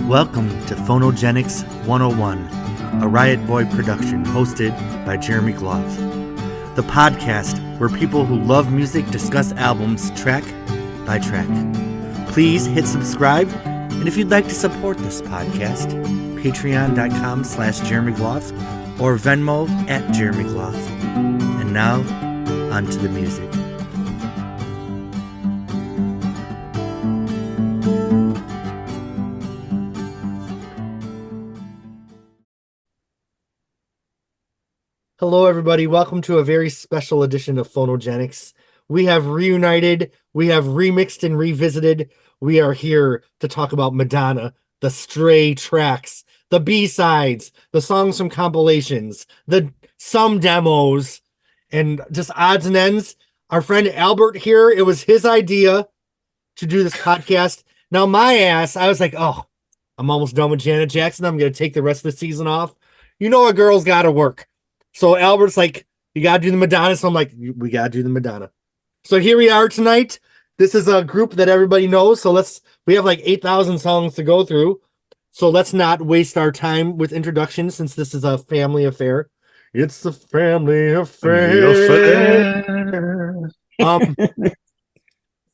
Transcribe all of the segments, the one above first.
Welcome to Phonogenics 101, a Riotboy production hosted by Jeremy Gloff. The podcast where people who love music discuss albums track by track. Please hit subscribe, and if you'd like to support this podcast, patreon.com/Jeremy Gloff or Venmo @Jeremy Gloff. And now, on to the music. Hello, everybody. Welcome to a very special edition of Phonogenics. We have reunited, we have remixed and revisited. We are here to talk about Madonna, the stray tracks, the B-sides, the songs from compilations, some demos, and just odds and ends. Our friend Albert here, it was his idea to do this podcast. Now, my ass, I was like, oh, I'm almost done with Janet Jackson. I'm going to take the rest of the season off. You know, a girl's got to work. So Albert's like, you got to do the Madonna. So I'm like, we got to do the Madonna. So here we are tonight. This is a group that everybody knows. So we have like 8,000 songs to go through. So let's not waste our time with introductions since this is a family affair. It's a family affair.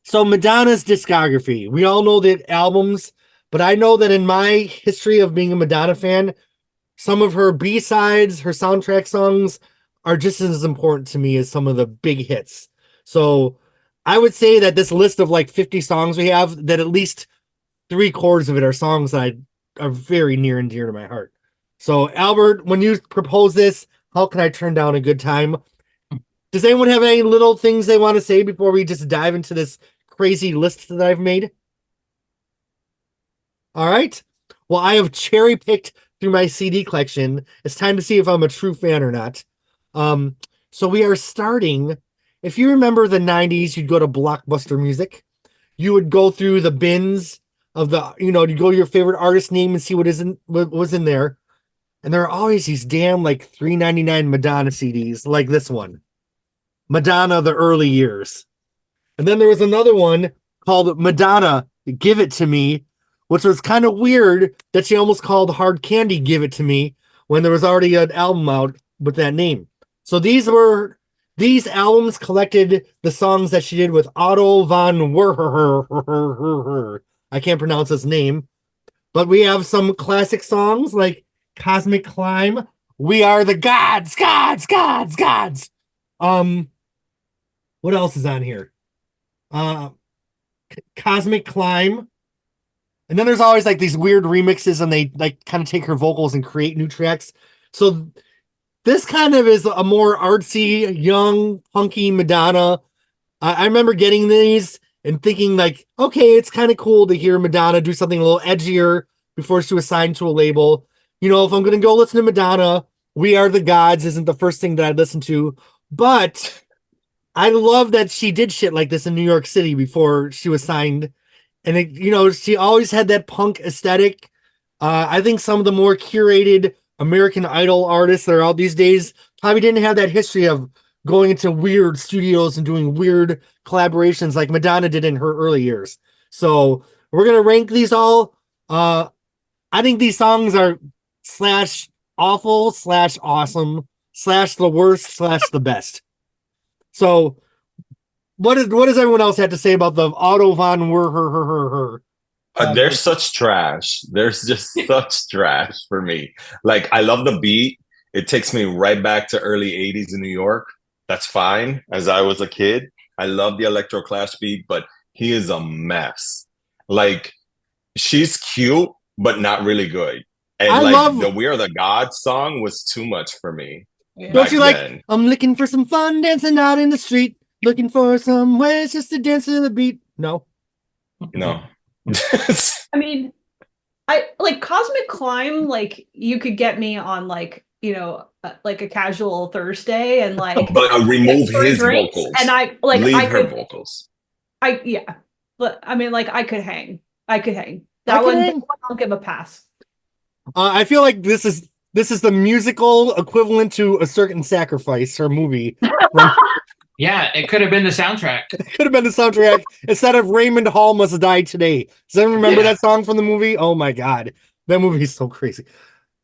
So Madonna's discography. We all know the albums, but I know that in my history of being a Madonna fan, some of her B-sides, her soundtrack songs are just as important to me as some of the big hits. So I would say that this list of like 50 songs we have, that at least 3/4 of it are songs that are very near and dear to my heart. So Albert, when you propose this, how can I turn down a good time? Does anyone have any little things they want to say before we just dive into this crazy list that I've made? All right. Well, I have cherry-picked through my CD collection. It's time to see if I'm a true fan or not. So we are starting. If you remember the 90s, you'd go to Blockbuster Music. You would go through the bins of you'd go to your favorite artist name and see what was in there. And there are always these damn like $3.99 Madonna CDs like this one. Madonna, the early years. And then there was another one called Madonna, Give It To Me, which was kind of weird that she almost called Hard Candy Give It To Me when there was already an album out with that name. So these albums collected the songs that she did with Otto von Werher. I can't pronounce his name. But we have some classic songs like Cosmic Climb, We Are the Gods, Gods, Gods, Gods. What else is on here? Cosmic Climb. And then there's always like these weird remixes and they like kind of take her vocals and create new tracks. So this kind of is a more artsy, young, punky Madonna. I remember getting these and thinking like, okay, it's kind of cool to hear Madonna do something a little edgier before she was signed to a label. You know, if I'm going to go listen to Madonna, We Are the Gods isn't the first thing that I'd listen to. But I love that she did shit like this in New York City before she was signed. And, she always had that punk aesthetic. I think some of the more curated American Idol artists that are out these days probably didn't have that history of going into weird studios and doing weird collaborations like Madonna did in her early years. So we're going to rank these all. I think these songs are /awful, /awesome, /the worst, /the best. So what does everyone else have to say about the Otto von Werher? There's such trash. There's just such trash for me. Like, I love the beat. It takes me right back to early 80s in New York. That's fine. As I was a kid, I love the electro clash beat, but he is a mess. Like, she's cute, but not really good. And the We Are the Gods song was too much for me. Don't you like, then. I'm looking for some fun dancing out in the street. Looking for some ways just to dance to the beat. No. I mean, I like Cosmic Climb. Like, you could get me on like a casual Thursday and like, but remove his vocals and leave her vocals. But I mean, like, I could hang. That one I'll give a pass. I feel like this is the musical equivalent to A Certain Sacrifice, her movie. Yeah, it could have been the soundtrack. It could have been the soundtrack instead of Raymond Hall Must Die Today. Does anyone remember that song from the movie? Oh my god, that movie is so crazy.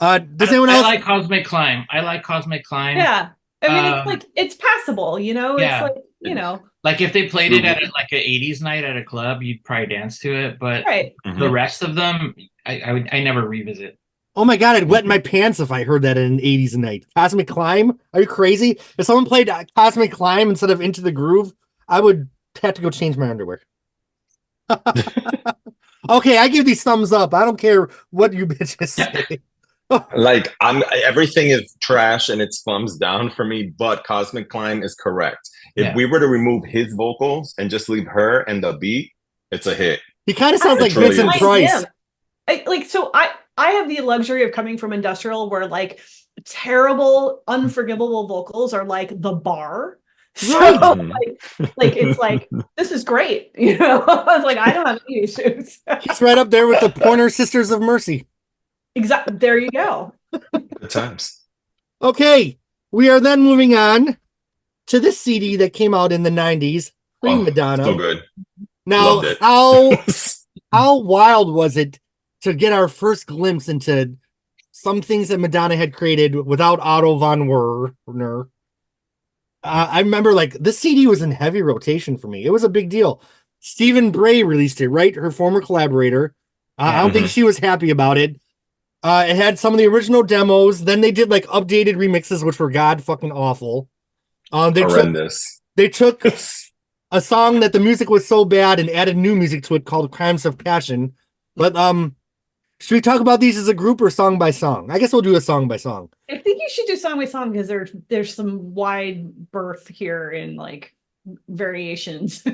Does anyone else? I like Cosmic Climb. I like Cosmic Climb. Yeah. I mean, it's like it's passable, you know. It's Yeah. like, you know, Like if they played it at like an '80s night at a club, you'd probably dance to it. But right. the rest of them, I never revisit. Oh my god, I'd wet my pants if I heard that in an 80s night. Cosmic Climb? Are you crazy? If someone played Cosmic Climb instead of Into the Groove, I would have to go change my underwear. Okay, I give these thumbs up. I don't care what you bitches say. Like everything is trash and it's thumbs down for me, but Cosmic Climb is correct. If we were to remove his vocals and just leave her and the beat, it's a hit. He kind of sounds like Vincent Price. I have the luxury of coming from industrial where like terrible, unforgivable vocals are like the bar. Right. So, like it's like, this is great. You know, I was like, I don't have any issues. He's right up there with the Pointer Sisters of Mercy. Exactly. There you go. Good times. Okay, we are then moving on to this CD that came out in the 90s, Madonna. So good. Now, how wild was it to get our first glimpse into some things that Madonna had created without Otto von Werner? I remember like this CD was in heavy rotation for me. It was a big deal. Stephen Bray released it, right? Her former collaborator. I don't think she was happy about it. It had some of the original demos. Then they did like updated remixes, which were god fucking awful. Horrendous. They took a song that the music was so bad and added new music to it called Crimes of Passion. But should we talk about these as a group or song by song? I guess we'll do a song by song. I think you should do song by song because there's some wide berth here in like variations.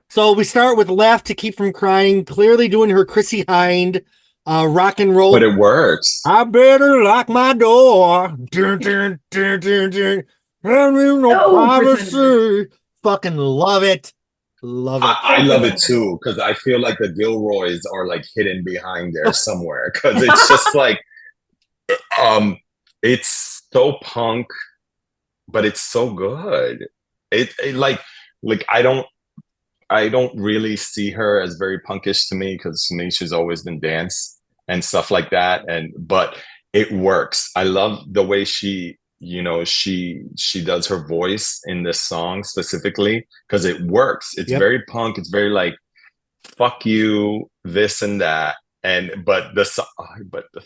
So we start with Laugh to Keep From Crying, clearly doing her Chrissy Hind rock and roll. But it works. I better lock my door. Dun, dun, dun, dun, dun. No privacy. Fucking love it. Love it. I love it too because I feel like the Gilroys are like hidden behind there somewhere because it's just like it's so punk, but it's so good. It like I don't really see her as very punkish to me because to me she's always been dance and stuff like that. But it works. I love the way she does her voice in this song specifically because it works. It's very punk. It's very like fuck you, this and that. But the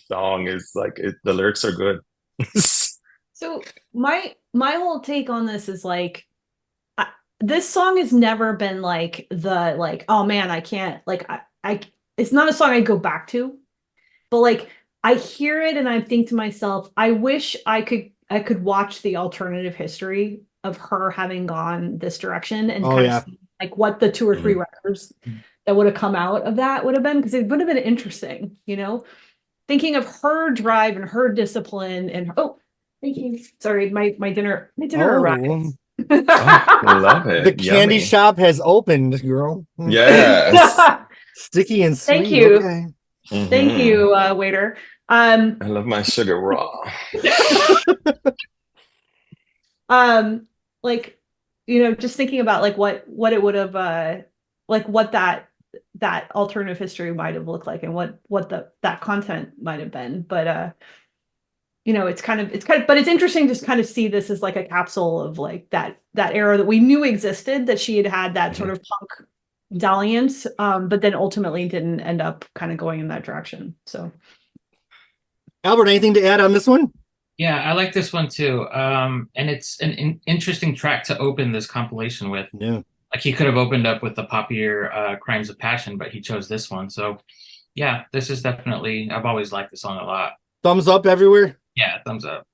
song is like the lyrics are good. So my whole take on this is like this song has never been like oh man, I can't like I it's not a song I go back to, but like I hear it and I think to myself, I wish I could watch the alternative history of her having gone this direction and kind of see like what the 2 or 3 records that would have come out of that would have been, because it would have been interesting, you know, thinking of her drive and her discipline and thank you. Sorry, my dinner arrived. I love it. The candy shop has opened, girl. Yes. Sticky and sweet. Thank you. Okay. Thank you, waiter. I love my sugar raw. Like, you know, just thinking about like what it would have like what that alternative history might have looked like and what that content might have been. But you know, it's kind of but it's interesting to just kind of see this as like a capsule of like that era that we knew existed, that she had that sort of punk dalliance, but then ultimately didn't end up kind of going in that direction. So Albert, anything to add on this one? Yeah, I like this one too. And it's an interesting track to open this compilation with. Yeah. Like he could have opened up with the poppier Crimes of Passion, but he chose this one. So yeah, this is definitely, I've always liked the song a lot. Thumbs up everywhere? Yeah, thumbs up.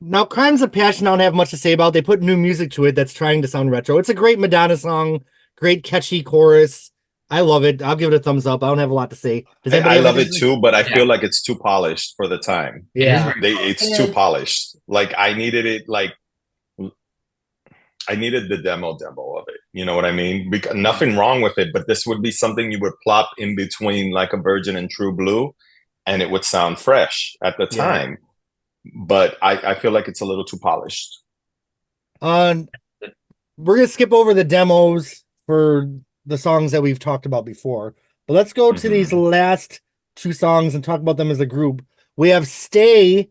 Now, Crimes of Passion, I don't have much to say about. They put new music to it that's trying to sound retro. It's a great Madonna song, great catchy chorus. I love it. I'll give it a thumbs up. I don't have a lot to say. I love it too, but I feel like it's too polished for the time. Yeah. It's too polished. Like I needed it, like I needed the demo of it. You know what I mean? Because nothing wrong with it, but this would be something you would plop in between like a Virgin and True Blue, and it would sound fresh at the time. But I feel like it's a little too polished. we're gonna skip over the demos for the songs that we've talked about before, but let's go to these last two songs and talk about them as a group. We have "Stay"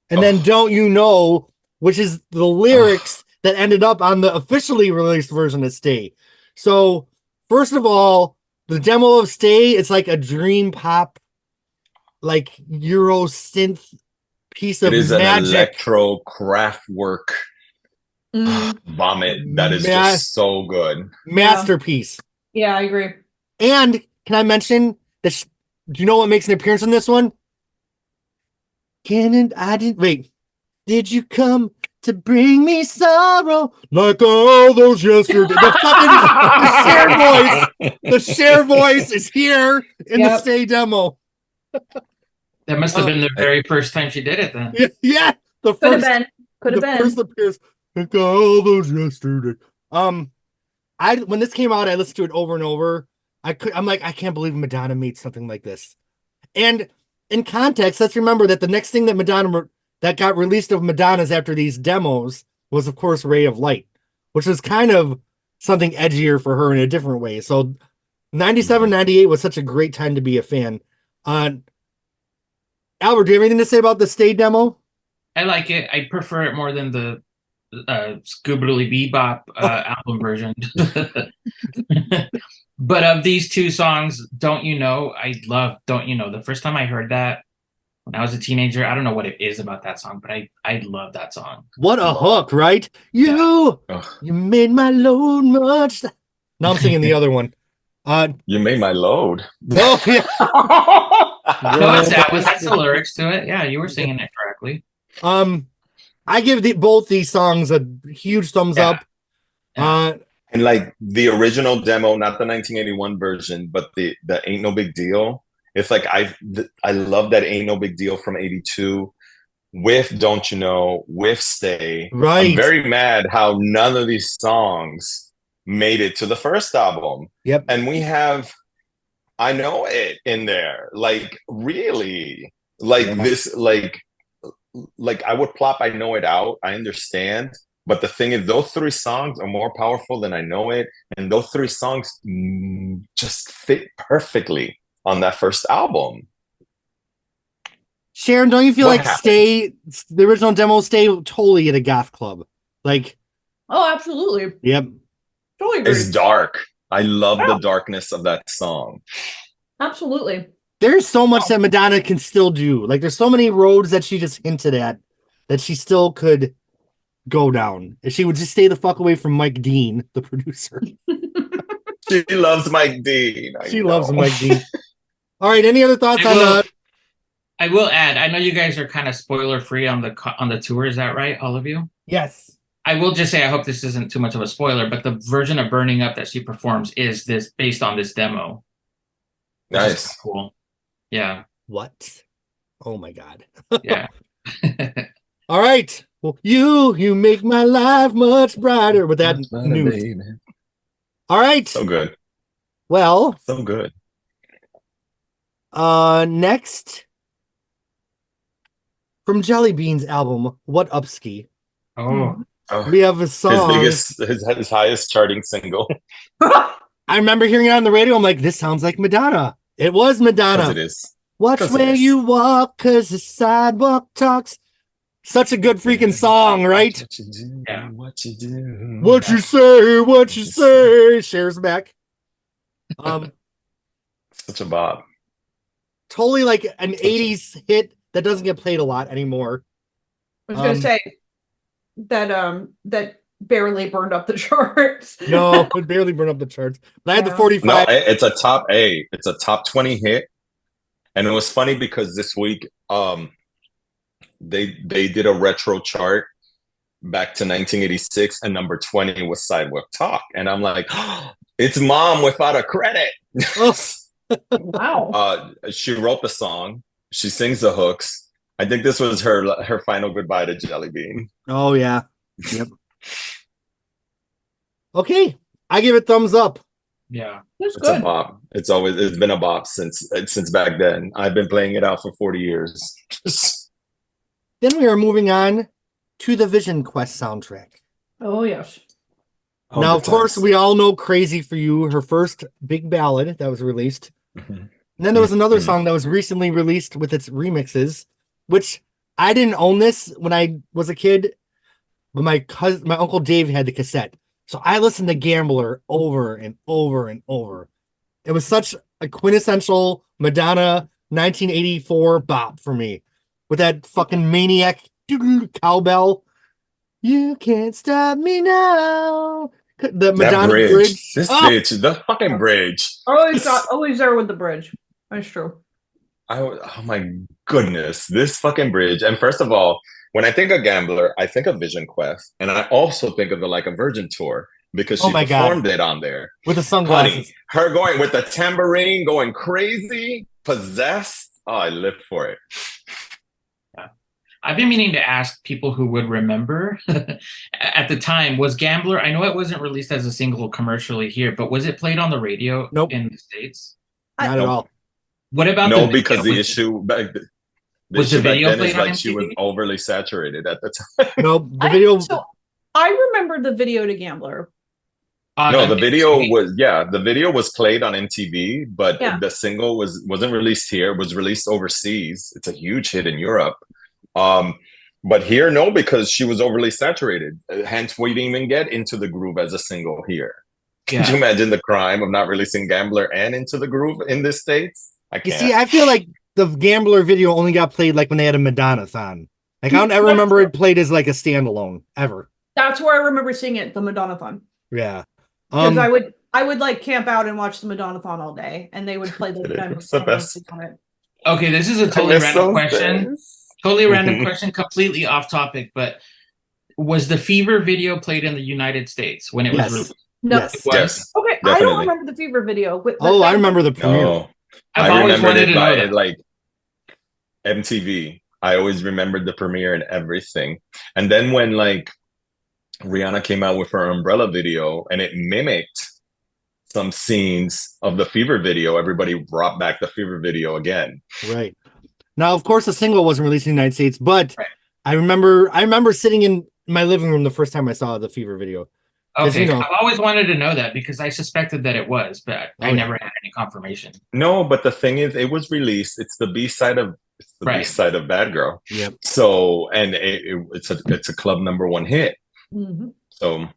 and then "Don't You Know," which is the lyrics that ended up on the officially released version of "Stay." So, first of all, the demo of "Stay" it's like a dream pop, like Euro synth piece of It is an magic. electro craft work vomit that is just so good. Masterpiece. Yeah, I agree. And can I mention that? Do you know what makes an appearance in this one? Wait. Did you come to bring me sorrow like all those yesterday? The Cher voice is here in the "Stay" demo. That must have been the very first time she did it then. Yeah, Could have been. First appearance like all those yesterday. When this came out, I listened to it over and over. I'm like, I can't believe Madonna made something like this. And in context, let's remember that the next thing that that got released of Madonna's after these demos was, of course, "Ray of Light," which was kind of something edgier for her in a different way. So 97, 98 was such a great time to be a fan. Albert, do you have anything to say about the "Stay" demo? I like it. I prefer it more than the Scooby Bebop album version. But of these two songs, "Don't You Know," I love "Don't You Know." The first time I heard that when I was a teenager, I don't know what it is about that song, but I love that song. What a hook, right? You made my load much. Now I'm singing the other one. You made my load. Oh, yeah. That's the lyrics to it. Yeah, you were singing it correctly. I give both these songs a huge thumbs up. And like the original demo, not the 1981 version, but the "Ain't No Big Deal." It's like I love that "Ain't No Big Deal" from '82 with "Don't You Know," with "Stay." Right. I'm very mad how none of these songs made it to the first album. Yep. And we have "I Know It" in there. Like really, like this, like I would plop "I Know It" out. I understand. But the thing is, those three songs are more powerful than "I Know It." And those three songs just fit perfectly on that first album. Sharon, don't you feel like "Stay," the original demo, "Stay" totally at a goth club? Like, oh, absolutely. Yep. Totally agree. It's dark. I love the darkness of that song. Absolutely. There's so much that Madonna can still do. Like, there's so many roads that she just hinted at that she still could go down if she would just stay the fuck away from Mike Dean, the producer. She loves Mike Dean. She loves Mike Dean. All right, any other thoughts I will add, I know you guys are kind of spoiler free on the tour. Is that right, all of you? Yes. I will just say I hope this isn't too much of a spoiler, but the version of "Burning Up" that she performs is this based on this demo. Nice. Cool. Yeah. What? Oh my God. Yeah. All right. Well, you make my life much brighter with that news. All right. So good. Well. So good. Next. From Jelly Bean's album, "What Up Ski?" Oh. We have a song. His highest charting single. I remember hearing it on the radio. I'm like, this sounds like Madonna. It was Madonna. It is. Watch where you walk, cause the sidewalk talks. Such a good freaking song, right? What you do, yeah. What you do. What you say, what you say. Cher's back. Such a bop. Totally like an 80s hit that doesn't get played a lot anymore. I was gonna say that barely burned up the charts. No, it barely burned up the charts. But I had the 45. No, it's a top 8. It's a top 20 hit. And it was funny because this week they did a retro chart back to 1986, and number 20 was "Sidewalk Talk." And I'm like, oh, it's Mom without a credit. Wow. She wrote the song. She sings the hooks. I think this was her final goodbye to Jelly Bean. Oh yeah. Yep. Okay. I give it thumbs up. Yeah. It's a bop. It's been a bop since back then. I've been playing it out for 40 years. Then we are moving on to the Vision Quest soundtrack. Oh yes. Now, of course, 100%. we all know "Crazy for You," her first big ballad that was released. Mhm. And then there was another Mhm. song that was recently released with its remixes, which I didn't own this when I was a kid, but my uncle Dave had the cassette. So I listened to Gambler over and over and over. It was such a quintessential Madonna 1984 bop for me. With that fucking maniac cowbell. You can't stop me now. The That Madonna bridge. bridge. This Oh, bitch, the fucking bridge. Always there with the bridge. That's true. Oh my goodness, this fucking bridge. And first of all, when I think of Gambler, I think of Vision Quest. And I also think of the Like a Virgin tour because oh she my God. performed it on there. With the Honey, sunglasses. her going with the tambourine, going crazy, possessed. Oh, I live for it. I've been meaning to ask people who would remember at the time, was Gambler, I know it wasn't released as a single commercially here, but was it played on the radio Nope. in the States? Not at all. What about No, the because the video? issue back, the Was the issue back video then is played on like she was MTV? overly saturated at the time. Nope. The video. I remember the video to Gambler. No, the video MTV. the video was played on MTV, but Yeah. the single wasn't released here. It was released overseas. It's a huge hit in Europe. But here, no, because she was overly saturated. Hence, we didn't even get Into the Groove as a single here. Could you imagine the crime of not releasing Gambler and Into the Groove in the States? I You can't. see, I feel like the Gambler video only got played like when they had a Madonna-thon. Like I don't ever remember it played as like a standalone ever. That's where I remember seeing it, the Madonna-thon. Yeah. Because I would like camp out and watch the Madonna-thon all day, and they would play the It's the best. on it. Okay, this is a I totally miss random those question. days. Totally random question, completely off topic, but was the Fever video played in the United States when it was Yes. released? No. Yes. It was? Yes. Okay, I Definitely. don't remember the Fever video. Oh, I remember the premiere. No, I've I always remembered wanted it to know by that. like MTV. I always remembered the premiere and everything. And then when like Rihanna came out with her Umbrella video and it mimicked some scenes of the Fever video, everybody brought back the Fever video again. Right. Now, of course, the single wasn't released in the United States, but Right. I remember sitting in my living room the first time I saw the Fever video. 'Cause, Okay, you know- I've always wanted to know that because I suspected that it was, but I Oh, yeah. never had any confirmation. No, but the thing is, it was released. It's the B-side of Right. B-side of Bad Girl. Yep. So, and it's a club #1 hit. Mhm. So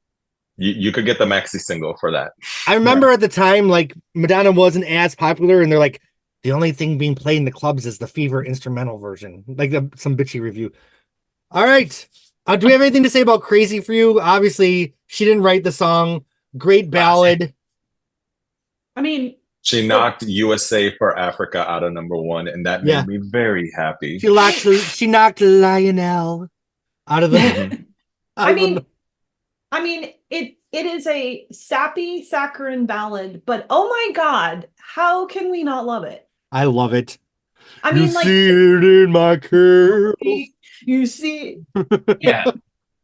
you could get the maxi single for that. I remember at the time, like Madonna wasn't as popular, and they're like, the only thing being played in the clubs is the Fever instrumental version, like some bitchy review. All right, do we have anything to say about "Crazy for You"? Obviously, she didn't write the song. Great ballad. I mean, She knocked USA for Africa out of #1, and that made Yeah. me very happy. She knocked Lionel out of the. Mhm. I mean, it is a sappy, saccharine ballad, but oh my God, how can we not love it? I love it. I mean, you like, see it in my curls. you see, Yeah.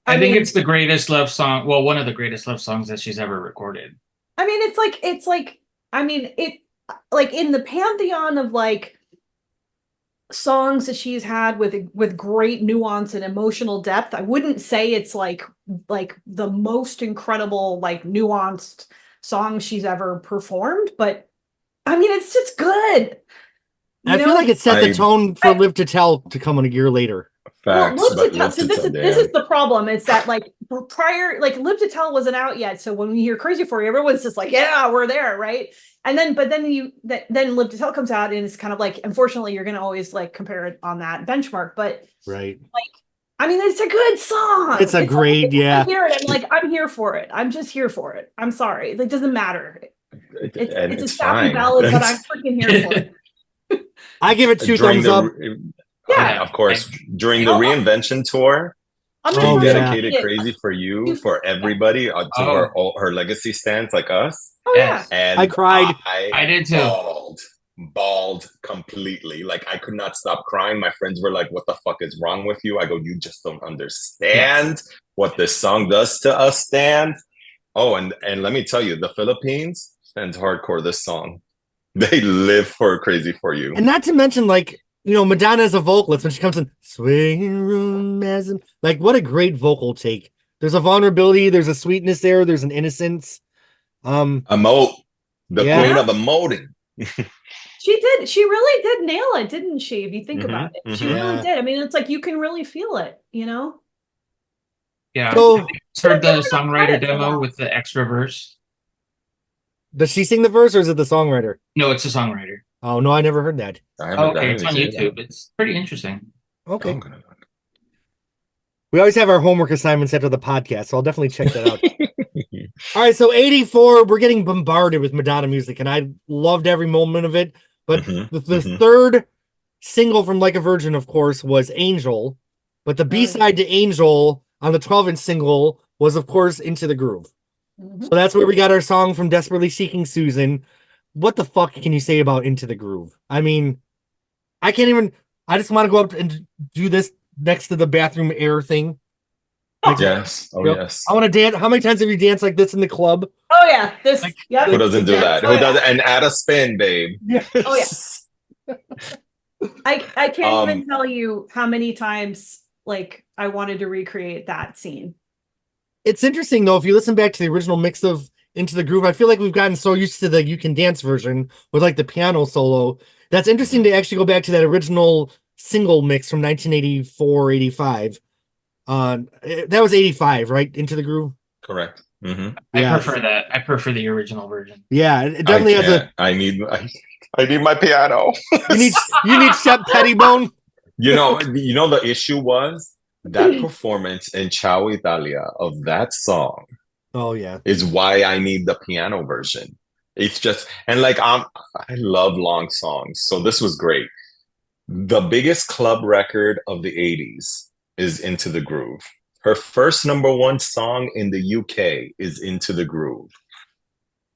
I I think mean- it's the greatest love song. Well, one of the greatest love songs that she's ever recorded. I mean, it's like, I mean, it like in the pantheon of like songs that she's had with great nuance and emotional depth. I wouldn't say it's like the most incredible, like nuanced song she's ever performed, but I mean, it's just good. I feel like it set the tone for I- Live to Tell to come on a year later. Facts, Well, Live but to Tell. Live So to this Tell, is damn. the problem. It's that like prior, like Live to Tell wasn't out yet. So when we hear "Crazy for You," everyone's just like, "Yeah, we're there," right? And then, but then then Live to Tell comes out, and it's kind of like, unfortunately, you're gonna always like compare it on that benchmark. But Right. I mean, it's a good song. It's a great, yeah. I hear it. I'm like, I'm here for it. I'm just here for it. I'm sorry. It doesn't matter. It's a sappy fine. ballad, but I'm freaking here for it. I give it 2 During thumbs the- up. Yeah. of course. During the reinvention tour, I'm she Oh, gonna yeah. dedicated it. "Crazy for You" for everybody to her legacy stands like us. Oh yeah. Yes. And I cried. I did too. bawled completely. Like I could not stop crying. My friends were like, "What the fuck is wrong with you?" I go, "You just don't understand what this song does to us, Stan." Oh, and let me tell you, the Philippines stands hardcore this song. They live for "Crazy for You." And not to mention, like, Madonna as a vocalist when she comes in, swinging room as like, what a great vocal take. There's a vulnerability, there's a sweetness there, there's an innocence. Emote, the Yeah. queen of emoting. She really did nail it, didn't she? If you think about it, she really Yeah. did. I mean, it's like you can really feel it, you know? Yeah. So Heard the Give her songwriter credit for demo that. with the extra verse. does she sing the verse or is it the songwriter? No, it's a songwriter. Oh no, I never heard that. I Oh, haven't. I okay, it's haven't on seen that. YouTube. It's pretty interesting. Okay. I'm gonna look. We always have our homework assignments after the podcast, so I'll definitely check that out. All right, so 84, we're getting bombarded with Madonna music, and I loved every moment of it. But Mhm, the mhm. third single from Like a Virgin, of course, was Angel. But the B-side to Angel on the 12-inch single was, of course, Into the Groove. Mhm. So that's where we got our song from Desperately Seeking Susan. What the fuck can you say about Into the Groove? I mean, I can't even. I just want to go up and do this next to the bathroom air thing. Like, Yes. Oh, Yep. yes. I want to dance. How many times have you danced like this in the club? Oh yeah, this. Like, Yep. Who doesn't do that? Oh, Who yeah. does? And add a spin, babe. Yeah. Oh, yeah. I can't even Um, tell you how many times like I wanted to recreate that scene. It's interesting though, if you listen back to the original mix of Into the Groove, I feel like we've gotten so used to the You Can Dance version with like the piano solo. That's interesting to actually go back to that original single mix from 1984, 85. That was 85, right? Into the Groove. Correct. hmm I Yeah. prefer that. I prefer the original version. Yeah, it definitely has a. I need. I need my piano. You need Shep Pettibone. You know. The issue was that performance in Ciao Italia of that song Oh yeah. is why I need the piano version. It's just and like I love long songs, so this was great. The biggest club record of the 80s is Into the Groove. Her first #1 song in the UK is Into the Groove.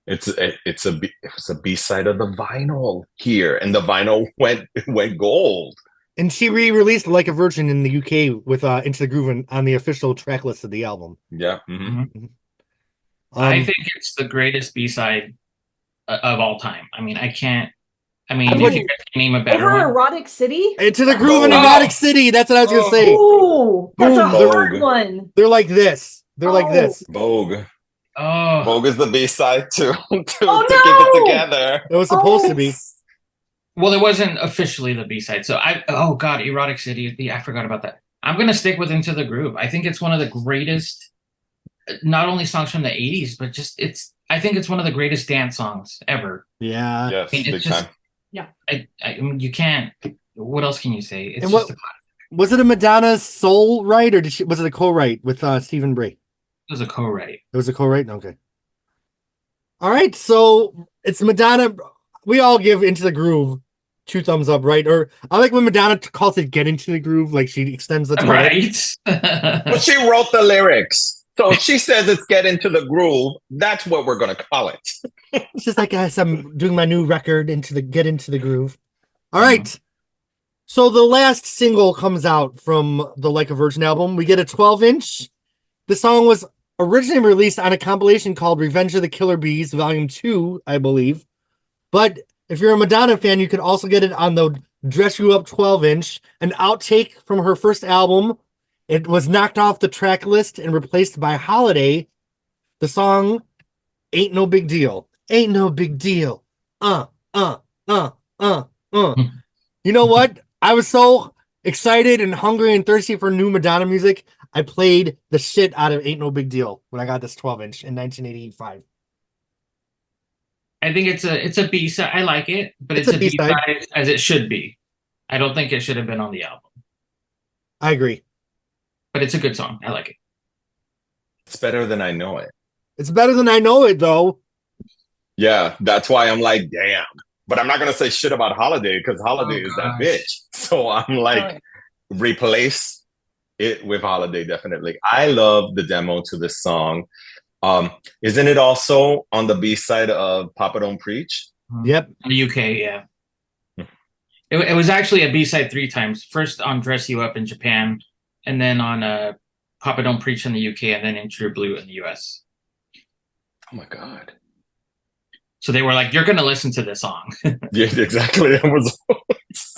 It was a B-side of the vinyl here, and the vinyl went gold. And she re-released Like a Virgin in the UK with Into the Groove on the official track list of the album. Yeah. I think it's the greatest B-side of all time. I mean, I can't. I mean, if you guys can name a better Over one. Erotic City. Into the Groove in Oh. Erotic City. That's what I was gonna say. Oh, that's a Boom. hard Vogue. one. They're like this. They're like Oh. this. Vogue. Oh, Vogue is the B-side to Oh, keep it no! together. It was supposed to be. well, it wasn't officially the B-side. So oh god, Erotic City. I forgot about that. I'm gonna stick with Into the Groove. I think it's one of the greatest, not only songs from the '80s, but just I think it's one of the greatest dance songs ever. Yeah. Yes, I mean, it's big just- time. I mean, you can't. What else can you say? It's And just what- Was it a Madonna soul write or was it a co-write with Stephen Bray? it was a co-write. It was a co-write? Okay. All right, so it's Madonna. We all give Into the Groove 2 thumbs up, right? Or I like when Madonna calls it Get Into the Groove, like she extends the title. Right. But she wrote the lyrics. So if she says it's Get Into the Groove, that's what we're going to call it. It's just like, guys, I'm doing my new record, Get Into the Groove. All right. So the last single comes out from the Like a Virgin album. We get a 12-inch. The song was originally released on a compilation called Revenge of the Killer Bees, Volume 2, I believe. But if you're a Madonna fan, you could also get it on the Dress You Up 12-inch, an outtake from her first album. It was knocked off the track list and replaced by Holiday. The song Ain't No Big Deal. Ain't no big deal. You know what? I was so excited and hungry and thirsty for new Madonna music. I played the shit out of Ain't No Big Deal when I got this 12-inch in 1985. I think it's a B-side. I like it, but It's it's, a a B-side. B-side as it should be. I don't think it should have been on the album, I agree. but it's a good song. I like it. It's better than I know it. It's better than I know it, though. Yeah, that's why I'm like, damn. But I'm not going to say shit about Holiday because Holiday is that gosh. bitch. So I'm like, replace it with Holiday, definitely. I love the demo to this song. Isn't it also on the B-side of Papa Don't Preach? Yep. In the UK, yeah. It was actually a B-side 3 times. First on Dress You Up in Japan, and then on Papa Don't Preach in the UK, and then in True Blue in the US. Oh my God. So they were like, "You're gonna listen to this song." Yeah, exactly. It was.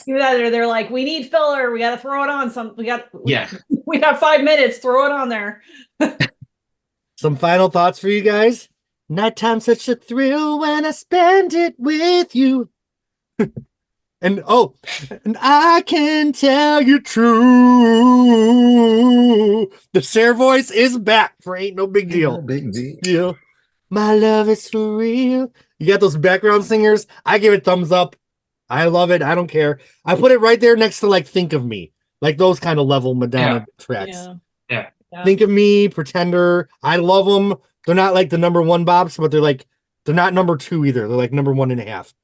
They're like, we need filler. We got to throw it on. We got 5 minutes. Throw it on there. Some final thoughts for you guys. Nighttime's such a thrill when I spend it with you. And I can tell you true. The Cher voice is back for Ain't No Big Deal. No big deal. Yeah. My love is for real. You got those background singers. I give it thumbs up. I love it. I don't care. I put it right there next to like Think of Me, like those kind of level Madonna tracks. Yeah. Think of Me, Pretender. I love them. They're not like the number one bops, but they're not number two either. They're like number 1.5.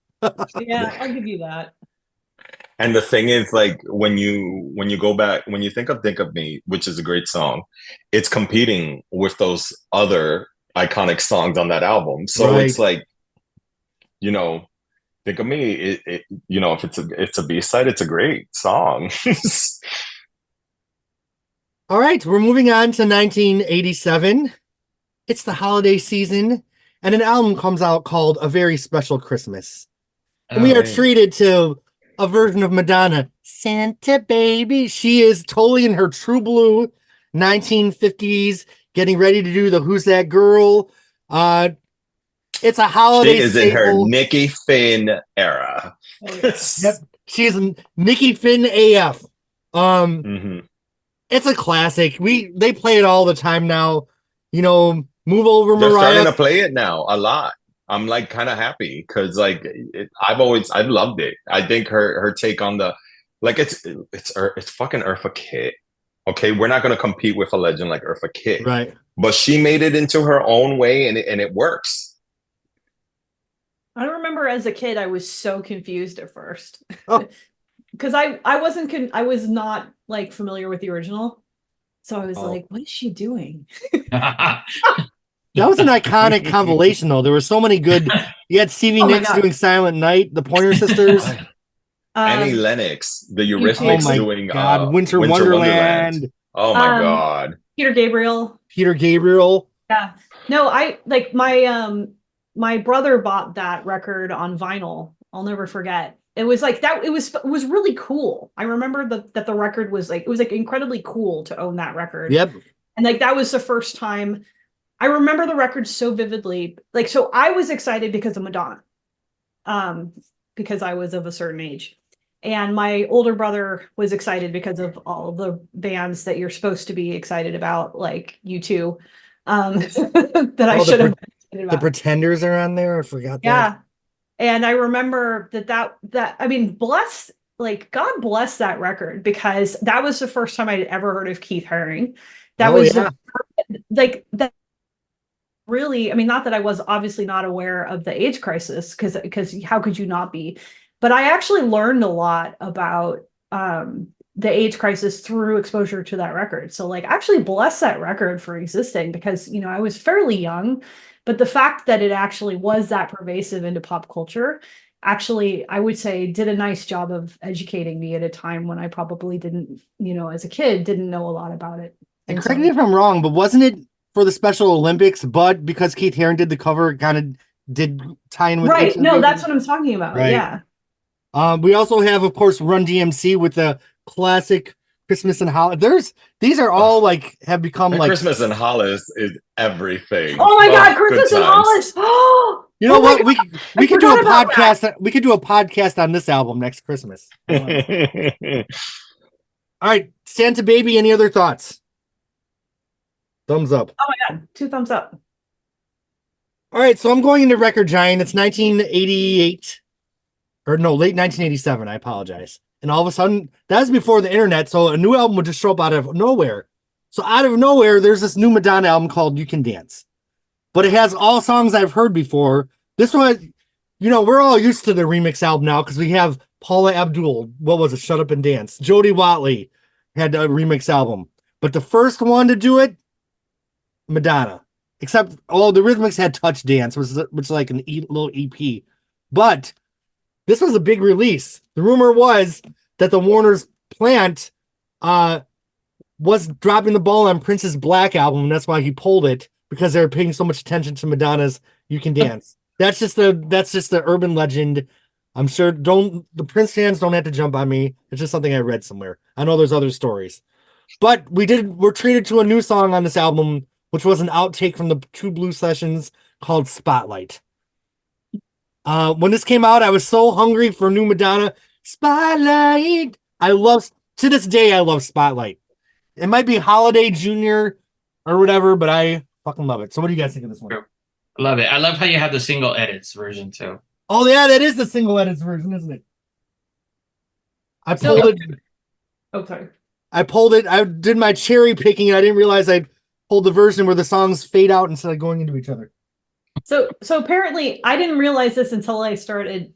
Yeah, I'll give you that. And the thing is, like, when you go back, when you think of Me, which is a great song, it's competing with those other iconic songs on that album. So it's like, you know, Think of Me, it you know, if it's a B-side, it's a great song. All right, we're moving on to 1987. It's the holiday season, and an album comes out called A Very Special Christmas. And we are treated to a version of Madonna, Santa Baby. She is totally in her true blue 1950s, getting ready to do the Who's That Girl. It's a holiday She is staple. in her Nikki Finn era. Yep. She's Nikki Finn AF. It's a classic. They play it all the time now. You know, Move Over They're Mariah. starting to play it now a lot. I'm like kind of happy because like I've loved it. I think her take on the like it's fucking Eartha Kitt. Okay, we're not gonna compete with a legend like Eartha Kitt, right? But she made it into her own way, and it works. I remember as a kid, I was so confused at first because Oh. I was not like familiar with the original, so I was like, "What is she doing?" That was an iconic compilation, though. There were so many good. You had Stevie Nicks doing Silent Night, the Pointer Sisters, Annie Lennox, the Eurythmics doing Winter Wonderland. Oh my God, Peter Gabriel. Yeah, no, I like my brother bought that record on vinyl. I'll never forget. It was like that. It was really cool. I remember that the record was like, it was like incredibly cool to own that record. Yep. And like that was the first time I remember the record so vividly. Like, so I was excited because of Madonna, because I was of a certain age, and my older brother was excited because of all the bands that you're supposed to be excited about, like U2, that I should have. The Pretenders are on there. I forgot that. Yeah. And I remember that I mean, God bless that record, because that was the first time I'd ever heard of Keith Haring. That was like that. Really, I mean, not that I was obviously not aware of the AIDS crisis, because how could you not be? But I actually learned a lot about the AIDS crisis through exposure to that record. So like, actually bless that record for existing, because, you know, I was fairly young, but the fact that it actually was that pervasive into pop culture, actually, I would say did a nice job of educating me at a time when I probably didn't, you know, as a kid, didn't know a lot about it. And correct me if I'm wrong, but wasn't it for the Special Olympics, but because Keith Haring did the cover, it kind of did tie in with right. No, that's what I'm talking about. Right. Yeah. We also have, of course, Run DMC with the classic Christmas and Hollis. These are all like have become like Christmas and Hollis is everything. Oh my God, Christmas and Hollis! Oh, you know what? We could do a podcast. That. We could do a podcast on this album next Christmas. All right, Santa Baby. Any other thoughts? Thumbs up. Oh my God, 2 thumbs up. All right, so I'm going into Record Giant. It's 1988, or no, late 1987. I apologize. And all of a sudden, that's before the internet, so a new album would just show up out of nowhere. So out of nowhere, there's this new Madonna album called You Can Dance. But it has all songs I've heard before. This one, you know, we're all used to the remix album now because we have Paula Abdul. What was it? Shut Up and Dance. Jody Watley had a remix album. But the first one to do it, Madonna. Except, the Rhythmics had Touch Dance, which is like an little EP. But this was a big release. The rumor was that the Warner's plant was dropping the ball on Prince's Black album, and that's why he pulled it, because they were paying so much attention to Madonna's You Can Dance. That's just the urban legend. I'm sure the Prince fans don't have to jump on me. It's just something I read somewhere. I know there's other stories. But we're treated to a new song on this album which was an outtake from the True Blue sessions called Spotlight. When this came out, I was so hungry for new Madonna. Spotlight. To this day, I love Spotlight. It might be Holiday Junior or whatever, but I fucking love it. So what do you guys think of this one? I love it. I love how you have the single edits version too. Oh yeah, that is the single edits version, isn't it? I pulled it. Oh, sorry. I pulled it. I did my cherry picking, and I didn't realize I pulled the version where the songs fade out instead of going into each other. So apparently I didn't realize this until I started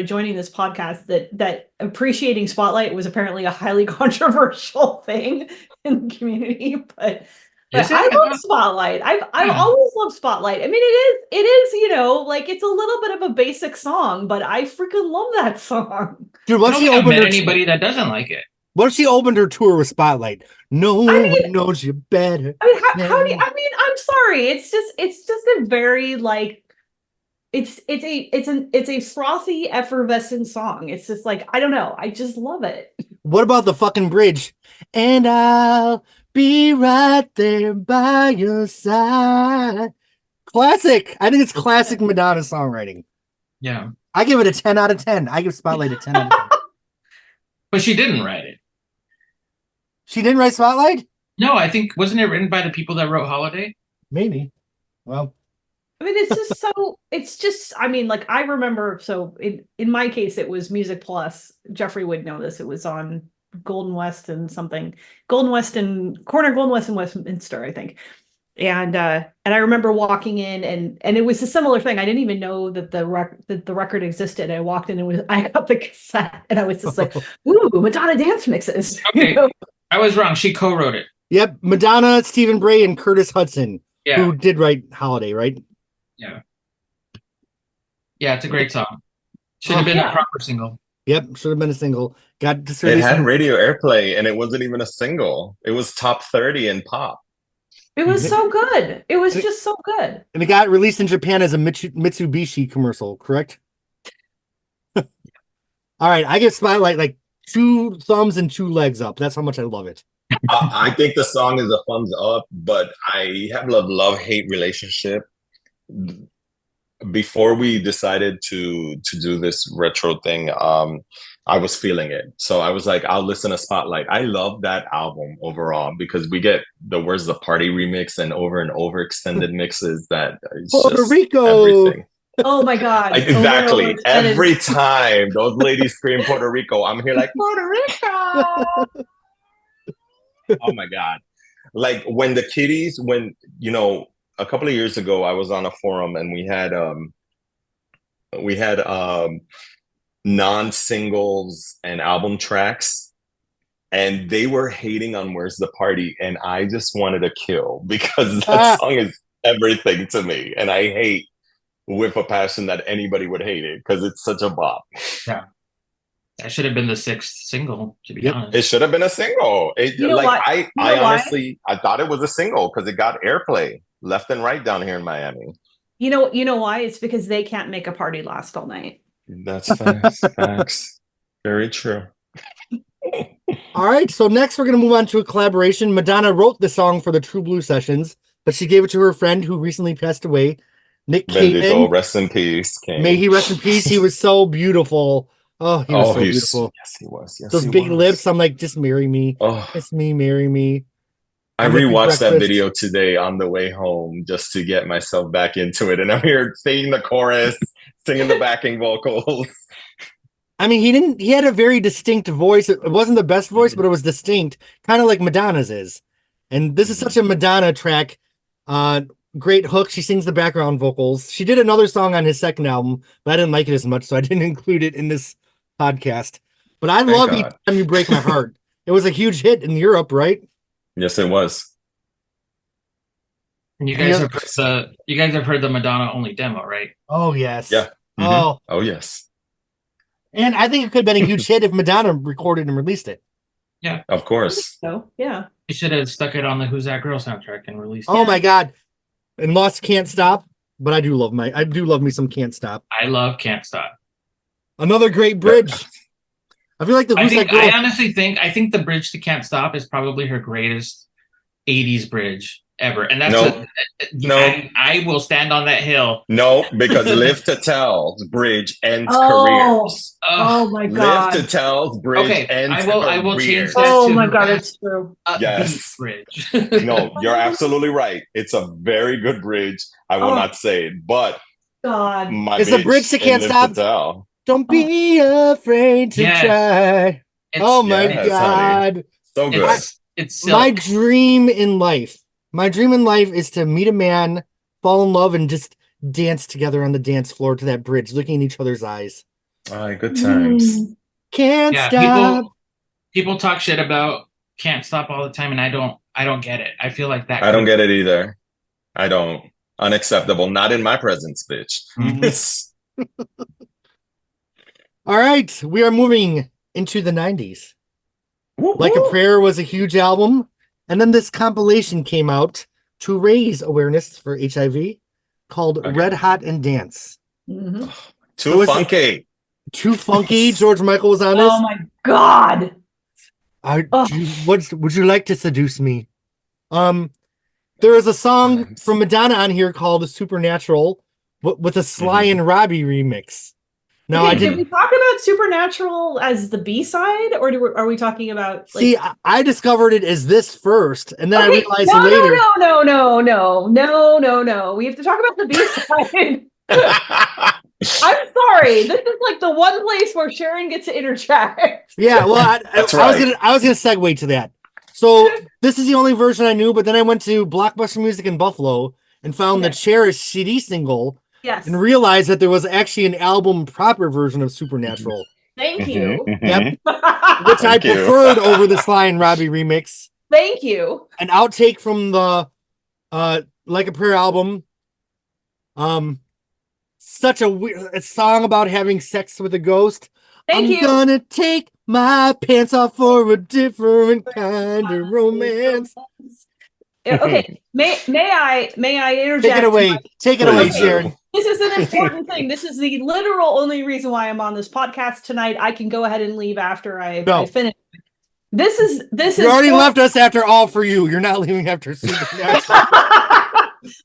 joining this podcast that appreciating Spotlight was apparently a highly controversial thing in the community. But I love Spotlight. I've always loved Spotlight. I mean, it is, like it's a little bit of a basic song, but I freaking love that song. Dude, what if she opened anybody that doesn't like it? What if she opened her tour with Spotlight? No one knows you better. I mean, how do you, I mean, I'm sorry. It's just a very like, it's a frothy, effervescent song. It's just like, I don't know. I just love it. What about the fucking bridge? And I'll be right there by your side. Classic. I think it's classic Madonna songwriting. Yeah. I give it a 10 out of 10. I give Spotlight a 10 out of 10. But she didn't write it. She didn't write Spotlight? No, I think, wasn't it written by the people that wrote Holiday? Maybe. Well, I mean, it's just, I mean, like I remember, so in my case, it was Music Plus. Jeffrey would know this. It was on Golden West and Westminster, I think. And I remember walking in and it was a similar thing. I didn't even know that the record existed. I walked in and I got the cassette and I was just like, ooh, Madonna dance mixes. Okay. I was wrong. She co-wrote it. Yep. Madonna, Stephen Bray, and Curtis Hudson, Yeah. who did write Holiday, right? Yeah. Yeah, it's a great song. Should have been a proper single. Yep, should have been a single. It had radio airplay and it wasn't even a single. It was top 30 in pop. It was so good. It was just so good. And it got released in Japan as a Mitsubishi commercial, correct? All right, I give Spotlight like 2 thumbs and 2 legs up. That's how much I love it. I think the song is a thumbs up, but I have a love-hate relationship. Before we decided to do this retro thing, I was feeling it. So I was like, I'll listen to Spotlight. I love that album overall because we get the Where's the Party remix and over extended mixes that is Puerto just Rico. everything. Oh my God. Exactly. Every time those ladies scream Puerto Rico, I'm here like, Puerto Rico. Oh my God. Like when the kiddies, a couple of years ago, I was on a forum and we had non-singles and album tracks, and they were hating on Where's the Party, and I just wanted to kill because that song is everything to me, and I hate with a passion that anybody would hate it because it's such a bop. Yeah. That should have been the 6th single, to be honest. It should have been a single. I honestly, I thought it was a single because it got airplay left and right down here in Miami. You know why? It's because they can't make a party last all night. That's facts. Facts. Very true. All right, so next we're going to move on to a collaboration. Madonna wrote the song for the True Blue sessions, but she gave it to her friend who recently passed away, Nick Cave. Rest in peace, King. May he rest in peace. He was so beautiful. Oh, he was so beautiful. Yes, he was. Yes, those big lips. I'm like, just marry me. Oh. Kiss me, marry me. I rewatched that video today on the way home just to get myself back into it. And I'm here singing the chorus, singing the backing vocals. I mean, he had a very distinct voice. It wasn't the best voice, but it was distinct, kind of like Madonna's is. And this is such a Madonna track. Great hook. She sings the background vocals. She did another song on his second album, but I didn't like it as much, so I didn't include it in this podcast. But I love Each Time You Break My Heart. It was a huge hit in Europe, right? Yes, it was. And you guys have heard the Madonna only demo, right? Oh yes. Yeah. Mm-hmm. Oh yes. And I think it could have been a huge hit if Madonna recorded and released it. Yeah. Of course. So yeah. You should have stuck it on the Who's That Girl soundtrack and released it. Oh my God. And Lost Can't Stop. But I do love me some Can't Stop. I love Can't Stop. Another great bridge. I feel like I honestly think the bridge to Can't Stop is probably her greatest 80s bridge. ever, and that's No, no, and I will stand on that hill. no, because Live to Tell's bridge ends Oh, careers. oh my Live to God. Tell's bridge Okay, ends I will change careers. that Oh to my her God, best it's true. upbeat Yes. bridge. No, you're absolutely right. It's a very good bridge. I will Oh. not say it, but God. my It's a bitch bridge that in can't Live stop. to Tell. Don't be afraid to Yes. try. Oh my Yes, honey. God. So good. It's My silk. dream in life. My dream in life is to meet a man, fall in love, and just dance together on the dance floor to that bridge, looking in each other's eyes. All right, good times. Mm. Can't Yeah, stop. people talk shit about Can't Stop all the time, and I don't get it. I feel like that. I don't get it either. I don't. Unacceptable. Not in my presence, bitch. All right, we are moving into the 90s. Whoop, Like a whoop. Prayer was a huge album, and then this compilation came out to raise awareness for HIV called Okay. Red Hot and Dance. Mhm. Too So it's funky. Too funky. George Michael was on this. Oh my God. Oh. Would you like to seduce me? There is a song from Madonna on here called "Supernatural" with a Sly and Robbie remix. Now, Okay, did we talk about Supernatural as the B-side, or are we talking about like... See, I discovered it as this first, and then I realized no, later. No. We have to talk about the B-side. I'm sorry. This is like the one place where Sharon gets to interject. Yeah, well, That's I was gonna segue to that. So this is the only version I knew, but then I went to Blockbuster Music in Buffalo and found the Cherish CD single. Yes. And realized that there was actually an album proper version of Supernatural. Thank you. Yep. Which I preferred over the Sly and Robbie remix. Thank you. An outtake from the Like a Prayer album. Such a weird song about having sex with a ghost. Thank you. I'm gonna take my pants off for a different kind of romance. Okay, may I interject? Take it away, Sharon. This is an important thing. This is the literal only reason why I'm on this podcast tonight. I can go ahead and leave after I finish. This is you already left us after All For You. You're not leaving after Supernatural.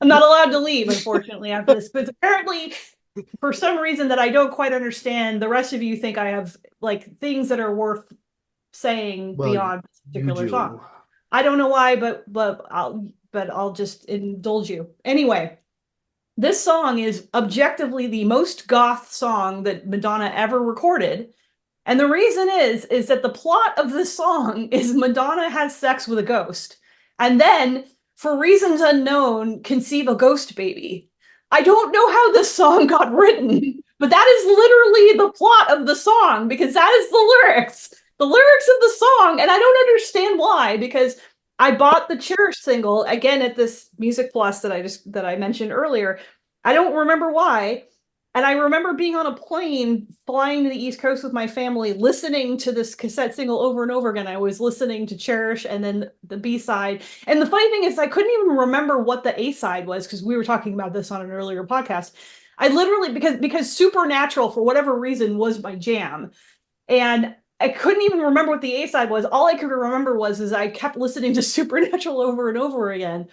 I'm not allowed to leave, unfortunately, after this. But apparently, for some reason that I don't quite understand, the rest of you think I have like things that are worth saying beyond this particular song. I don't know why, but I'll just indulge you. Anyway, this song is objectively the most goth song that Madonna ever recorded. And the reason is that the plot of this song is Madonna has sex with a ghost and then, for reasons unknown, conceive a ghost baby. I don't know how this song got written, but that is literally the plot of the song because that is the lyrics. The lyrics of the song, and I don't understand why, because I bought the Cherish single again at this Music Plus that I mentioned earlier. I don't remember why. And I remember being on a plane flying to the East Coast with my family, listening to this cassette single over and over again. I was listening to Cherish and then the B-side. And the funny thing is I couldn't even remember what the A-side was because we were talking about this on an earlier podcast. I literally, because Supernatural, for whatever reason, was my jam. And I couldn't even remember what the A-side was. All I could remember was I kept listening to Supernatural over and over again.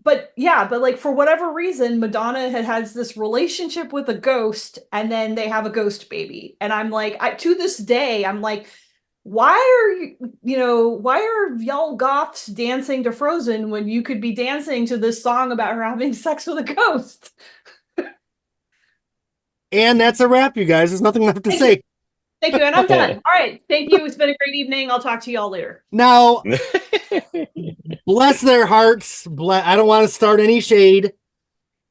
But like for whatever reason, Madonna has this relationship with a ghost, and then they have a ghost baby. And I'm like, to this day, I'm like, why are y'all goths dancing to Frozen when you could be dancing to this song about her having sex with a ghost? And that's a wrap, you guys. There's nothing left to say. Thank you, and I'm done. All right, thank you. It's been a great evening. I'll talk to y'all later. Now, bless their hearts. I don't want to start any shade.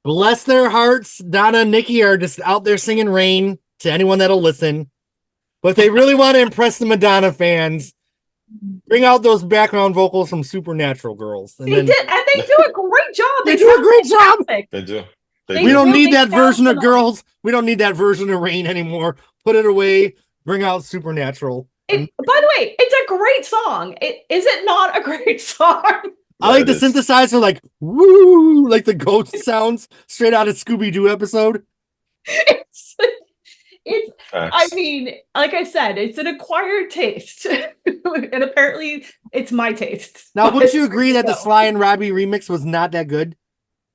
Bless their hearts. Donna and Nikki are just out there singing Rain to anyone that'll listen. But they really want to impress the Madonna fans. Bring out those background vocals from Supernatural Girls. They do a great job. They do a great job. They do. We don't need that version of Girls. We don't need that version of Rain anymore. Put it away. Bring out Supernatural. By the way, it's a great song. Is it not a great song? I like the synthesizer, like woo, like the ghost sounds straight out of Scooby-Doo episode. It's, I mean, like I said, it's an acquired taste. And apparently it's my taste. Now, But would you agree that the no. Sly and Robbie remix was not that good?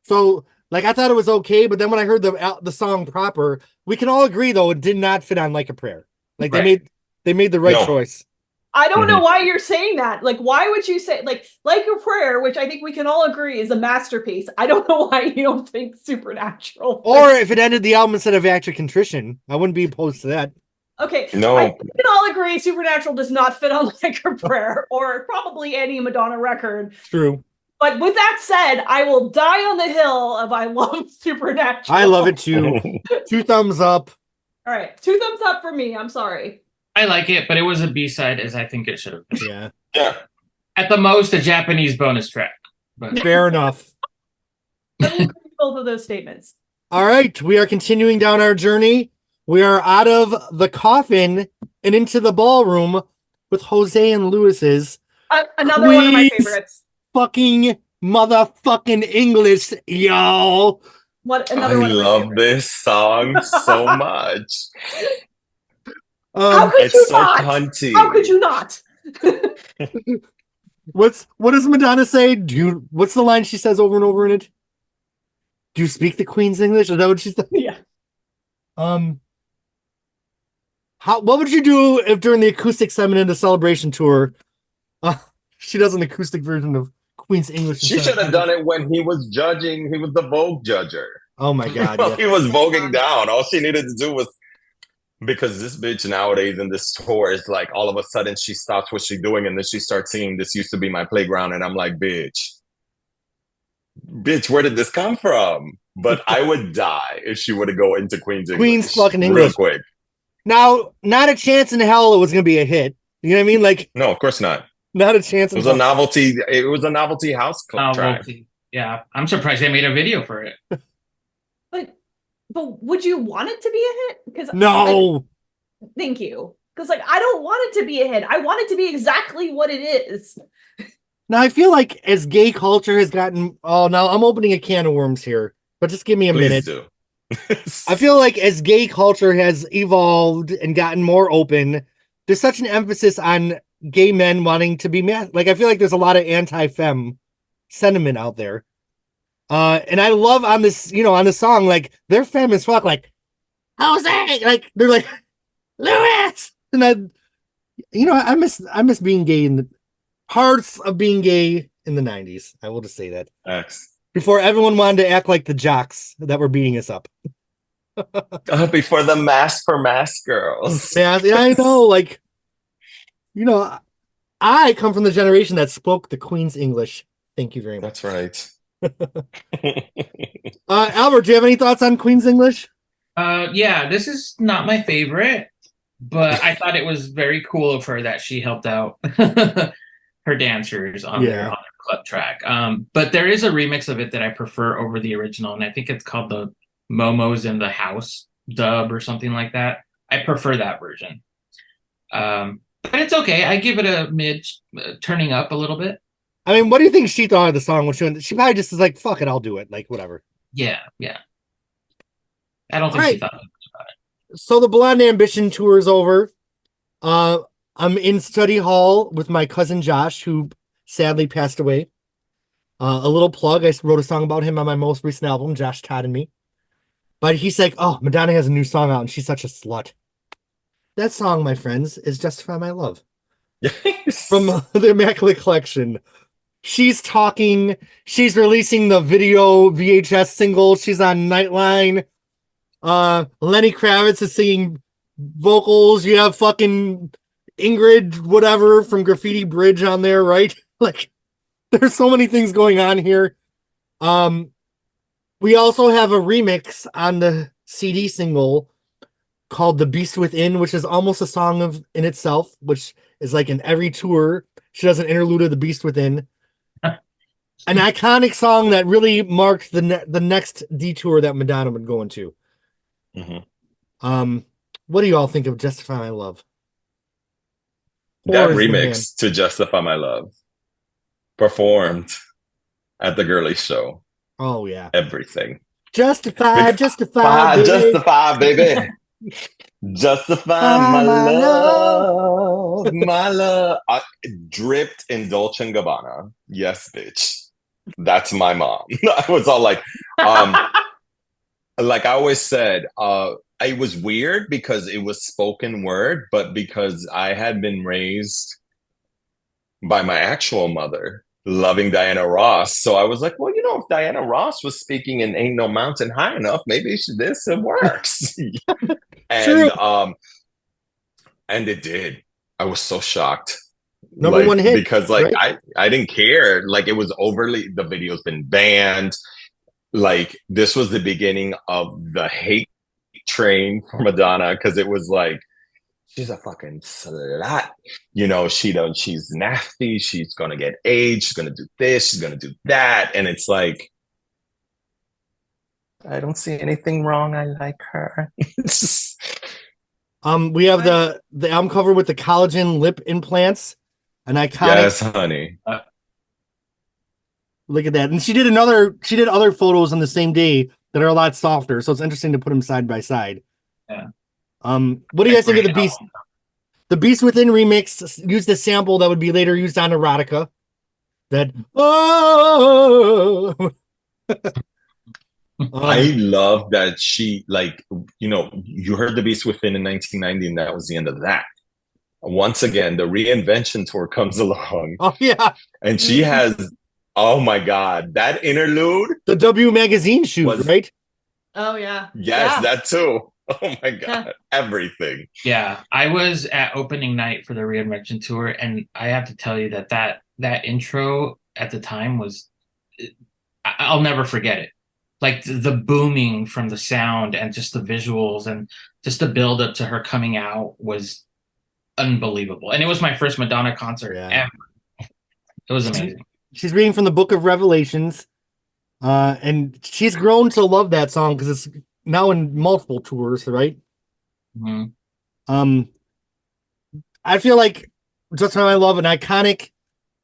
So, like, I thought it was okay, but then when I heard the song proper, we can all agree though it did not fit on Like a Prayer. Like they made the right No. choice. I don't know why you're saying that. Like, why would you say like a prayer, which I think we can all agree is a masterpiece? I don't know why you don't think Supernatural. Or if it ended the album instead of Act of Contrition, I wouldn't be opposed to that. Okay, No. I think we can all agree Supernatural does not fit on Like a Prayer or probably any Madonna record. True. But with that said, I will die on the hill of I love Supernatural. I love it too. 2 thumbs up. All right, 2 thumbs up for me. I'm sorry. I like it, but it was a B-side as I think it should have been. Yeah. Yeah. At the most, a Japanese bonus track. But Fair enough. I will agree with both of those statements. All right, we are continuing down our journey. We are out of the coffin and into the ballroom with Jose and Lewis's Another one of my Queen's favorites. fucking motherfucking English, y'all. Another I one of my love favorites. this song so much. How could It's you so not? cunty. How could you not? what does Madonna say? What's the line she says over and over in it? Do you speak the Queen's English? Is that what she said? Yeah. What would you do if during the acoustic segment in the Celebration tour, she does an acoustic version of Queen's English? She should have done it when he was judging. He was the Vogue judger. Oh my God. Well, Yeah. he was voguing down. All she needed to do was, because this bitch nowadays in this tour is like all of a sudden she stops what she's doing and then she starts singing "This Used to Be My Playground," and I'm like, bitch, where did this come from? But I would die if she would have go into Queen's English fucking real English. quick. Now, not a chance in hell it was going to be a hit. You know what I mean? Like, No, of course not. not a chance. It was a novelty. It was a novelty house club track. Yeah, I'm surprised they made a video for it. But would you want it to be a hit? Because No. Thank you. Because like I don't want it to be a hit. I want it to be exactly what it is. Now I feel like as gay culture has gotten. Oh, now I'm opening a can of worms here, but just give me a minute. Do. I feel like as gay culture has evolved and gotten more open, there's such an emphasis on gay men wanting to be like I feel like there's a lot of anti-femme sentiment out there. And I love on this, on the song, like they're femme as fuck, like Jose, like they're like Lewis, and I miss being gay in the parts of being gay in the 90s. I will just say that. X. Before everyone wanted to act like the jocks that were beating us up. Before the mask for mask girls. Yeah, I know, like, I come from the generation that spoke the Queen's English. Thank you very much. That's right. Albert, do you have any thoughts on Queen's English? Yeah, this is not my favorite, but I thought it was very cool of her that she helped out her dancers on their club track. But there is a remix of it that I prefer over the original, and I think it's called the Momo's in the House dub or something like that. I prefer that version. But it's okay. I give it a mid, turning up a little bit. I mean, what do you think she thought of the song when she probably just is like, fuck it, I'll do it. Like, whatever. Yeah. I don't think she thought much about it. So the Blonde Ambition tour is over. I'm in study hall with my cousin Josh, who sadly passed away. A little plug, I wrote a song about him on my most recent album, Josh Todd and Me. But he's like, oh, Madonna has a new song out and she's such a slut. That song, my friends, is Justify My Love. Yes. From the Immaculate Collection. She's talking, she's releasing the video VHS single, she's on Nightline. Lenny Kravitz is singing vocals. You have fucking Ingrid, whatever, from Graffiti Bridge on there, right? Like, there's so many things going on here. We also have a remix on the CD single called The Beast Within, which is almost a song in itself, which is like in every tour. She does an interlude of The Beast Within. An iconic song that really marked the next detour that Madonna would go into. Mm-hmm. What do you all think of Justify My Love? That remix to Justify My Love performed at the girly show. Oh yeah. Everything. Justify, baby. Justify, baby. Justify my love, my love. I dripped in Dolce and Gabbana. Yes, bitch. That's my mom. I was all like I always said, it was weird because it was spoken word, but because I had been raised by my actual mother, loving Diana Ross. So I was like, well, if Diana Ross was speaking in Ain't No Mountain High Enough, maybe this works. True. And it did. I was so shocked. Number one hit. Because right? I didn't care. Like it was overly, the video's been banned. Like this was the beginning of the hate train for Madonna because it was like, she's a fucking slut. She's nasty. She's gonna get AIDS. She's gonna do this. She's gonna do that. And it's like, I don't see anything wrong. I like her. We have the album cover with the collagen lip implants, an iconic. Yes, honey. Look at that. And she did other photos on the same day that are a lot softer. So it's interesting to put them side by side. Yeah. What do you guys think of the Beast? The Beast Within remix used a sample that would be later used on Erotica. That I love that she you heard the Beast Within in 1990, and that was the end of that. Once again, the reinvention tour comes along. Oh yeah. And she has, oh my God, that interlude. The W magazine shoot, right? Oh yeah. Yes, yeah. that too. Oh my God, everything. Yeah, I was at opening night for the reinvention tour, and I have to tell you that intro at the time was, I'll never forget it. Like the booming from the sound and just the visuals and just the build up to her coming out was unbelievable. And it was my first Madonna concert ever. It was amazing. She's reading from the Book of Revelations, and she's grown to love that song because it's now in multiple tours, right? Mm-hmm. I feel like Just How I Love, an iconic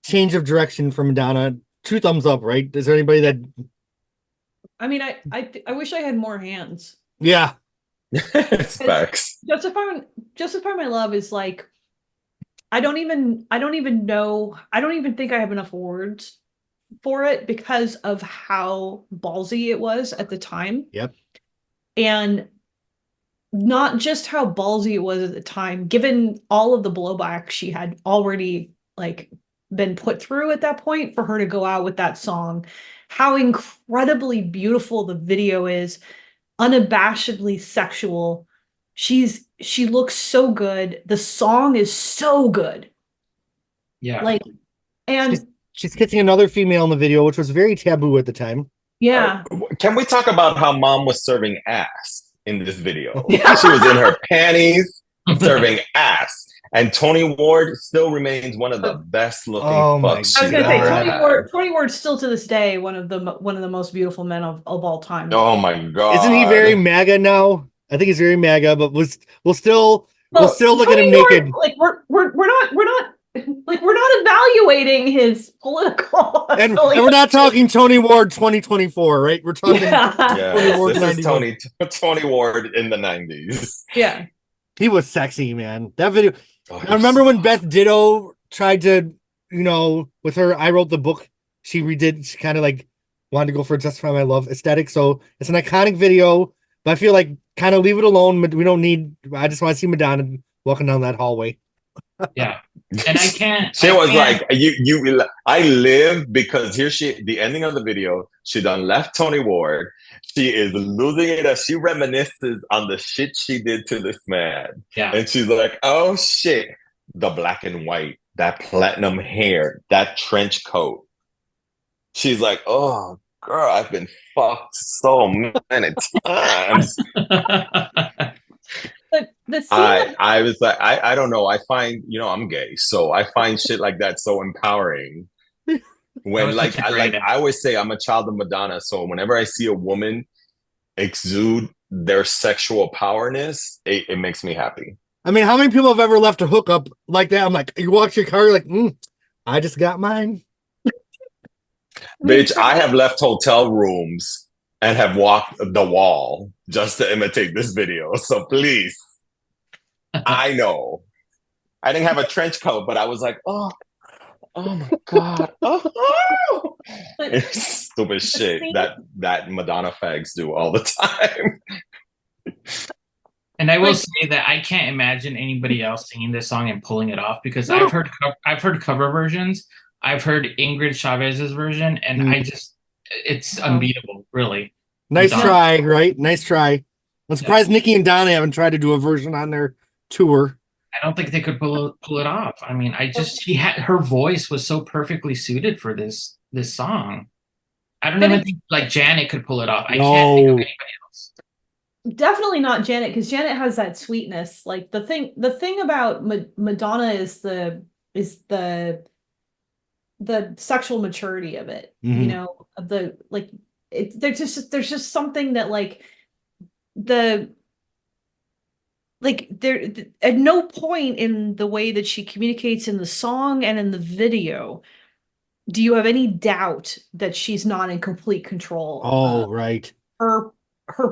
change of direction from Madonna. 2 thumbs up, right? Is there anybody that? I mean, I wish I had more hands. Yeah. It's facts. Justify My Love is like, I don't even know. I don't even think I have enough words for it because of how ballsy it was at the time. Yep. And not just how ballsy it was at the time, given all of the blowback she had already been put through at that point, for her to go out with that song, how incredibly beautiful the video is, unabashedly sexual. She looks so good. The song is so good. Yeah. And she's kissing another female in the video, which was very taboo at the time. Yeah. Can we talk about how mom was serving ass in this video? She was in her panties serving ass. And Tony Ward still remains one of the best looking fucks. I was gonna say Tony Ward's still to this day one of the most beautiful men of all time. Oh my God. Isn't he very MAGA now? I think he's very MAGA, but we'll still look at him naked. Like we're not evaluating his political and we're not talking Tony Ward 2024, right? We're talking Tony Ward. This is Tony Ward in the 90s. Yeah. He was sexy, man. That video. I remember when Beth Ditto tried to, with her I Wrote the Book, she kind of wanted to go for Justify My Love aesthetic. So it's an iconic video, but I feel like kind of leave it alone. We don't need, I just want to see Madonna walking down that hallway. Yeah. And I can't. She was like, I live because the ending of the video, she done left Tony Ward. She is losing it as she reminisces on the shit she did to this man. Yeah. And she's like, oh shit, the black and white, that platinum hair, that trench coat. She's like, oh girl, I've been fucked so many times. I was like, I don't know. I find, I'm gay, so I find shit like that so empowering. When I always say I'm a child of Madonna, so whenever I see a woman exude their sexual powerness, it makes me happy. I mean, how many people have ever left a hookup like that? I'm like, you walk your car, you're like, I just got mine. Bitch, I have left hotel rooms and have walked the wall just to imitate this video. So please, I know. I didn't have a trench coat, but I was like, oh my God. Oh. But It's stupid shit thing- that Madonna fags do all the time. And I will Like- say that I can't imagine anybody else singing this song and pulling it off, because No. I've heard cover versions. I've heard Ingrid Chavez's version, and it's unbeatable, really. Nice Madonna. try, right? Nice try. I'm surprised Nikki and Donna haven't tried to do a version on their tour. I don't think they could pull it off. I mean, her voice was so perfectly suited for this song. I don't even think like Janet could pull it off. I can't think of anybody else. Definitely not Janet, because Janet has that sweetness. Like the thing about Madonna is the sexual maturity of it. Mhm. You know, of the like there's just something that like there at no point in the way that she communicates in the song and in the video do you have any doubt that she's not in complete control Oh, right. her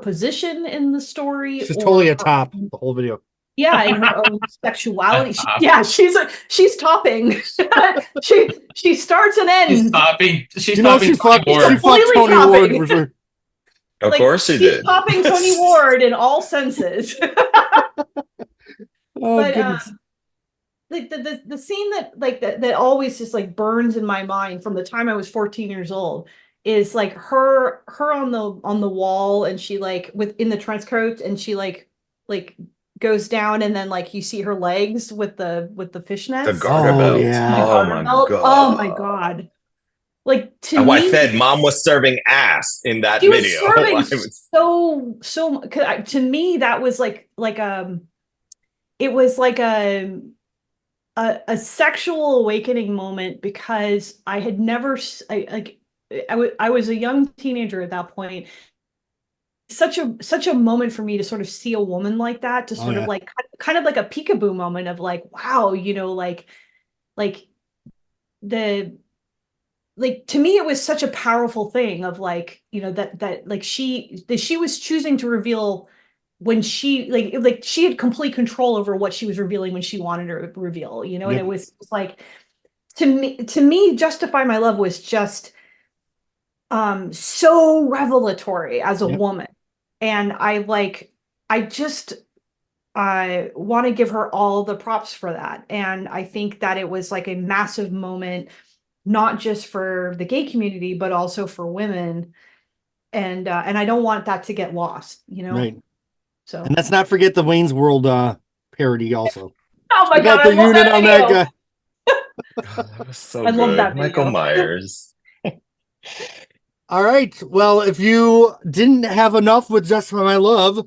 position in the story. She's or totally a her top own- the whole video. yeah, in her own sexuality. Top. She's topping. she starts and ends. She's topping. She's You know, topping she fucked Tony Ward. Completely Tony Ward topping. for sure. Of Like, course she she's did. topping Tony Ward in all senses. Oh, But goodness. like the scene that always just like burns in my mind from the time I was 14 years old is like her on the wall, and she like in the trench coat, and she like goes down, and then like you see her legs with the fishnets. The garter Oh, belt. yeah. Oh my Oh God. my God. Like to And me, I said mom was serving ass in that she was video. serving I was- so 'cause to me that was it was like a sexual awakening moment, because I had never I was a young teenager at that point. Such a moment for me to sort of see a woman like that, to sort yeah. of like kind of like a peekaboo moment of like, wow, you know, like the like to me it was such a powerful thing of like, you know, that like she was choosing to reveal when she like she had complete control over what she was revealing when she wanted to reveal, you know. And Yep. it was like to me Justify My Love was just so revelatory as a Yep. woman. And I want to give her all the props for that. And I think that it was like a massive moment, not just for the gay community, but also for women. And I don't want that to get lost, you know? Right. So, And let's not forget the Wayne's World parody also. oh my We got God, the I love unit that on video. that guy. That was so I love good. that Michael video. Myers. All right. Well, if you didn't have enough with Justify My Love,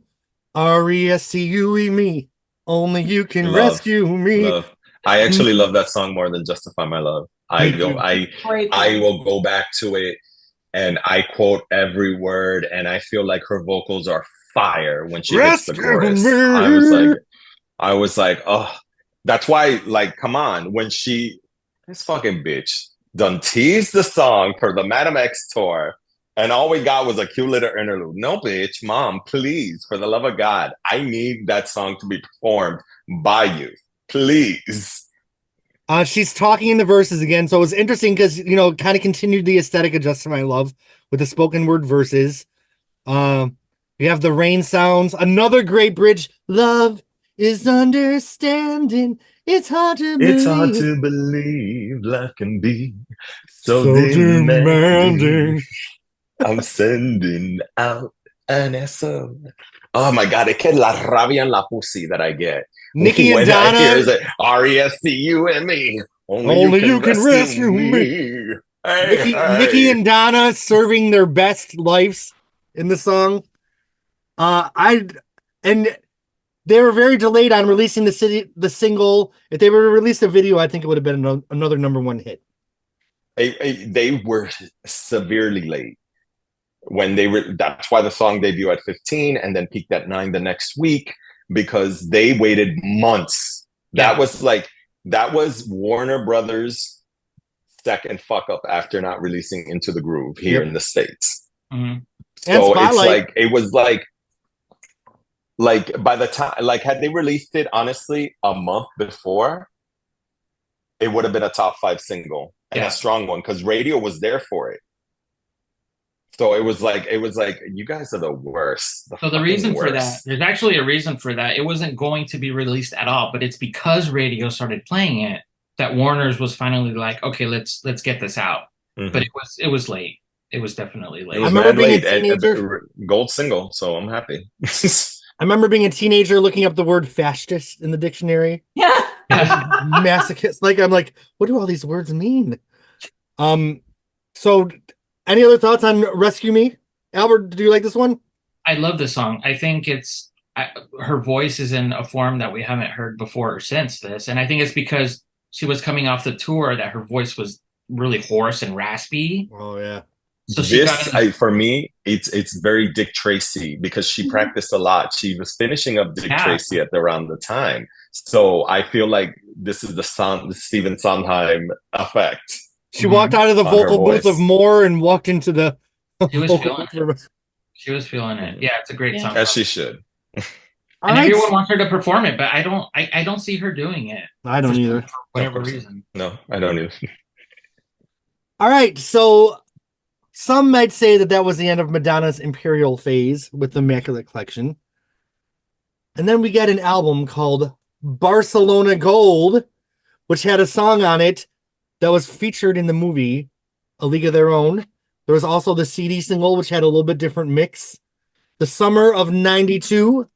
RESCUE me. Only you can Love. rescue me. Love. I actually love that song more than Justify My Love. I Great. will go back to it and I quote every word, and I feel like her vocals are fire when she hits the Rescue chorus. me. I was like, oh, that's why, like, come on, when this fucking bitch done teased the song for the Madam X tour, and all we got was a cute little interlude. No, bitch, mom, please, for the love of God, I need that song to be performed by you, please. She's talking in the verses again, so it was interesting because, you know, kind of continued the aesthetic of Justify My Love with the spoken word verses. You have the rain sounds, another great bridge. Love is understanding. It's hard to believe. It's hard to believe life can be so, So demanding. demanding. I'm sending out an SO. Oh my God, it la rabia en la pussy that I get. Nikki and when I hear Donna. it, RESCU and me. Only you can rescue me. Hey, Nikki and Donna serving their best lives in the song. And they were very delayed on releasing the single. If they were to release the video, I think it would have been another #1 hit. They were severely late when that's why the song debuted at 15 and then peaked at 9 the next week, because they waited months. Yeah. That was Warner Brothers' second fuck up after not releasing Into the Groove here in the States. Mm-hmm. And So it's Spotlight. like it was like by the time, like had they released it honestly a month before, it would have been a top 5 single and Yeah. a strong one because radio was there for it. So it was like you guys are the worst. So the reason for that, worst. there's actually a reason for that. It wasn't going to be released at all, but it's because radio started playing it that Warner's was finally like, okay, let's get this out. Mhm. But it was late. It was definitely late. It was I remember mad being a late and teenager. gold single, so I'm happy. I remember being a teenager looking up the word fascist in the dictionary. Yeah. Masochist. Like, I'm like, what do all these words mean? So any other thoughts on Rescue Me? Albert, do you like this one? I love this song. I think her voice is in a form that we haven't heard before or since this. And I think it's because she was coming off the tour that her voice was really hoarse and raspy. Oh, yeah. So she For me, it's very Dick Tracy because she practiced a lot. She was finishing up Dick Tracy at around the time. So I feel like this is the Stephen Sondheim effect. She walked out of the vocal booth of More and walked into the She was feeling it. She was feeling it. Yeah, it's a great song. As she should. And everyone wants her to perform it, but I don't see her doing it. I don't either. For whatever reason. No, I don't either. All right, so some might say that was the end of Madonna's Imperial phase with the Immaculate Collection. And then we get an album called Barcelona Gold, which had a song on it that was featured in the movie A League of Their Own. There was also the CD single, which had a little bit different mix. The summer of 92,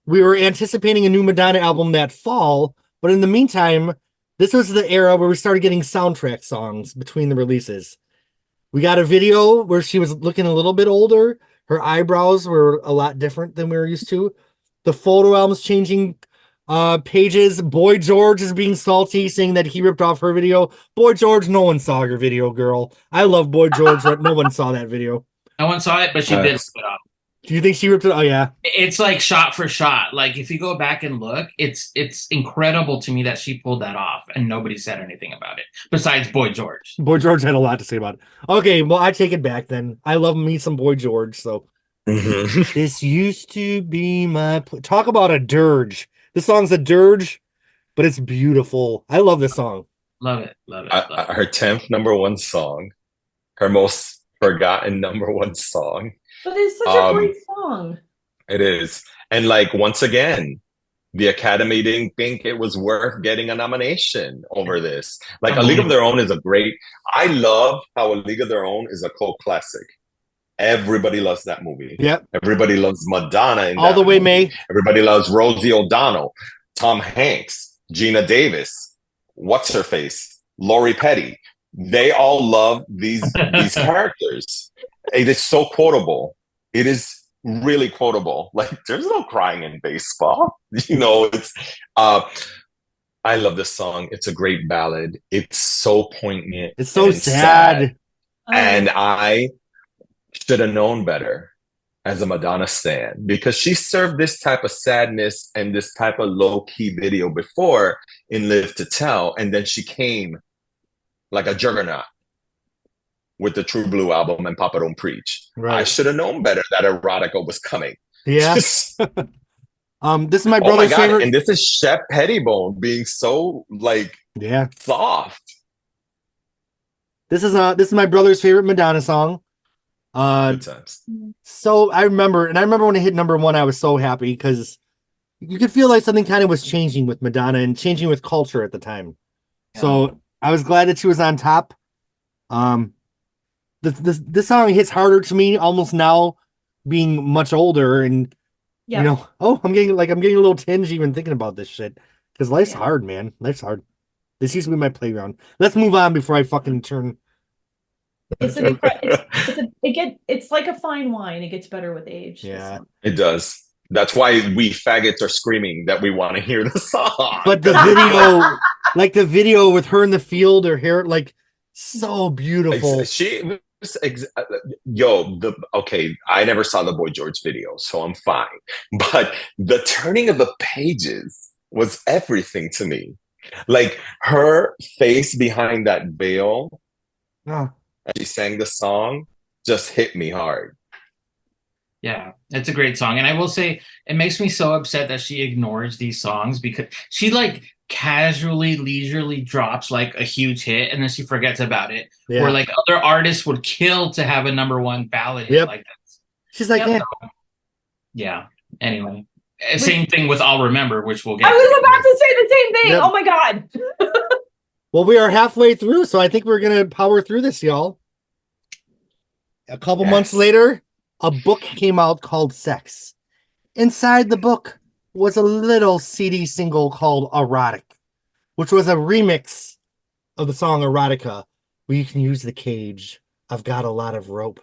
we were anticipating a new Madonna album that fall, but in the meantime, this was the era where we started getting soundtrack songs between the releases. We got a video where she was looking a little bit older. Her eyebrows were a lot different than we were used to. The photo album's changing pages. Boy George is being salty, saying that he ripped off her video. Boy George, no one saw your video, girl. I love Boy George, but no one saw that video. No one saw it, but she did rip it off. Do you think she ripped it? Oh, yeah. It's like shot for shot. Like if you go back and look, it's incredible to me that she pulled that off and nobody said anything about it besides Boy George. Boy George had a lot to say about it. Okay, well, I take it back then. I love me some Boy George, so. This used to be my... Talk about a dirge. This song's a dirge, but it's beautiful. I love this song. Love it. Her 10th number one song. Her most forgotten number one song. But it's such a great song. It is. And like, once again, the Academy didn't think it was worth getting a nomination over this. Like, A League of Their Own is I love how A League of Their Own is a cult classic. Everybody loves that movie. Yep. Everybody loves Madonna in All the Way May. Everybody loves Rosie O'Donnell, Tom Hanks, Gina Davis, what's her face, Lori Petty. They all love these characters. It is so quotable. It is really quotable. Like, there's no crying in baseball. It's I love this song. It's a great ballad. It's so poignant. It's so sad. And I should have known better as a Madonna stan, because she served this type of sadness and this type of low-key video before in Live to Tell, and then she came like a juggernaut with the True Blue album and Papa Don't Preach. Right. I should have known better that Erotica was coming. Yeah. This is my brother's favorite. And this is Shep Pettibone being so soft. This is my brother's favorite Madonna song. Good times. So I remember when it hit number one, I was so happy because you could feel like something kind of was changing with Madonna and changing with culture at the time. Yeah. So I was glad that she was on top. This song hits harder to me almost now, being much older, and I'm getting a little tinge even thinking about this shit because life's hard, man. Life's hard. This used to be my playground. Let's move on before I fucking turn. It's like a fine wine. It gets better with age. Yeah, it does. That's why we faggots are screaming that we want to hear the song. But the video, like the video with her in the field, her hair, like so beautiful. I never saw the Boy George video, so I'm fine. But the turning of the pages was everything to me. Like her face behind that veil. Oh. As she sang the song, just hit me hard. Yeah, it's a great song. And I will say it makes me so upset that she ignores these songs because she like casually, leisurely drops like a huge hit and then she forgets about it. Yeah. Where like other artists would kill to have a #1 ballad hit Yep. like that. She's like, Yep. yeah. Yeah. Anyway. Same thing with I'll Remember, which we'll get I was about to say the same thing. Yep. Oh my god. Well, we are halfway through, so I think we're gonna power through this, y'all. A couple months later, a book came out called Sex. Inside the book was a little CD single called Erotic, which was a remix of the song Erotica, where you can use the cage. I've got a lot of rope.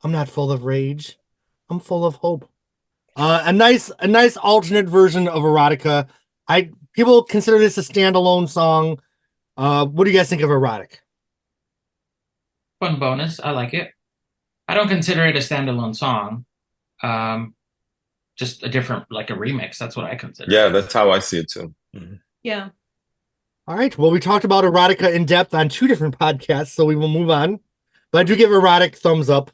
I'm not full of rage. I'm full of hope. A nice alternate version of Erotica. People consider this a standalone song. What do you guys think of Erotic? Fun bonus. I like it. I don't consider it a standalone song. Just a different, like a remix. That's what I consider. Yeah, that's how I see it too. Mhm. Yeah. All right. Well, we talked about Erotica in depth on 2 different podcasts, so we will move on. But I do give Erotic thumbs up.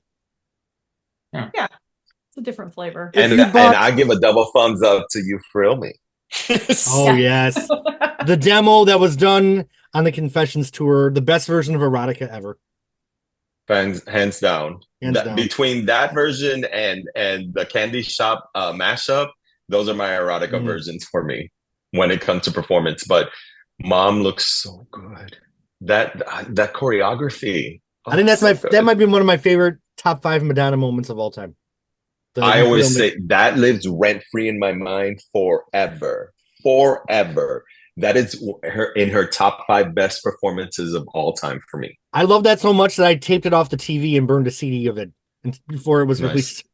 Yeah. It's a different flavor. If And you bought- I give a double thumbs up to You Thrill Me. Oh, yes. The demo that was done on the Confessions tour, the best version of Erotica ever. Hands down. Hands down. Between that version and the Candy Shop mashup, those are my Erotica versions for me when it comes to performance. But Mom looks so good. That choreography. I think that might be one of my favorite top 5 Madonna moments of all time. I always say that lives rent free in my mind forever. That is in her top 5 best performances of all time for me. I love that so much that I taped it off the TV and burned a CD of it before it was released.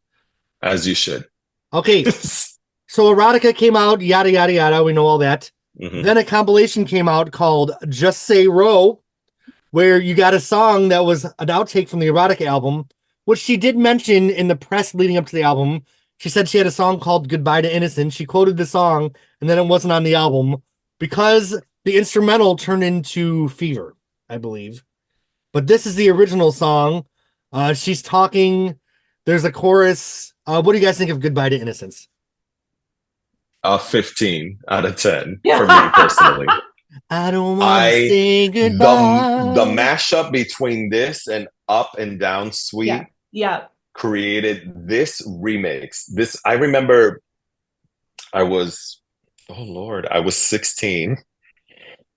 As you should. Okay. So Erotica came out, yada, yada, yada. We know all that. Mhm. Then a compilation came out called Just Say Row, where you got a song that was an outtake from the Erotica album, which she did mention in the press leading up to the album. She said she had a song called Goodbye to Innocence. She quoted the song, and then it wasn't on the album because the instrumental turned into Fever, I believe. But this is the original song. She's talking. There's a chorus. What do you guys think of Goodbye to Innocence? 15 out of 10 for me personally. I don't want to say goodbye. The mashup between this and Up and Down Sweet Yeah. created this remix. I remember I was 16,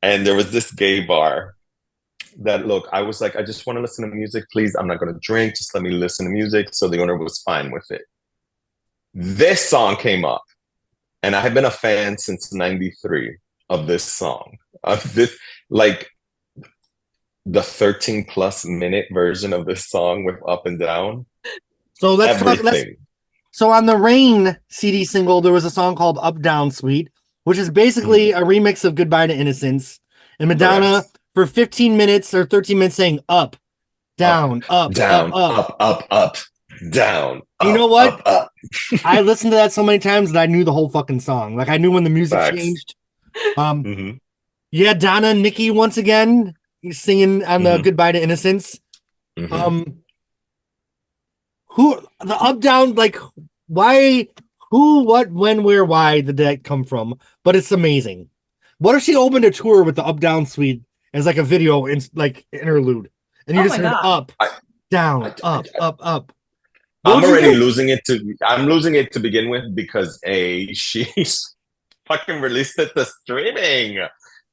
and there was this gay bar that, look, I was like, I just want to listen to music, please. I'm not going to drink. Just let me listen to music. So the owner was fine with it. This song came up, and I have been a fan since 93 of this song. Of this, like the 13 plus minute version of this song with Up and Down. So everything. So on the Rain CD single, there was a song called Up Down Sweet, which is basically a remix of Goodbye to Innocence. And Madonna for 15 minutes or 13 minutes saying up, down, up, down, up, down. You know what? Up. I listened to that so many times that I knew the whole fucking song. Like I knew when the music changed. Yeah, Donna and Nikki once again singing on the Goodbye to Innocence. Who the up down, like why, who, what, when, where, why did that come from? But it's amazing. What if she opened a tour with the Up Down Suite as like a video in like interlude, and you just heard up, down, up. I'm already losing it to begin with because she's fucking released it to streaming.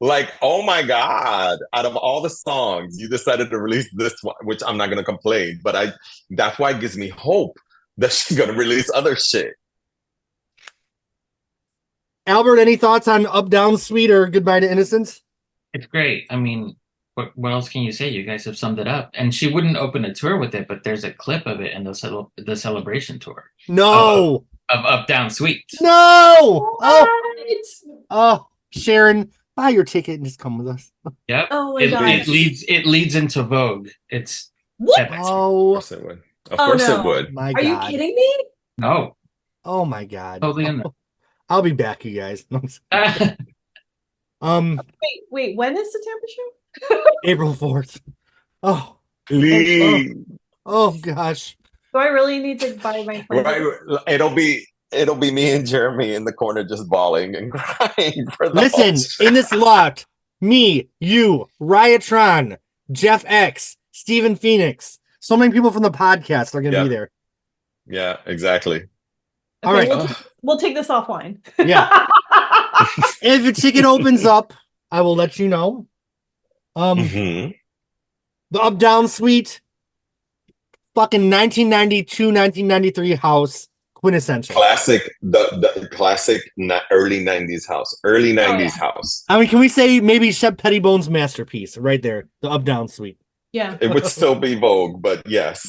Like, oh my God, out of all the songs, you decided to release this one, which I'm not going to complain, but that's why it gives me hope that she's going to release other shit. Albert, any thoughts on Up Down Sweet or Goodbye to Innocence? It's great. I mean, what else can you say? You guys have summed it up. And she wouldn't open a tour with it, but there's a clip of it in the celebration tour. No. Of Up Down Sweet. No. Oh, Sharon, buy your ticket and just come with us. Yep. Oh my gosh. It leads into Vogue. It's what? Epic. Oh, of course it would. Of course it would. My God. Are you kidding me? No. Oh my God. Totally in there. I'll be back, you guys. Wait, when is the Tampa show? April 4th. Oh. Please. Oh gosh. Do I really need to buy my friend? Right? It'll be me and Jeremy in the corner just bawling and crying for the whole Listen, in this lot, me, you, Riotron, Jeff X, Steven Phoenix. So many people from the podcast are going to be there. Yeah, exactly. All right. We'll take this offline. Yeah. If a ticket opens up, I will let you know. The Up Down Suite, fucking 1992, 1993 house, quintessential. Classic, the classic early 90s house. Early 90s house. I mean, can we say maybe Shep Pettibone's masterpiece right there, the Up Down Suite? Yeah. It would still be Vogue, but yes.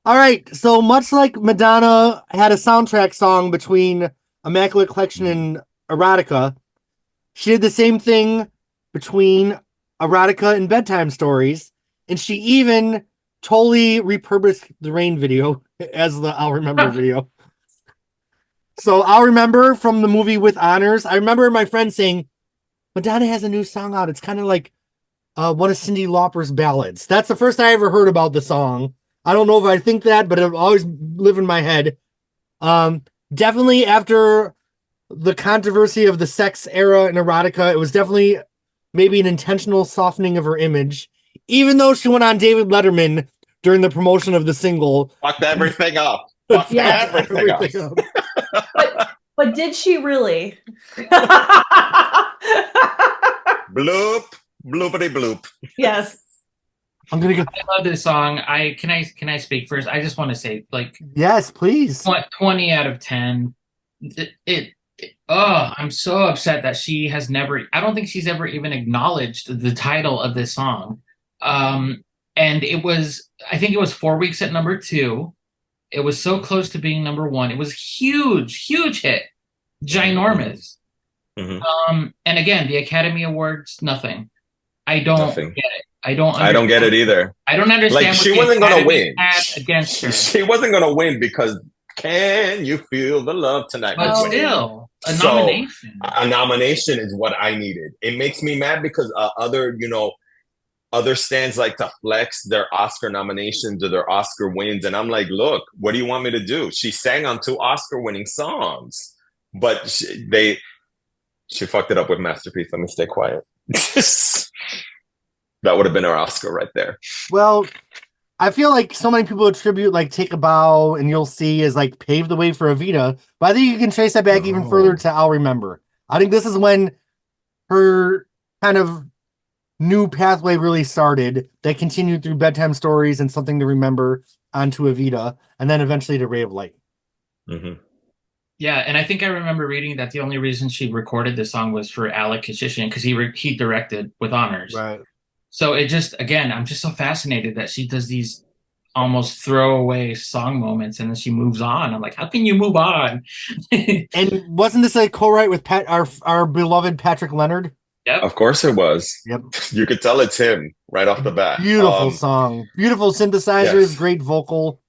All right, so much like Madonna had a soundtrack song between Immaculate Collection and Erotica, she did the same thing between Erotica and Bedtime Stories, and she even totally repurposed the Rain video as the I'll Remember video. So I'll Remember from the movie With Honors. I remember my friend saying, Madonna has a new song out. It's kind of like one of Cyndi Lauper's ballads. That's the first I ever heard about the song. I don't know if I think that, but it'll always live in my head. Definitely after the controversy of the sex era in Erotica, it was definitely maybe an intentional softening of her image, even though she went on David Letterman during the promotion of the single. Fucked everything up. Fucked everything up. But did she really? Bloop, bloopity bloop. Yes. I'm gonna go. I love this song. Can I speak first? I just want to say, like, yes, please. 20 out of 10. I'm so upset that she has never. I don't think she's ever even acknowledged the title of this song. And it was, I think it was 4 weeks at number 2. It was so close to being number 1. It was huge hit, ginormous. And again, the Academy Awards, nothing. I don't get it. I don't get it either. I don't understand. Like, she wasn't going to win. Against her. She wasn't going to win because Can You Feel the Love Tonight? But still, nomination. A nomination is what I needed. It makes me mad because other stands like to flex their Oscar nominations or their Oscar wins. And I'm like, look, what do you want me to do? She sang on 2 Oscar-winning songs. But she fucked it up with Masterpiece. Let me stay quiet. That would have been her Oscar right there. Well, I feel like so many people attribute like Take a Bow and You'll See as like pave the way for Evita, but I think you can trace that back even further to I'll Remember. I think this is when her kind of new pathway really started that continued through Bedtime Stories and Something to Remember onto Evita, and then eventually to Ray of Light. Yeah, and I think I remember reading that the only reason she recorded this song was for Alec Kishishian because he directed With Honors. Right. So it just, again, I'm just so fascinated that she does these almost throwaway song moments and then she moves on. I'm like, how can you move on? And wasn't this a co-write with our beloved Patrick Leonard? Yep. Of course it was. Yep. You could tell it's him right off the bat. Beautiful song. Beautiful synthesizers, great vocal.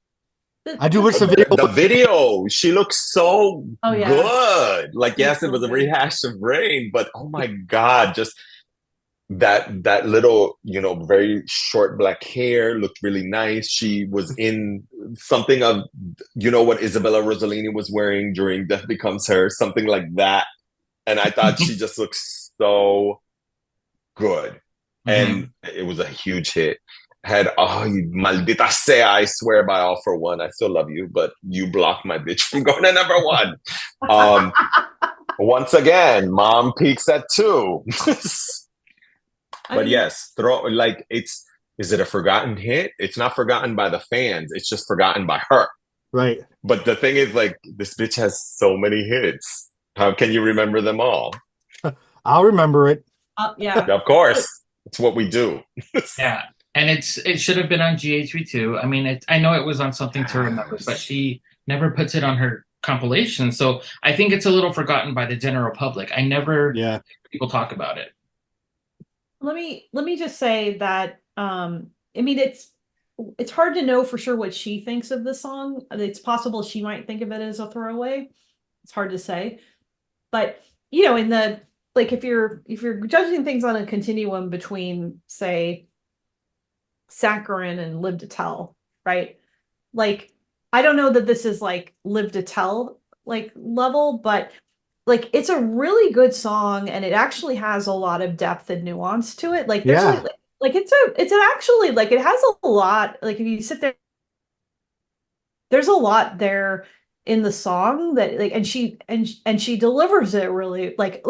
I do wish the video, she looks so yeah. good. Like, yes, it was a rehash of Rain, but oh my God, just that little, very short black hair looked really nice. She was in something of, what Isabella Rossellini was wearing during Death Becomes Her, something like that. And I thought she just looked so good. And it was a huge hit. Had, you maldita sea, I swear by all for one, I still love you, but you blocked my bitch from going to number 1. Once again, Mom peaks at 2. But yes, is it a forgotten hit? It's not forgotten by the fans. It's just forgotten by her. Right. But the thing is, like, this bitch has so many hits. How can you remember them all? I'll remember it. Yeah. Of course. It's what we do. Yeah. And it should have been on GH2. I mean, I know it was on Something to Remember, but she never puts it on her compilation. So I think it's a little forgotten by the general public. I never people talk about it. Let me just say that I mean it's hard to know for sure what she thinks of the song. It's possible she might think of it as a throwaway. It's hard to say. But in the if you're judging things on a continuum between, say, Saccharine and Live to Tell, right? Like, I don't know that this is like Live to Tell like level, but like it's a really good song and it actually has a lot of depth and nuance to it. Like there's Yeah. like it's an actually like it has a lot, like if you sit there, there's a lot there in the song that like and she delivers it really like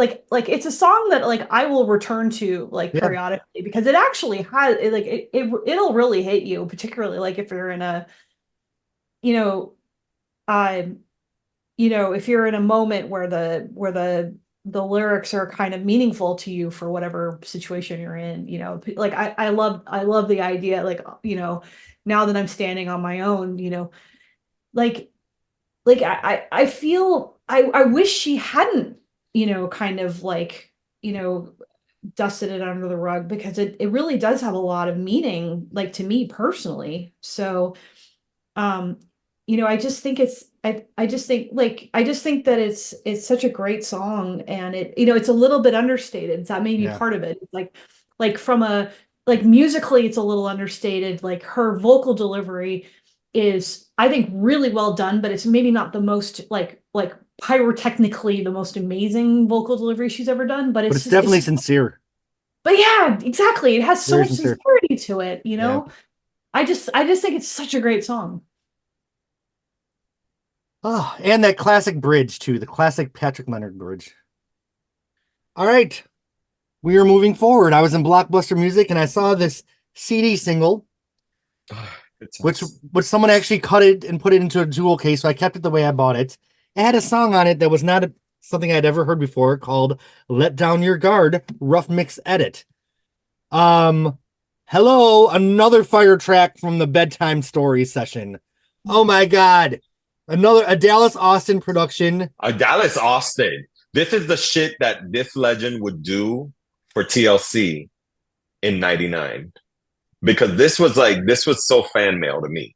it's a song that like I will return to like Yeah. periodically because it actually has it'll really hit you, particularly like if you're in a you know um if you're in a moment where the lyrics are kind of meaningful to you for whatever situation you're in, like I love the idea, like, now that I'm standing on my own, like I feel I wish she hadn't, kind of like, dusted it under the rug because it really does have a lot of meaning, like to me personally. So um I just think I just think that it's such a great song, and it's a little bit understated. That may be Yeah. part of it. Like from a like musically it's a little understated. Like her vocal delivery is, I think, really well done, but it's maybe not the most like pyrotechnically the most amazing vocal delivery she's ever done, but But it's it's just definitely sincere. but yeah, exactly. It has so Very much sincere. sincerity to it, Yeah. I just think it's such a great song. Oh, and that classic bridge too, the classic Patrick Leonard bridge. All right, we are moving forward. I was in Blockbuster Music and I saw this CD single, It's which someone actually cut it and put it into a jewel case, so I kept it the way I bought it. It had a song on it that was not something I'd ever heard before, called "Let Down Your Guard," rough mix edit. Um, hello, another fire track from the bedtime story session. Oh my god, a Dallas Austin production. Dallas Austin. This is the shit that this legend would do for TLC in '99. Because this was so fan mail to me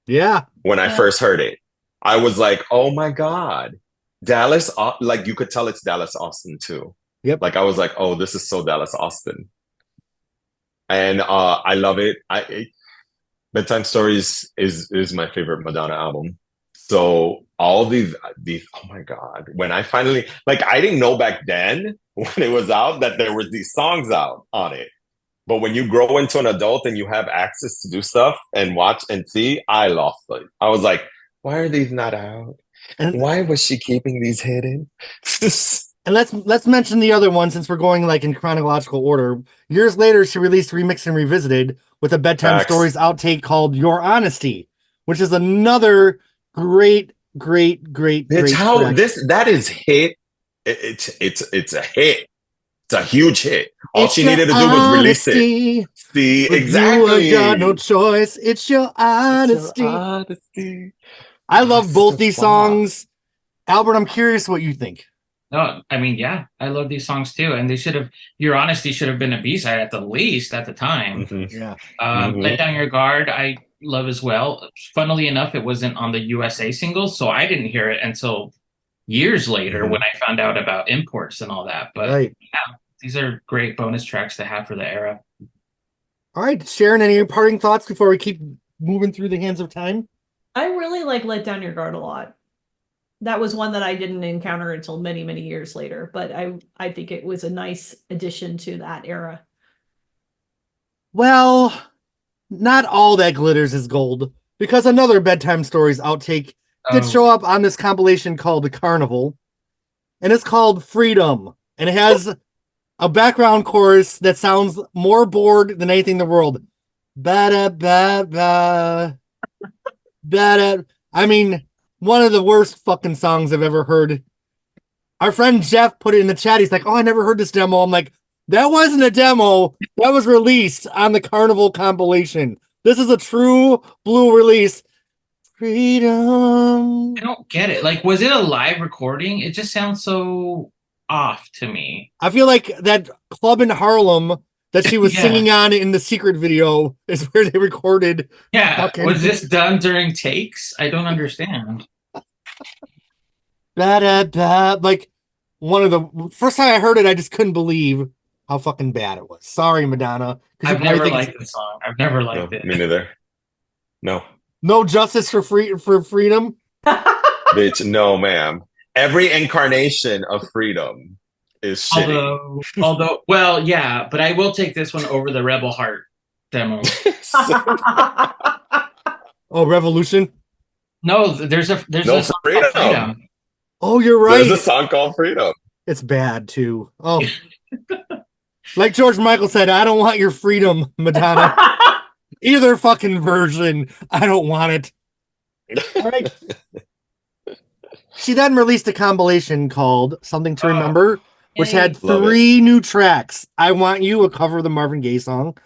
Yeah, when I Yeah. first heard it. I was like, oh my God. Dallas, like you could tell it's Dallas Austin too. yep. Like I was like, oh, this is so Dallas Austin. And I love it. Bedtime Stories is my favorite Madonna album. So all these oh my God. When I finally, like, I didn't know back then when it was out that there was these songs out on it. But when you grow into an adult and you have access to do stuff and watch and see, I lost it. I was like, why are these not out? And Why was she keeping these hidden? and let's mention the other one since we're going like in chronological order. Years later, she released Remixed and Revisited with a Bedtime Facts. Stories outtake called "Your Honesty," which is another great Bitch, how track. that is hit. It's a hit. It's a huge hit. All It's she your needed to do was release it. honesty. See, With exactly. you, I got no choice. It's your honesty. It's your honesty. I Oh, love it's both such a these flop. songs. Albert, I'm curious what you think. No, I mean, yeah, I love these songs too, and they should have. Your Honesty should have been a B-side at the least at the time. Mhm. Yeah. Let Down Your Guard, I love as well. Funnily enough, it wasn't on the USA single, so I didn't hear it until years later Mhm. when I found out about imports and all that. But Right. yeah, these are great bonus tracks to have for the era. All right, Sharon, any parting thoughts before we keep moving through the hands of time? I really like Let Down Your Guard a lot. That was one that I didn't encounter until many years later, but I think it was a nice addition to that era. Well, not all that glitters is gold, because another Bedtime Stories outtake did Oh, show up on this compilation called The Carnival, and it's called Freedom, and it has a background chorus that sounds more bored than anything in the world. Ba-da, ba-ba. Ba-da. I mean, one of the worst fucking songs I've ever heard. Our friend Jeff put it in the chat. He's like, oh, I never heard this demo. I'm like, that wasn't a demo. That was released on the Carnival compilation. This is a true blue release. Freedom. I don't get it. Like, was it a live recording? It just sounds so off to me. I feel like that club in Harlem that she was Yeah. singing on in the secret video is where they recorded. Yeah, Fucking- was this done during takes? I don't understand. Like one of the first time I heard it, I just couldn't believe how fucking bad it was. Sorry, Madonna. 'Cause you I've probably never think liked this song. I've never No, liked it. me neither. No, no justice for freedom. bitch. No, ma'am. Every incarnation of freedom is shitty. Well, yeah, but I will take this one over the Rebel Heart demo. Oh, Revolution. No, there's a No song freedom. called Freedom. Oh, you're There's right. a song called Freedom. It's bad too. Oh, like George Michael said, I don't want your freedom, Madonna. Either fucking version, I don't want it. All right. She then released a compilation called Something to Remember, which had Love it. 3 new tracks. I Want You, a cover of the Marvin Gaye song,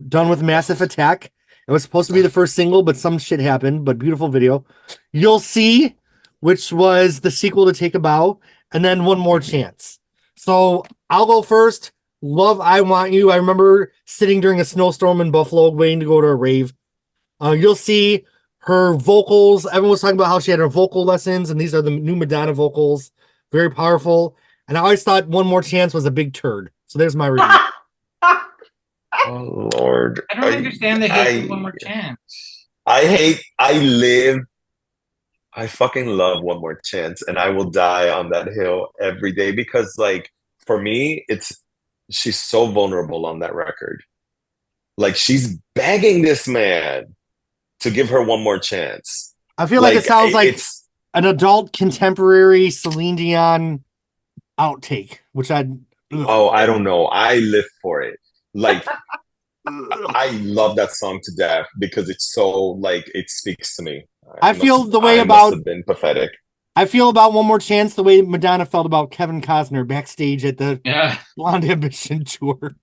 done with Massive Attack. It was supposed to be the first single, but some shit happened, but beautiful video. You'll See, which was the sequel to Take a Bow, and then One More Chance. So I'll go first. Love I Want You. I remember sitting during a snowstorm in Buffalo waiting to go to a rave. You'll See her vocals. Everyone was talking about how she had her vocal lessons, and these are the new Madonna vocals. Very powerful. And I always thought One More Chance was a big turd. So there's my review. Oh Lord. I don't understand the hate for One More Chance. I fucking love One More Chance, and I will die on that hill every day because, like, for me, she's so vulnerable on that record. Like, she's begging this man to give her one more chance. I feel like it sounds like an adult contemporary Celine Dion outtake, which I don't know. I live for it. Like, I love that song to death because it's so, like, it speaks to me. I feel the way I about must have been pathetic. I feel about One More Chance the way Madonna felt about Kevin Costner backstage at the Blonde Ambition tour.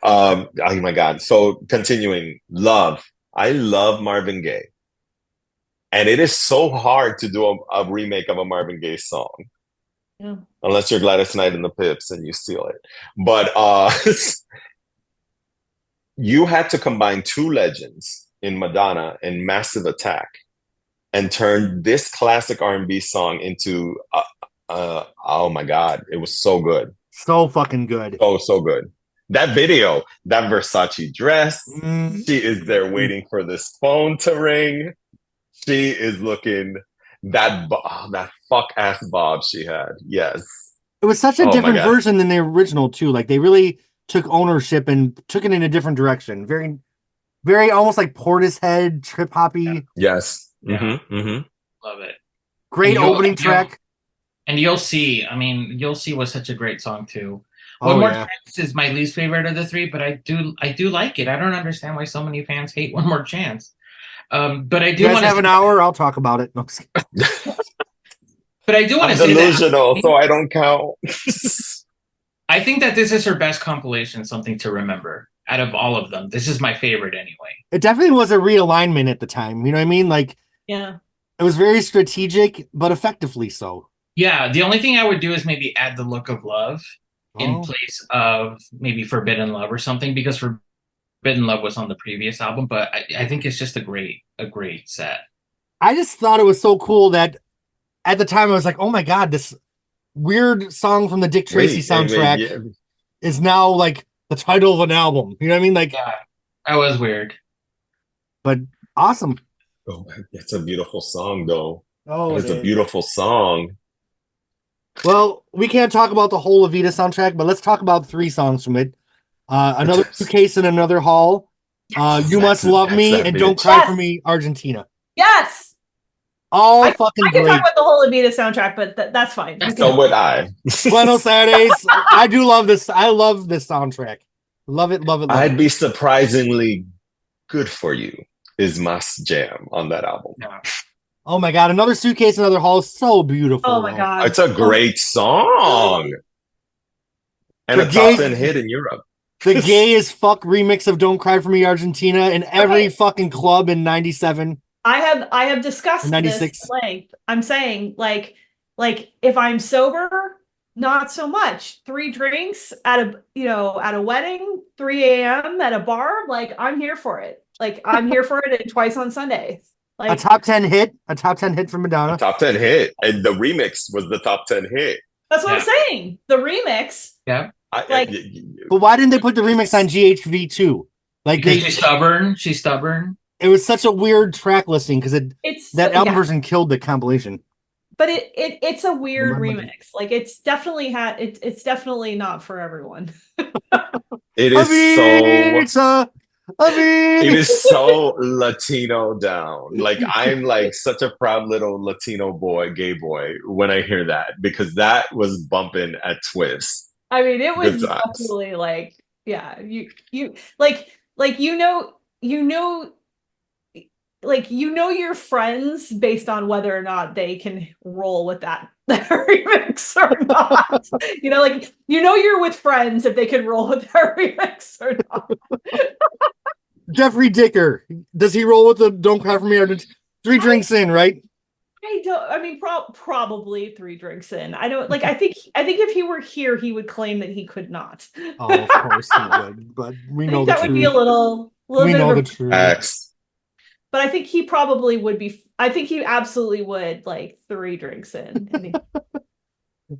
Oh my God. So continuing, Love. I love Marvin Gaye. And it is so hard to do a remake of a Marvin Gaye song. Yeah. Unless you're Gladys Knight and the Pips and you steal it. But you had to combine 2 legends in Madonna and Massive Attack and turn this classic R&B song into oh my God, it was so good. So fucking good. So good. That video, that Versace dress, she is there waiting for this phone to ring. She is looking that fuck ass bob she had. Yes. It was such a different version than the original too. Like they really took ownership and took it in a different direction. Very, very almost like Portishead, trip hoppy. Yes. Yeah. Love it. Great opening track. And You'll See. I mean, You'll See was such a great song too. One More Chance is my least favorite of the 3, but I do like it. I don't understand why so many fans hate One More Chance. But I do want to have an hour. I'll talk about it. No, but I do want to say delusional, so I don't count. I think that this is her best compilation, Something to Remember. Out of all of them, this is my favorite anyway. It definitely was a realignment at the time. You know what I mean? Like, yeah, it was very strategic, but effectively so. Yeah, the only thing I would do is maybe add the Look of Love in place of maybe Forbidden Love or something, because Forbidden Love was on the previous album, but I think it's just a great set. I just thought it was so cool that at the time I was like, oh my God, this weird song from the Dick Tracy soundtrack is now like the title of an album. You know what I mean? Like, yeah, that was weird. But awesome. Oh, it's a beautiful song though. Oh, it's a beautiful song. Well, we can't talk about the whole Evita soundtrack, but let's talk about 3 songs from it. Another Suitcase in Another Hall. You Must Love Me and Don't Cry for Me, Argentina. Yes. All fucking I can great. talk about the whole Evita soundtrack, but that's fine. So would I. Buenos Aires. I do love this. I love this soundtrack. Love it, love it, love I'd it. be surprisingly good for you is my jam on that album. Yeah. Oh my God, Another Suitcase, Another Hall is so beautiful. Oh my God. It's a great song. And a top 10 hit in Europe. The gay as fuck remix of Don't Cry for Me, Argentina in every fucking club in 97. I have discussed 96. this at length. I'm saying like if I'm sober, not so much. 3 drinks at a wedding, 3 a.m. at a bar, like I'm here for it. Like I'm here for it, and twice on Sundays. Like a top 10 hit from Madonna. Top 10 hit. And the remix was the top 10 hit. That's what I'm saying. The remix. Yeah. Like, But why didn't they put the remix on GHV2? Like Because she's stubborn. She's stubborn. it was such a weird track listing because it's that album version killed the compilation. but it's a weird remix. Like it's definitely it's definitely not for everyone. It is Avisa, it is so Latino down. Like I'm like such a proud little Latino boy, gay boy, when I hear that, because that was bumping at Twist. I mean, it was Good times. definitely like, yeah, you like your friends based on whether or not they can roll with that remix or not. Like you're with friends if they can roll with that remix or not. Jeffrey Dicker, does he roll with the "Don't Cry for Me"? Or 3 drinks in, right? I mean, probably 3 drinks in. I don't like. I think if he were here, he would claim that he could not. Oh, of course he would. But we know the that truth. would be a little We bit know of the a truth. But I think he probably would be. I think he absolutely would, like 3 drinks in.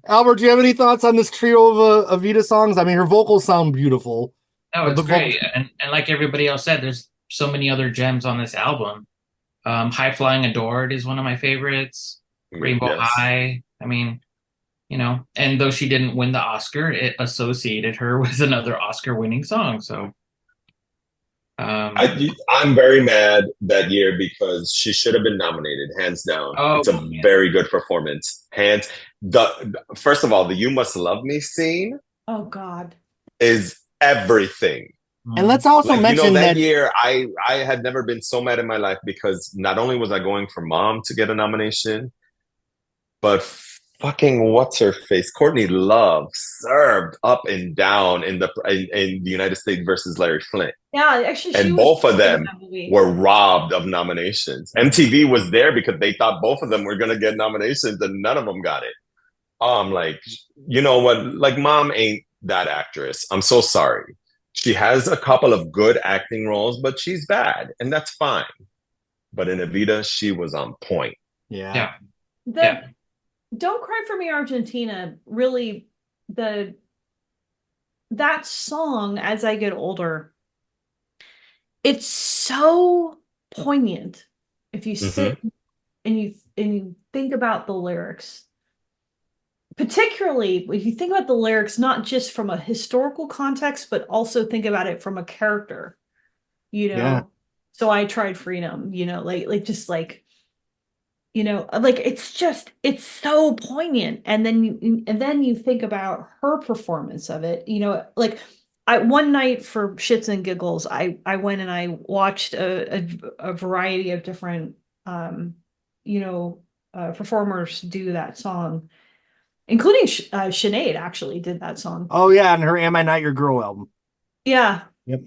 Albert, do you have any thoughts on this trio of Evita songs? I mean, her vocals sound beautiful. No, it's great. And like everybody else said, there's so many other gems on this album. High Flying Adored is one of my favorites. Rainbow High. I mean, and though she didn't win the Oscar, it associated her with another Oscar-winning song. So I'm very mad that year because she should have been nominated, hands down. It's a very good performance. First of all, the "You Must Love Me" scene. Oh God, is everything. And let's also mention that year I had never been so mad in my life because not only was I going for Mom to get a nomination, but fucking what's her face, Courtney Love, served up and down in the United States versus Larry Flint. Yeah, actually, and both of them were robbed of nominations. MTV was there because they thought both of them were going to get nominations, and none of them got it. I'm like, you know what? Like, Mom ain't that actress. I'm so sorry. She has a couple of good acting roles, but she's bad, and that's fine. But in Evita, she was on point. Yeah. Don't Cry for Me, Argentina, really, that song, as I get older, it's so poignant if you sit and you think about the lyrics. Particularly if you think about the lyrics, not just from a historical context, but also think about it from a character, So I tried freedom, it's so poignant. And then you think about her performance of it, one night for shits and giggles, I went and I watched a variety of different, performers do that song. Including Sinead actually did that song. Oh yeah, and her "Am I Not Your Girl" album. Yeah. Yep.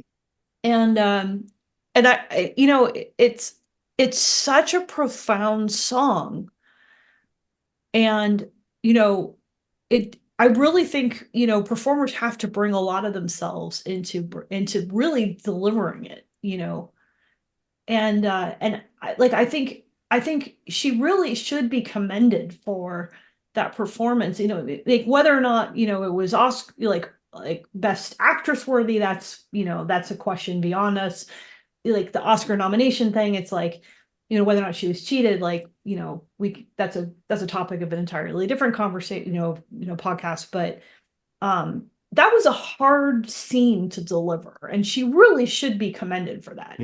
And I it's such a profound song. And I really think performers have to bring a lot of themselves into really delivering it. And I think she really should be commended for that performance, like whether or not it was Oscar like best actress worthy, that's a question beyond us. Like the Oscar nomination thing, it's like whether or not she was cheated, like that's a topic of an entirely different conversation, podcast. But that was a hard scene to deliver, and she really should be commended for that.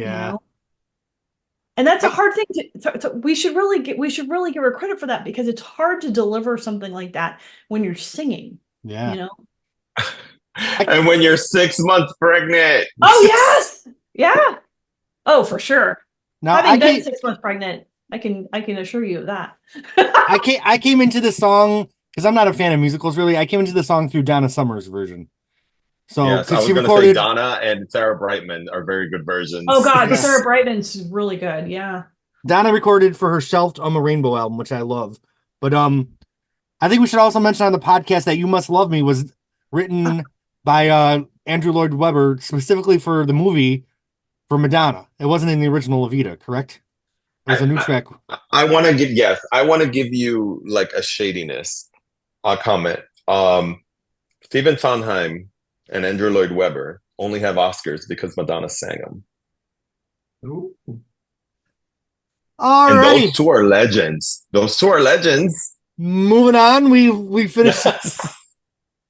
And that's a hard thing to we should really give her credit for that, because it's hard to deliver something like that when you're singing. Yeah. And when you're 6 months pregnant. Oh yes. Yeah. Oh, for sure. Now, having been 6 months pregnant, I can assure you of that. I came into the song because I'm not a fan of musicals really. I came into the song through Donna Summer's version. So yes, I was going to say Donna and Sarah Brightman are very good versions. Oh God, yes. Sarah Brightman's really good. Yeah. Donna recorded for her shelved a Rainbow album, which I love. But I think we should also mention on the podcast that "You Must Love Me" was written by Andrew Lloyd Webber specifically for the movie for Madonna. It wasn't in the original Evita, correct? It was a new track. I want to give you like a shadiness comment. Stephen Sondheim and Andrew Lloyd Webber only have Oscars because Madonna sang them. Ooh. All And right, those two are legends. Those two are legends. moving on. We finished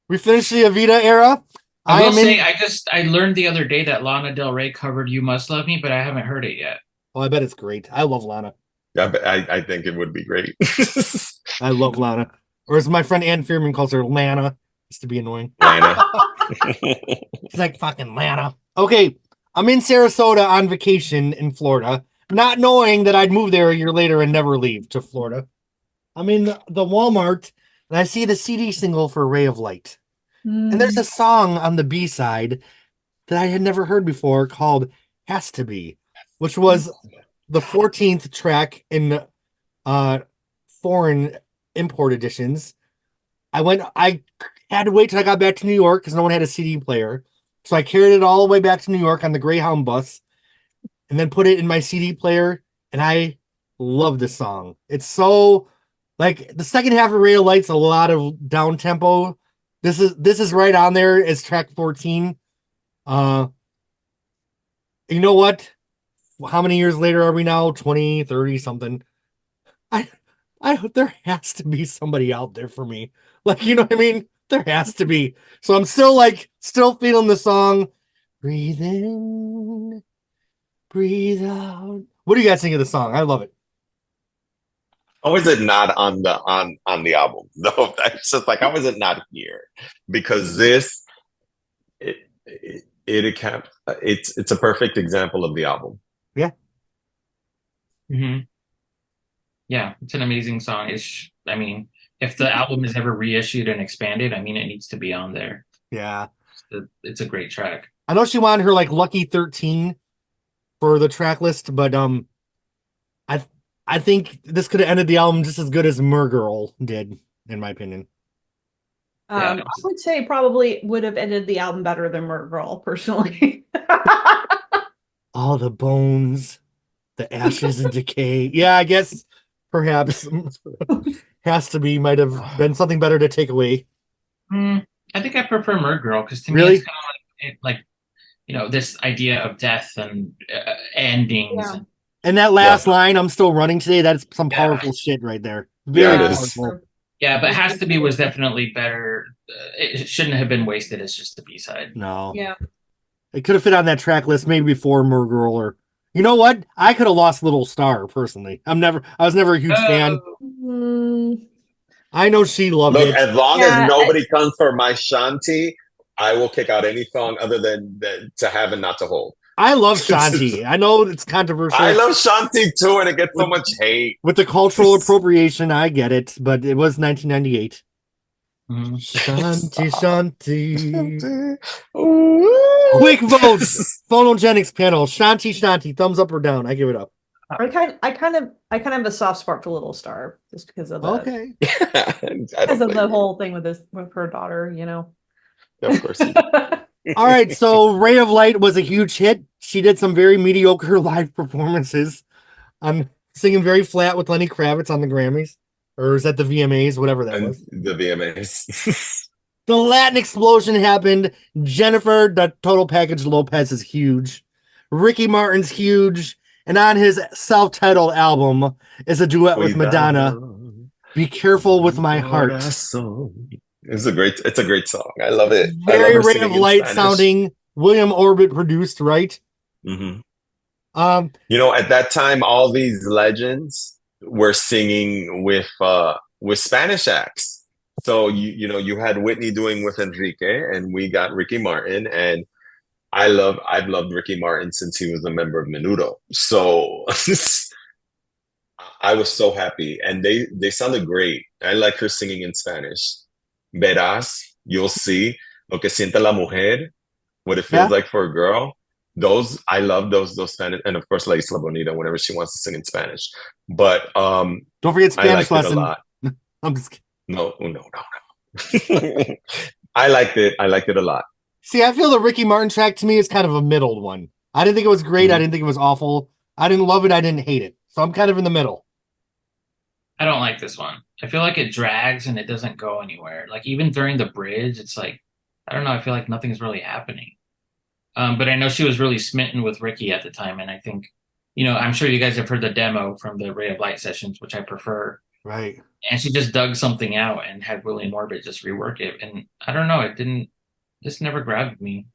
we finished the Evita era. I will am say, in. I learned the other day that Lana Del Rey covered "You Must Love Me," but I haven't heard it yet. Oh, I bet it's great. I love Lana. I think it would be great. I love Lana. Or as my friend Ann Fearman calls her, Lana. Just to be annoying. Lana. She's like fucking Lana. Okay, I'm in Sarasota on vacation in Florida, not knowing that I'd move there a year later and never leave to Florida. I'm in the Walmart and I see the CD single for Ray of Light. And there's a song on the B side that I had never heard before called Has to Be, which was the 14th track in foreign import editions. I had to wait till I got back to New York because no one had a CD player. So I carried it all the way back to New York on the Greyhound bus and then put it in my CD player. And I love this song. It's so like the second half of Ray of Light's a lot of down tempo. This is right on there as track 14. You know what? How many years later are we now? 20, 30 something. There has to be somebody out there for me. Like, you know what I mean? There has to be. So I'm still feeling the song. Breathe in, breathe out. What do you guys think of the song? I love it. How is it not on the album? No, that's just like, how is it not here? Because this it's a perfect example of the album. Yeah. Mm-hmm. Yeah, it's an amazing song. I mean, if the album is ever reissued and expanded, I mean, it needs to be on there. Yeah. It's a great track. I know she wanted her like Lucky 13 for the track list, but I think this could have ended the album just as good as Mergirl did, in my opinion. I would say probably would have ended the album better than Girl, personally. All the bones, the ashes and decay. Yeah, I guess perhaps Has to Be might have been something better to take away. I think I prefer Mergirl because to me Really? it's kind of like this idea of death and endings. Yeah. And that last line, I'm still running today, that's some powerful shit right there. Very Yeah, it is. powerful. Yeah, but Has to Be was definitely better. It shouldn't have been wasted as just a B-side. No. Yeah. It could have fit on that track list maybe before Mergirl or you know what? I could have lost Little Star personally. I was never a huge fan. I know she loved Look, it. as long as nobody comes for my Shanti, I will kick out any song other than To Have and Not to Hold. I love Shanti. I know it's controversial. I love Shanti too, and it gets so much hate. With the cultural appropriation, I get it, but it was 1998. Shanti, Shanti. Quick votes. Phonogenics panel. Shanti. Thumbs up or down? I give it up. I kind of have a soft spot for Little Star just because of the because of the whole thing with her daughter, you know. Of course. All right, so Ray of Light was a huge hit. She did some very mediocre live performances. I'm singing very flat with Lenny Kravitz on the Grammys. Or is that the VMAs, whatever that was? The VMAs. The Latin explosion happened. Jennifer, the Total Package Lopez is huge. Ricky Martin's huge. And on his self-titled album is a duet with Madonna. Be Careful with My Heart. It's a great song. I love it. Very Ray of Light sounding. William Orbit produced, right? Mm-hmm. At that time, all these legends were singing with Spanish acts. So you had Whitney doing with Enrique, and we got Ricky Martin, and I've loved Ricky Martin since he was a member of Menudo. So I was so happy, and they sounded great. I like her singing in Spanish. Verás, you'll see lo que siente la mujer, what it feels like for a girl. I love those Spanish, and of course La Isla Bonita whenever she wants to sing in Spanish. But don't forget Spanish lesson. It a lot. I'm just kidding. No. I liked it a lot. See, I feel the Ricky Martin track to me is kind of a middle one. I didn't think it was great. Mm-hmm. I didn't think it was awful. I didn't love it. I didn't hate it. So I'm kind of in the middle. I don't like this one. I feel like it drags and it doesn't go anywhere. Like even during the bridge, it's like I don't know. I feel like nothing's really happening. But I know she was really smitten with Ricky at the time, and I think, I'm sure you guys have heard the demo from the Ray of Light sessions, which I prefer. Right. And she just dug something out and had Willie and Orbit just rework it. And I don't know, this never grabbed me.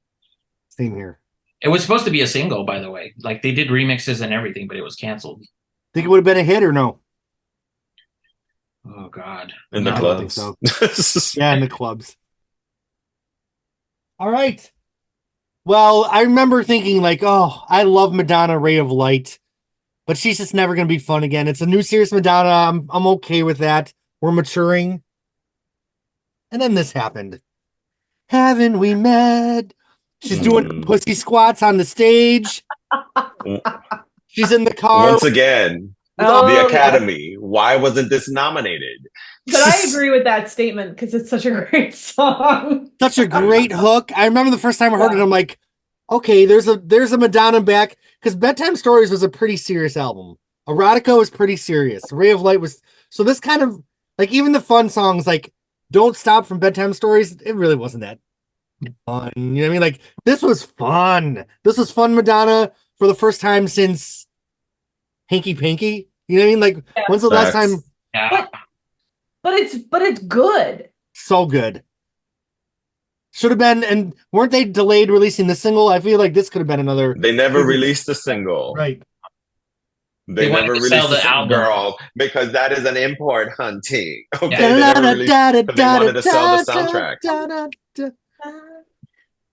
Same here. It was supposed to be a single, by the way. Like they did remixes and everything, but it was canceled. Think it would have been a hit or no? Oh God. In the I don't think clubs. so. Yeah, in the clubs. All right. Well, I remember thinking like, oh, I love Madonna Ray of Light, but she's just never going to be fun again. It's a new Serious Madonna. I'm okay with that. We're maturing. And then this happened. Haven't we met? She's doing pussy squats on the stage. She's in the car. Once again, the Academy. Why wasn't this nominated? But I agree with that statement because it's such a great song. Such a great hook. I remember the first time I heard it, I'm like, okay, there's a Madonna back, because Bedtime Stories was a pretty serious album. Erotica was pretty serious. Ray of Light was, so this kind of, like, even the fun songs like Don't Stop from Bedtime Stories, it really wasn't that fun. You know what I mean? Like, this was fun. This was fun Madonna for the first time since Hanky Panky. You know what I mean? Like, when's the last time? Yeah. But it's good. So good. Should have been, and weren't they delayed releasing the single? I feel like this could have been another. They never released a single. Right. They wanted never to released sell the a single, album. girl, because that is an import hunting. Okay, Yeah. they never released, but they wanted to sell the soundtrack.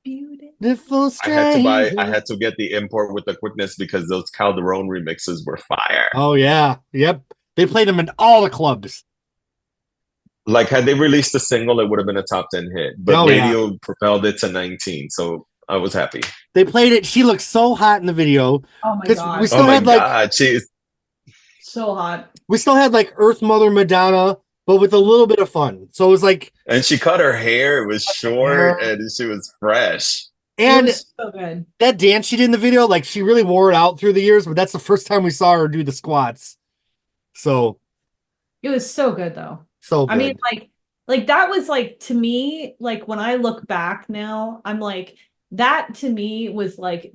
Beautiful I had to get the import with the quickness because those Calderone remixes were fire. Oh yeah, yep. They played them in all the clubs. Like, had they released a single, it would have been a top 10 hit. But radio propelled it to 19, so I was happy. They played it. She looked so hot in the video. Oh my god! We still had like she's so hot. We still had like Earth Mother Madonna, but with a little bit of fun. So it was like, and she cut her hair. It was short, and she was fresh. And it was so good. That dance she did in the video, like she really wore it out through the years. But that's the first time we saw her do the squats. So it was so good, though. So good. I mean, like that was like, to me, like when I look back now, I'm like, that to me was like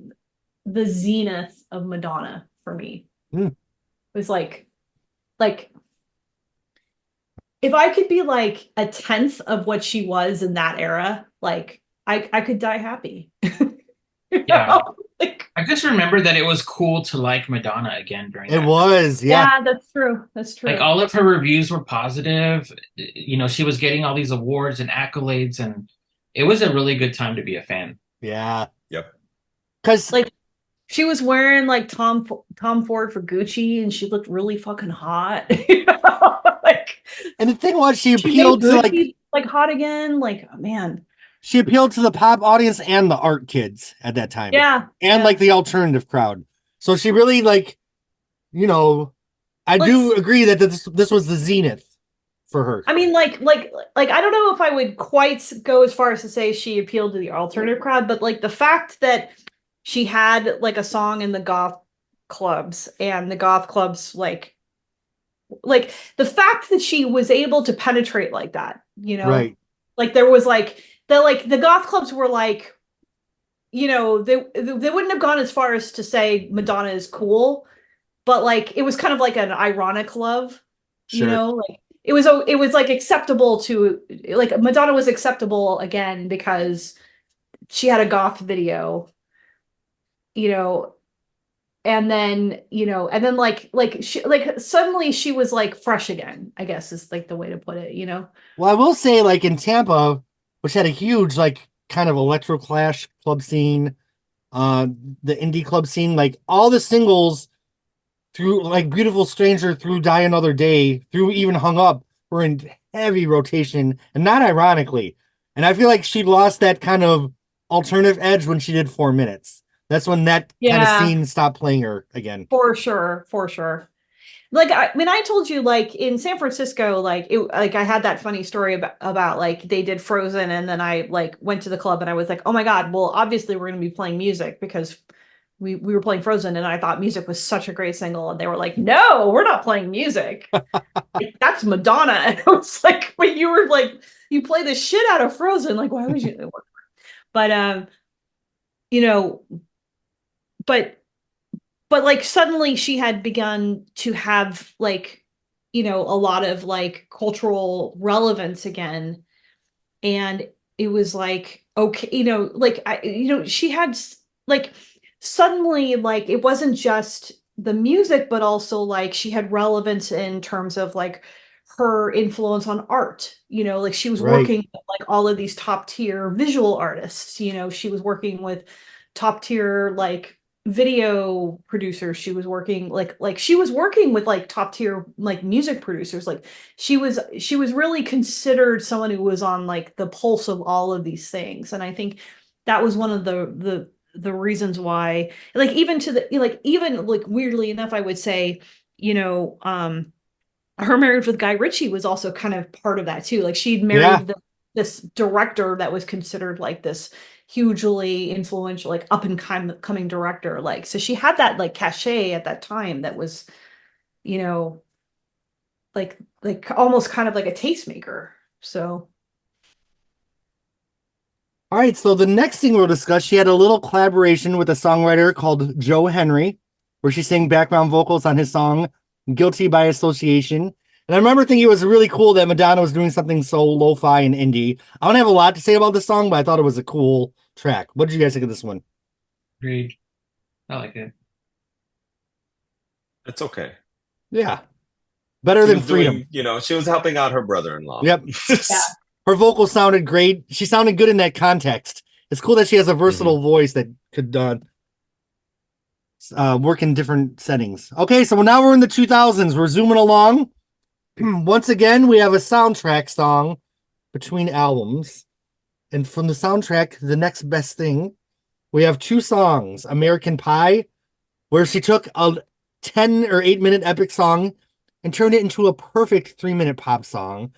the zenith of Madonna for me. It was like if I could be like a tenth of what she was in that era, like I could die happy. Yeah. Like, I just remember that it was cool to like Madonna again during that. It was, yeah, that's true. That's true. Like all of her reviews were positive. You know, she was getting all these awards and accolades, and it was a really good time to be a fan. Yeah. Yep. Because like she was wearing like Tom Ford for Gucci, and she looked really fucking hot. You know? Like, and the thing was, she appealed to like hot again. Like, oh, man. She appealed to the pop audience and the art kids at that time. Yeah. And like the alternative crowd. So she really like, you know, I do agree that this was the zenith for her. I mean, like I don't know if I would quite go as far as to say she appealed to the alternative crowd, but like the fact that she had like a song in the goth clubs, and the goth clubs like the fact that she was able to penetrate like that, you know, right? Like there was like the goth clubs were like, you know, they wouldn't have gone as far as to say Madonna is cool, but like it was kind of like an ironic love, you know, like it was like acceptable to, like Madonna was acceptable again because she had a goth video, you know, and then, you know, and then like suddenly she was like fresh again, I guess is like the way to put it, you know. Well, I will say, like in Tampa, which had a huge like kind of electro clash club scene, the indie club scene, like all the singles through like Beautiful Stranger, through Die Another Day, through even Hung Up were in heavy rotation, and not ironically. And I feel like she lost that kind of alternative edge when she did 4 minutes. That's when that kind of scene stopped playing her again. For sure. Like, I mean, I told you, like in San Francisco, like I had that funny story about like they did Frozen, and then I like went to the club and I was like, oh my God, well, obviously we're going to be playing music because we were playing Frozen, and I thought music was such a great single, and they were like, no, we're not playing music. Like, that's Madonna. And I was like, but you were like, you play the shit out of Frozen. Like, why would you? But you know, but like suddenly she had begun to have like, you know, a lot of like cultural relevance again. And it was like, okay, you know, like she had like suddenly like it wasn't just the music, but also like she had relevance in terms of like her influence on art. You know, like she was Right. working with like all of these top tier visual artists. You know, she was working with top tier like video producers. She was working like she was working with like top tier like music producers. Like she was really considered someone who was on like the pulse of all of these things. And I think that was one of the reasons why, like, even to the like, even like weirdly enough, I would say, you know, her marriage with Guy Ritchie was also kind of part of that too. Like she'd Yeah. married this director that was considered like this hugely influential, like up and coming director. Like, so she had that like cachet at that time that was, you know, like almost kind of like a tastemaker. So All right, so the next thing we'll discuss, she had a little collaboration with a songwriter called Joe Henry, where she sang background vocals on his song Guilty by Association. And I remember thinking it was really cool that Madonna was doing something so lo-fi and indie. I don't have a lot to say about this song, but I thought it was a cool track. What did you guys think of this one? Agreed. I like it. It's okay. Yeah. Better She than was Freedom. doing, you know, she was helping out her brother-in-law. Yep. yeah. Her vocals sounded great. She sounded good in that context. It's cool that she has a versatile voice that could work in different settings. Okay, so now we're in the 2000s. We're zooming along. Once again, we have a soundtrack song between albums. And from the soundtrack, The Next Best Thing, we have two songs. American Pie, where she took a 10 or 8 minute epic song and turned it into a perfect 3 minute pop song.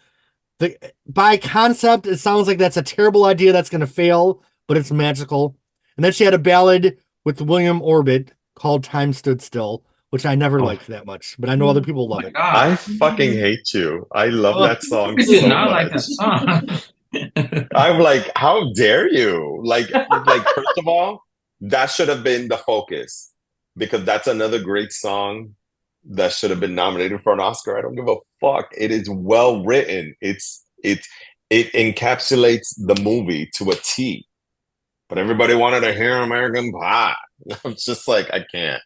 By concept, it sounds like that's a terrible idea that's going to fail, but it's magical. And then she had a ballad with William Orbit called Time Stood Still, which I never liked that much, but I know other people love it. I fucking hate you. I love that song I did so not much. like that song. I'm like, how dare you? Like first of all, that should have been the focus because that's another great song that should have been nominated for an Oscar. I don't give a fuck. It is well written. It encapsulates the movie to a T. But everybody wanted to hear American Pie. I'm just like, I can't.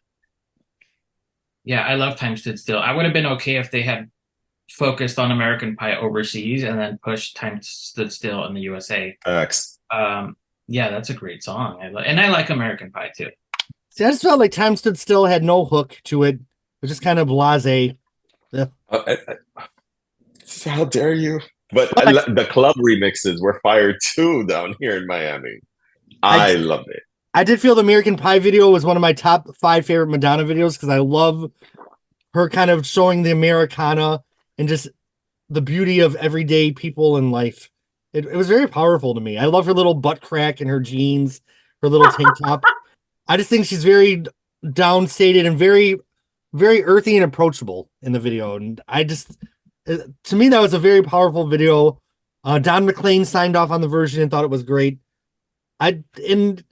Yeah, I love Time Stood Still. I would have been okay if they had focused on American Pie overseas and then pushed Time Stood Still in the USA. X. Yeah, that's a great song. And I like American Pie too. See, I just felt like Time Stood Still had no hook to it. It was just kind of blasé. Yeah. How dare you? But the club remixes were fired too down here in Miami. I love it. I did feel the American Pie video was one of my top 5 favorite Madonna videos because I love her kind of showing the Americana and just the beauty of everyday people in life. It was very powerful to me. I love her little butt crack and her jeans, her little tank top. I just think she's very downstated and very, very earthy and approachable in the video. And to me, that was a very powerful video. Don McLean signed off on the version and thought it was great. And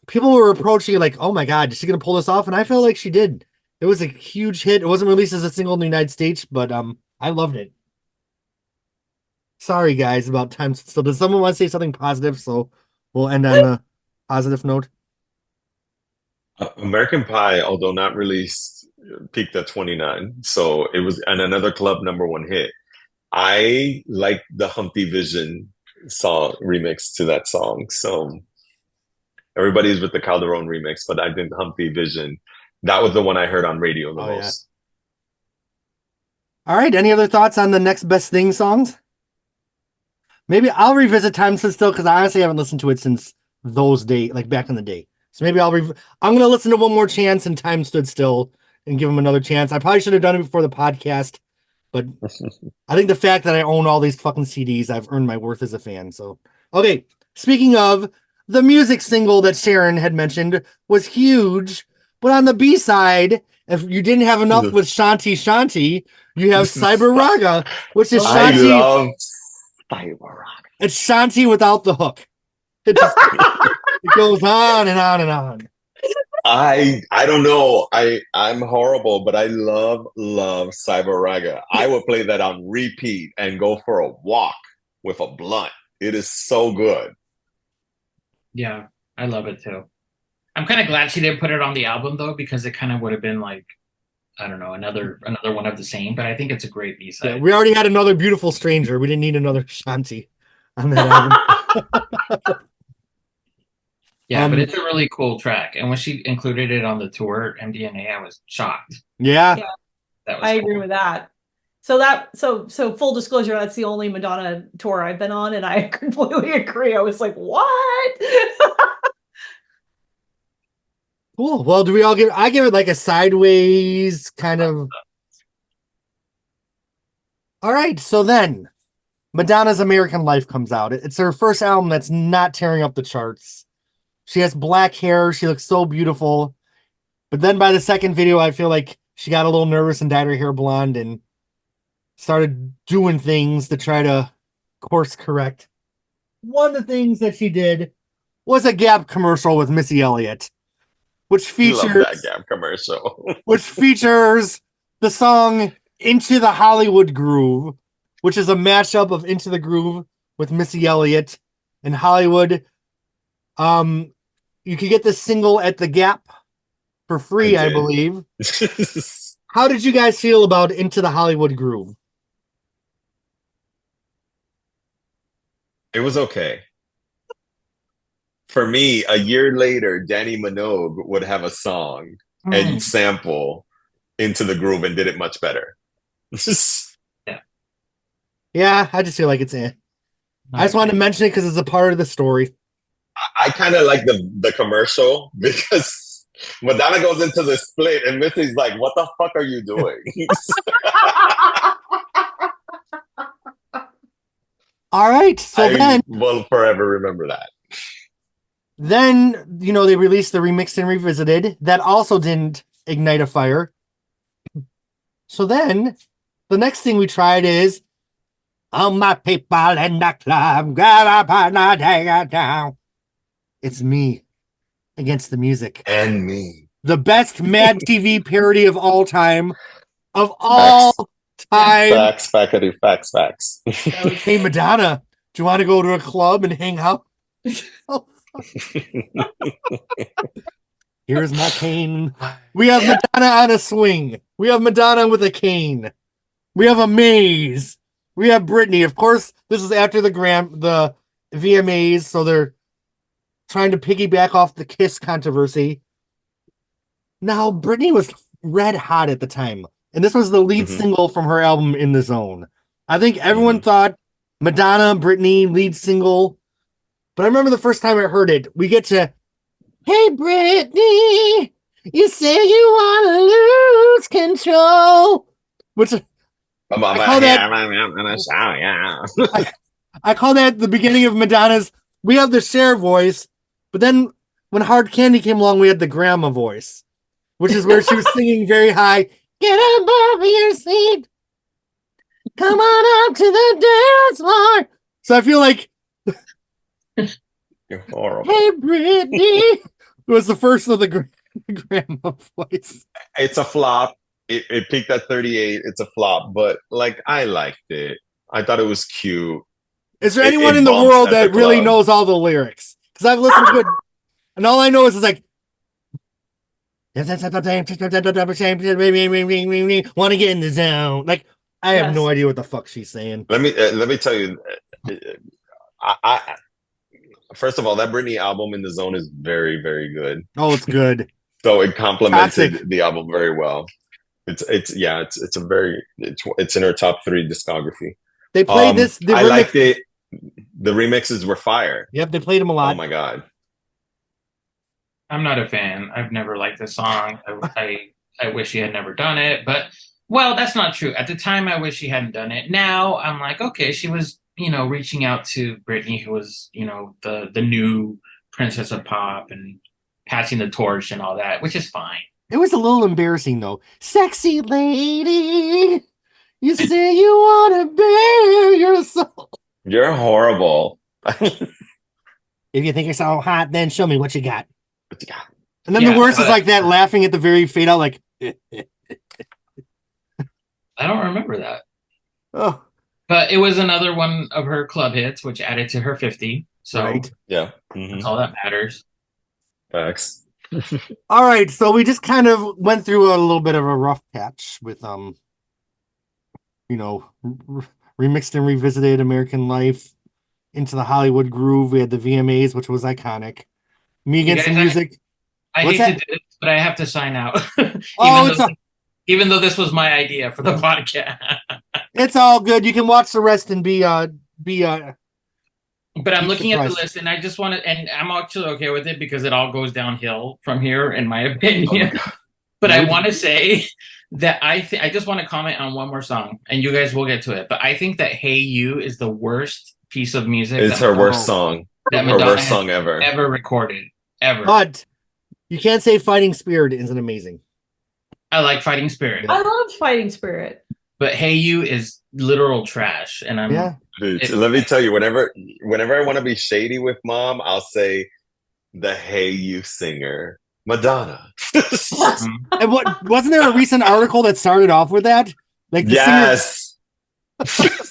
people were approaching it like, oh my God, is she going to pull this off? And I felt like she did. It was a huge hit. It wasn't released as a single in the United States, but I loved it. Sorry, guys, about Time. So does someone want to say something positive? So we'll end on a positive note. American Pie, although not released, peaked at 29. So it was another club #1 hit. I like the Humpty Vision song remix to that song. So everybody's with the Calderon remix, but I think Humpty Vision, that was the one I heard on radio the most. Yeah. All right. Any other thoughts on the Next Best Thing songs? Maybe I'll revisit Time Stood Still because I honestly haven't listened to it since those days, like back in the day. So maybe I'm going to listen to One More Chance and Time Stood Still and give them another chance. I probably should have done it before the podcast, but I think the fact that I own all these fucking CDs, I've earned my worth as a fan. So, okay. Speaking of, the music single that Sharon had mentioned was huge, but on the B-side, if you didn't have enough with Shanti Shanti, you have Cyber Raga, which is Shanti. I love Cyber Raga. It's Shanti without the hook. It goes on and on and on. I don't know. I'm horrible, but I love Cyber Raga. I would play that on repeat and go for a walk with a blunt. It is so good. Yeah, I love it too. I'm kind of glad she didn't put it on the album though, because it kind of would have been like, I don't know, another one of the same. But I think it's a great B-side. Yeah, we already had another Beautiful Stranger. We didn't need another Shanti on that album. Yeah, but it's a really cool track. And when she included it on the tour, MDNA, I was shocked. Yeah. That was I cool. agree with that. So full disclosure, that's the only Madonna tour I've been on, and I completely agree. I was like, what? Cool. Well, do we all I give it like a sideways kind of. All right. So then Madonna's American Life comes out. It's her first album that's not tearing up the charts. She has black hair. She looks so beautiful. But then by the second video, I feel like she got a little nervous and dyed her hair blonde and started doing things to try to course correct. One of the things that she did was a Gap commercial with Missy Elliott, which features Love that Gap commercial. which features the song Into the Hollywood Groove, which is a mashup of Into the Groove with Missy Elliott and Hollywood. You could get this single at the Gap for free, I believe. How did you guys feel about Into the Hollywood Groove? It was okay. For me, a year later, Danny Minogue would have a song and sample Into the Groove and did it much better. Yeah, I just feel like it's I just wanted to mention it because it's a part of the story. I kind of like the commercial because Madonna goes into the split and Missy's like, what the fuck are you doing? All right, so then will forever remember that. Then, they released the Remixed and Revisited. That also didn't ignite a fire. So then, the next thing we tried is all my people in the club, get up and take it down. It's me against the music. And me. The best Mad TV parody of all time. Of all time. Facts, fackity, facts. Hey, Madonna, do you want to go to a club and hang out? Oh, here's my cane. We have Madonna on a swing. We have Madonna with a cane. We have a maze. We have Britney. Of course, this is after the VMAs, so they're trying to piggyback off the Kiss controversy. Now, Britney was red hot at the time, and this was the lead single from her album In the Zone. I think everyone thought Madonna, Britney, lead single. But I remember the first time I heard it, we get to, hey, Britney, you say you want to lose control. Which I call that the beginning of Madonna's, we have the Cher voice, but then when Hard Candy came along, we had the grandma voice, which is where she was singing very high, get above your seat, come on up to the dance floor. So I feel like you're horrible. Hey, Britney. It was the first of the grandma voice. It's a flop. It peaked at 38. It's a flop, but I liked it. I thought it was cute. Is there anyone in the world that really knows all the lyrics? Because I've listened to it, and all I know is it's like, want to get in the zone. Like, I have no idea what the fuck she's saying. Let me tell you. First of all, that Britney album In the Zone is very, very good. Oh, it's good. So it complemented the album very well. It's in her top 3 discography. They played this. I liked it. The remixes were fire. Yep, they played them a lot. Oh my god. I'm not a fan. I've never liked the song. I wish he had never done it, but well, that's not true. At the time, I wish he hadn't done it. Now I'm like, okay, she was, reaching out to Britney, who was, the new princess of pop and passing the torch and all that, which is fine. It was a little embarrassing though. Sexy lady, you say you want to bare your soul. You're horrible. If you think you're so hot, then show me what you got. What you got? And then Yeah, the worst is but- like that laughing at the very fade out, like, I don't remember that. oh, But it was another one of her club hits, which added to her 50. So right. Yeah. that's all that matters. Facts. All right, so we just kind of went through a little bit of a rough patch with remixed and revisited American Life, Into the Hollywood Groove. We had the VMAs, which was iconic. Me You Against the guys, Music. I What's hate that? to do this, but I have to sign out. Oh, even though this was my idea for the podcast. it's all good. You can watch the rest and be But I'm Keep looking at the surprised. list, and I just want to, and I'm actually okay with it because it all goes downhill from here, in my opinion. But I want to say that I just want to comment on one more song, and you guys will get to it. But I think that "Hey You" is the worst piece of music. It's her worst song. That Her Madonna worst song ever. ever recorded, ever. But you can't say Fighting Spirit isn't amazing. I like Fighting Spirit, I love Fighting Spirit. but "Hey You" is literal trash, and I'm Yeah. Dude, let me tell you, whenever I want to be shady with mom, I'll say the "Hey You" singer, Madonna. And what wasn't there a recent article that started off with that? Like the Yes.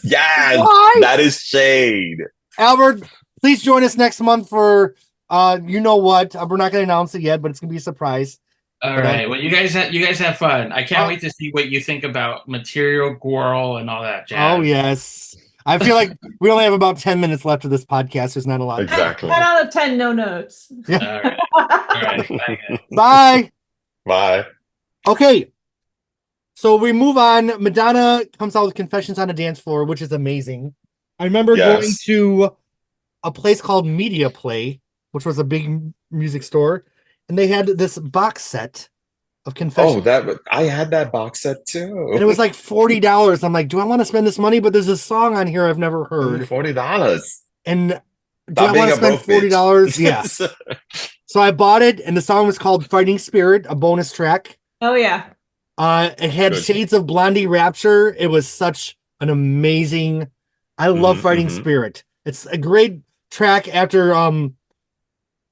Yes. Why? That is shade. Albert, please join us next month for you know what? We're not going to announce it yet, but it's going to be a surprise. All right. Well, you guys have fun. I can't Oh. wait to see what you think about Material Girl and all that jazz. Oh yes. I feel like we only have about 10 minutes left of this podcast. There's not a lot. Exactly. 10 out of 10, no notes. All right. All right. Bye, guys. Bye. Bye. Okay. So we move on. Madonna comes out with Confessions on a Dance Floor, which is amazing. I remember Yes. going to a place called Media Play, which was a big music store, and they had this box set of Confessions. Oh, I had that box set too. And it was like $40. I'm like, do I want to spend this money? But there's a song on here I've never heard. $40. And do Stop I being want to a spend broke bitch. $40? Yeah. So I bought it, and the song was called Fighting Spirit, a bonus track. Oh, yeah. It had Good. shades of Blondie Rapture. It was such an amazing. I love Mhm, Fighting mhm. Spirit. It's a great track after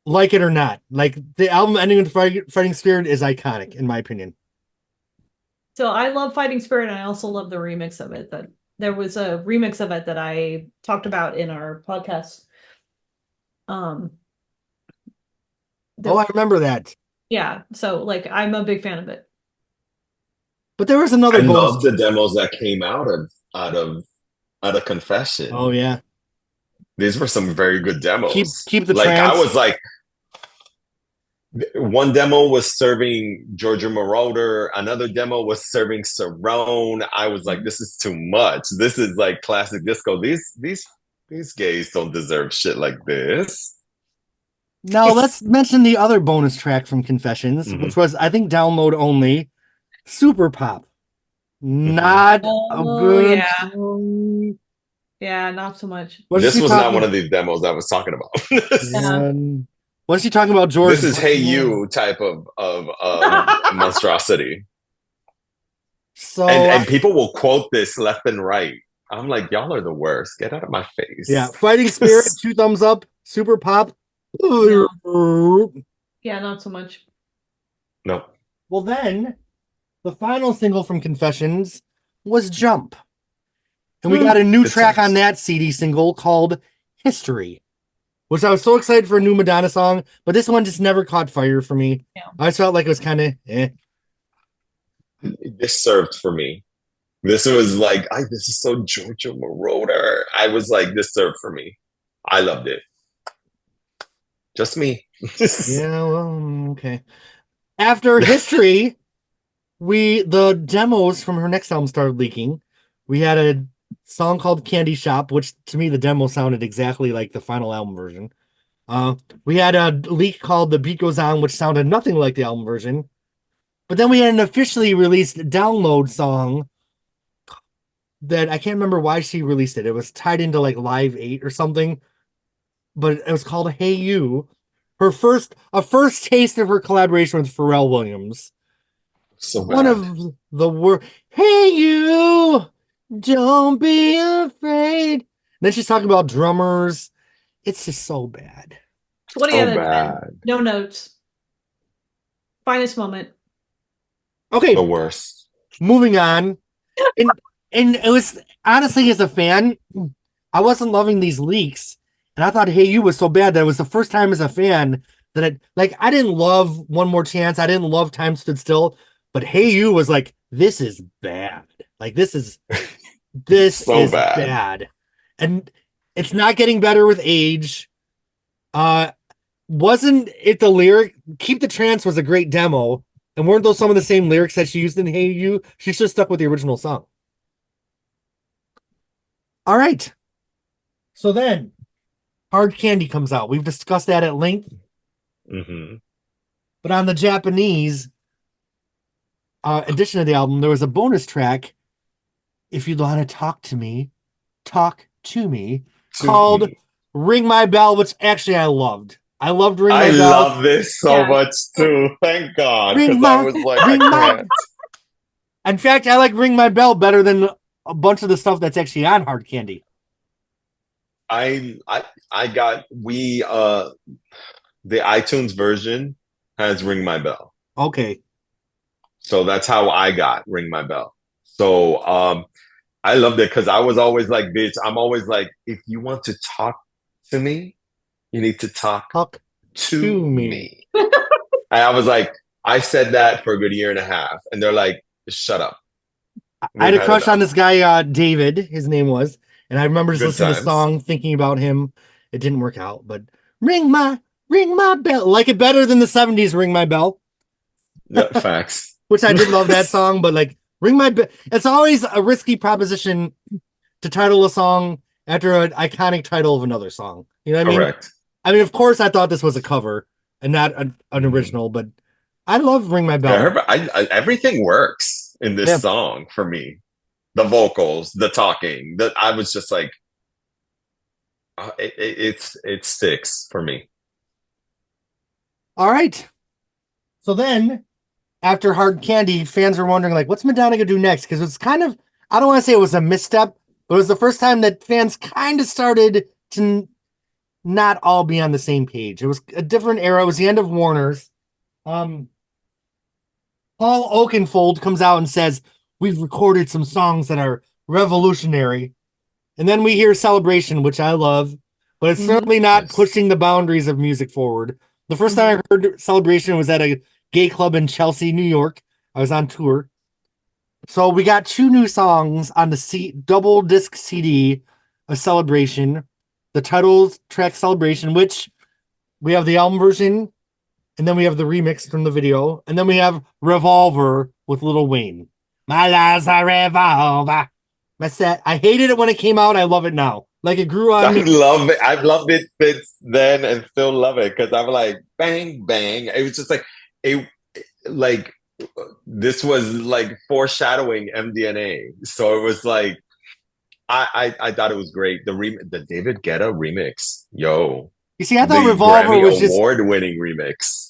Like It or Not. Like the album ending with Fighting Spirit is iconic in my opinion. So I love Fighting Spirit, and I also love the remix of it. That there was a remix of it that I talked about in our podcast. Oh, I remember that. Yeah, so like I'm a big fan of it. But there was another I bonus. love the demos that came out of Confession. Oh yeah. These were some very good demos. Keep the like trance. I was like, one demo was serving Georgia Moroder, another demo was serving Cerrone. I was like, this is too much. This is like classic disco. These gays don't deserve shit like this. Now let's mention the other bonus track from Confessions, Mhm. which was I think download only. Super Pop. Not a good yeah. song. Yeah, not so much. What's This she was not talking- one of these demos I was talking about. What's she talking about, George? This is Hey You type of monstrosity. So And people will quote this left and right. I'm like, y'all are the worst. Get out of my face. yeah, Fighting Spirit, 2 thumbs up. Super Pop. Yeah, not so much. No. Well, then the final single from Confessions was Jump. And we got a new Good track songs. on that CD single called History, which I was so excited for a new Madonna song, but this one just never caught fire for me. Yeah. I just felt like it was kind of eh. This served for me. This was like, this is so Georgia Moroder. I was like, this served for me. I loved it. Just me. Yeah, well, okay. After History, the demos from her next album started leaking. We had a song called Candy Shop, which to me the demo sounded exactly like the final album version. We had a leak called The Beat Goes On, which sounded nothing like the album version. But then we had an officially released download song that I can't remember why she released it. It was tied into like Live 8 or something. But it was called Hey You. A first taste of her collaboration with Pharrell Williams. So bad. One of the worst. Hey you, don't be afraid. Then she's talking about drummers. It's just so bad. 20 So out of 10. bad. No notes. Finest moment. Okay, The worst. moving on. And it was honestly, as a fan, I wasn't loving these leaks, and I thought Hey You was so bad that it was the first time as a fan that I didn't love One More Chance. I didn't love Time Stood Still, but Hey You was like, this is bad. Like this is So bad. bad. And it's not getting better with age. Wasn't it the lyric Keep the Trance was a great demo, and weren't those some of the same lyrics that she used in Hey You? She should have stuck with the original song. All right. So then Hard Candy comes out. We've discussed that at length. Mm-hmm. But on the Japanese edition of the album, there was a bonus track, If You Want to Talk to Me, called Ring My Bell, which actually I loved. I loved Ring My I Bell. love this so much too. Thank God. Because I was like, I can't. In fact, I like Ring My Bell better than a bunch of the stuff that's actually on Hard Candy. The iTunes version has Ring My Bell. Okay. So that's how I got Ring My Bell. So I loved it because I was always like, bitch, I'm always like, if you want to talk to me, you need to talk to me. And I was like, I said that for a good year and a half. And they're like, shut up. I had a crush on this guy, David, his name was. And I remember just listening to the song, thinking about him. It didn't work out, but ring my bell. Like it better than the 70s Ring My Bell. Yeah, facts. Which I did love that song, but like Ring My Bell. It's always a risky proposition to title a song after an iconic title of another song. You know what I mean? Correct. I mean, of course, I thought this was a cover and not an original, but I love Ring My Bell. Everything works in this song for me. The vocals, the talking, I was just like, it sticks for me. All right. So then, after Hard Candy, fans were wondering, like, what's Madonna gonna do next? Because it's kind of, I don't want to say it was a misstep, but it was the first time that fans kind of started to not all be on the same page. It was a different era. It was the end of Warner's. Paul Oakenfold comes out and says, we've recorded some songs that are revolutionary. And then we hear Celebration, which I love, but it's certainly not pushing the boundaries of music forward. The first time I heard Celebration was at a gay club in Chelsea, New York. I was on tour. So we got 2 new songs on the double disc CD of Celebration. The title track Celebration, which we have the album version, and then we have the remix from the video, and then we have Revolver with Lil Wayne. My life's a revolver. I hated it when it came out. I love it now. Like it grew on me. I love it. I've loved it since then and still love it because I'm like, bang, bang. It was just like, this was like foreshadowing MDNA. So it was like, I thought it was great. The David Guetta remix, yo. You see, I thought Revolver was just award-winning remix.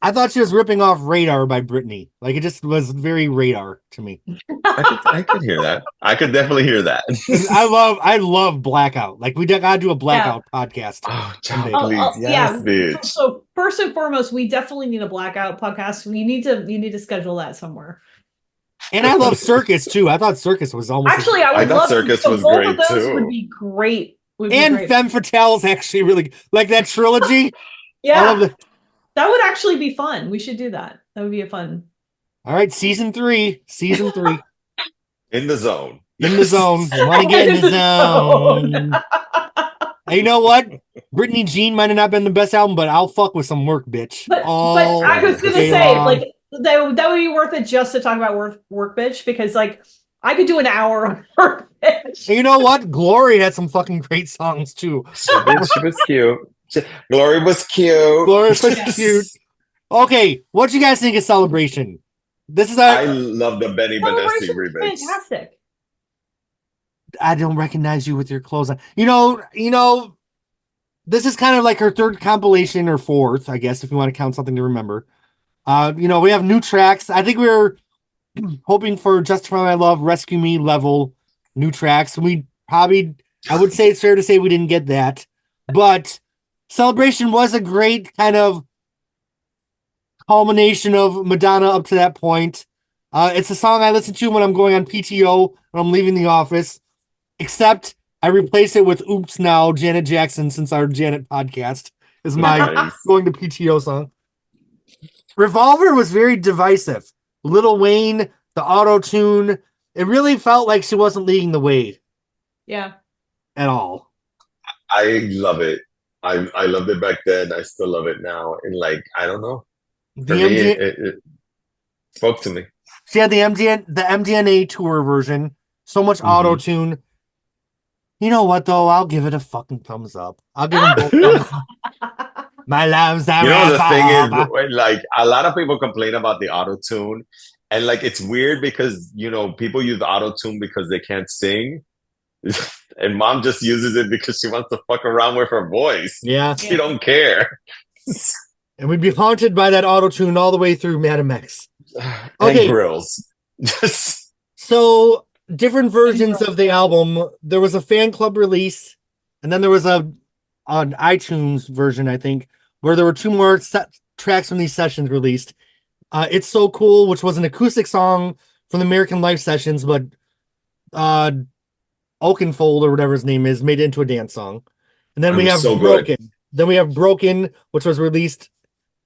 I thought she was ripping off Radar by Britney. Like it just was very Radar to me. I could hear that. I could definitely hear that. I love Blackout. Like we gotta do a Blackout podcast. Oh, please, yes, bitch. So first and foremost, we definitely need a Blackout podcast. You need to schedule that somewhere. And I love Circus too. I thought Circus was almost actually. I thought Circus was great both of those too. Would be great. Femme Fatale is actually really like that trilogy. Yeah, that would actually be fun. We should do that. That would be a fun. All right, season 3. In the zone. In the zone. You want to get in the zone. Hey, you know what? Britney Jean might have not been the best album, but I'll fuck with some work, bitch. But I was gonna say, like, that would be worth it just to talk about work, bitch, because like I could do an hour on work, bitch. Hey, you know what? Glory had some fucking great songs too. She was cute. Glory was cute. Glory was cute. Okay, what you guys think of Celebration? I love the Benny Benassi remix. Fantastic. I don't recognize you with your clothes on. You know, this is kind of like her 3rd compilation or 4th, I guess, if you want to count something to remember. We have new tracks. I think we were hoping for Justify My Love, Rescue Me level new tracks. I would say it's fair to say we didn't get that, but Celebration was a great kind of culmination of Madonna up to that point. It's a song I listen to when I'm going on PTO, when I'm leaving the office, except I replace it with Oops Now, Janet Jackson, since our Janet podcast is my Nice. going to PTO song. Revolver was very divisive. Lil Wayne, the auto-tune, it really felt like she wasn't leading the way Yeah. at all. I love it. I loved it back then. I still love it now. And like, I don't know. For me, it spoke to me. She had the MDNA tour version. So much auto tune. You know what though? I'll give it a fucking thumbs up. I'll give them both thumbs up. My love's a The thing is, revolver. like, a lot of people complain about the auto tune, and like, it's weird because people use auto tune because they can't sing, and mom just uses it because she wants to fuck around with her voice. Yeah. She don't care. And we'd be haunted by that auto tune all the way through Madam X. And grills. So different versions of the album. There was a fan club release, and then there was an iTunes version, I think, where there were 2 more tracks from these sessions released. It's So Cool, which was an acoustic song from the American Life sessions, but Oakenfold, or whatever his name is, made it into a dance song. And then we have Broken. Good. Then we have Broken, which was released.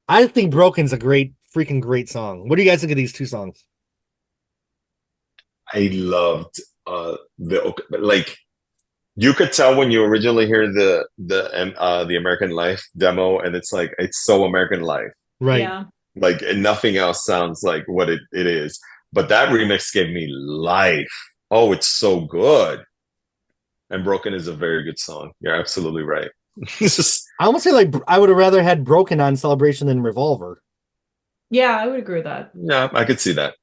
I think Broken's a freaking great song. What do you guys think of these 2 songs? I loved like, you could tell when you originally hear the American Life demo, and it's like, it's so American Life, right? Yeah. Like, and nothing else sounds like what it is. But that remix gave me life. Oh, it's so good. And Broken is a very good song. You're absolutely right. I almost say like I would have rather had Broken on Celebration than Revolver. Yeah, I would agree with that. Yeah, I could see that.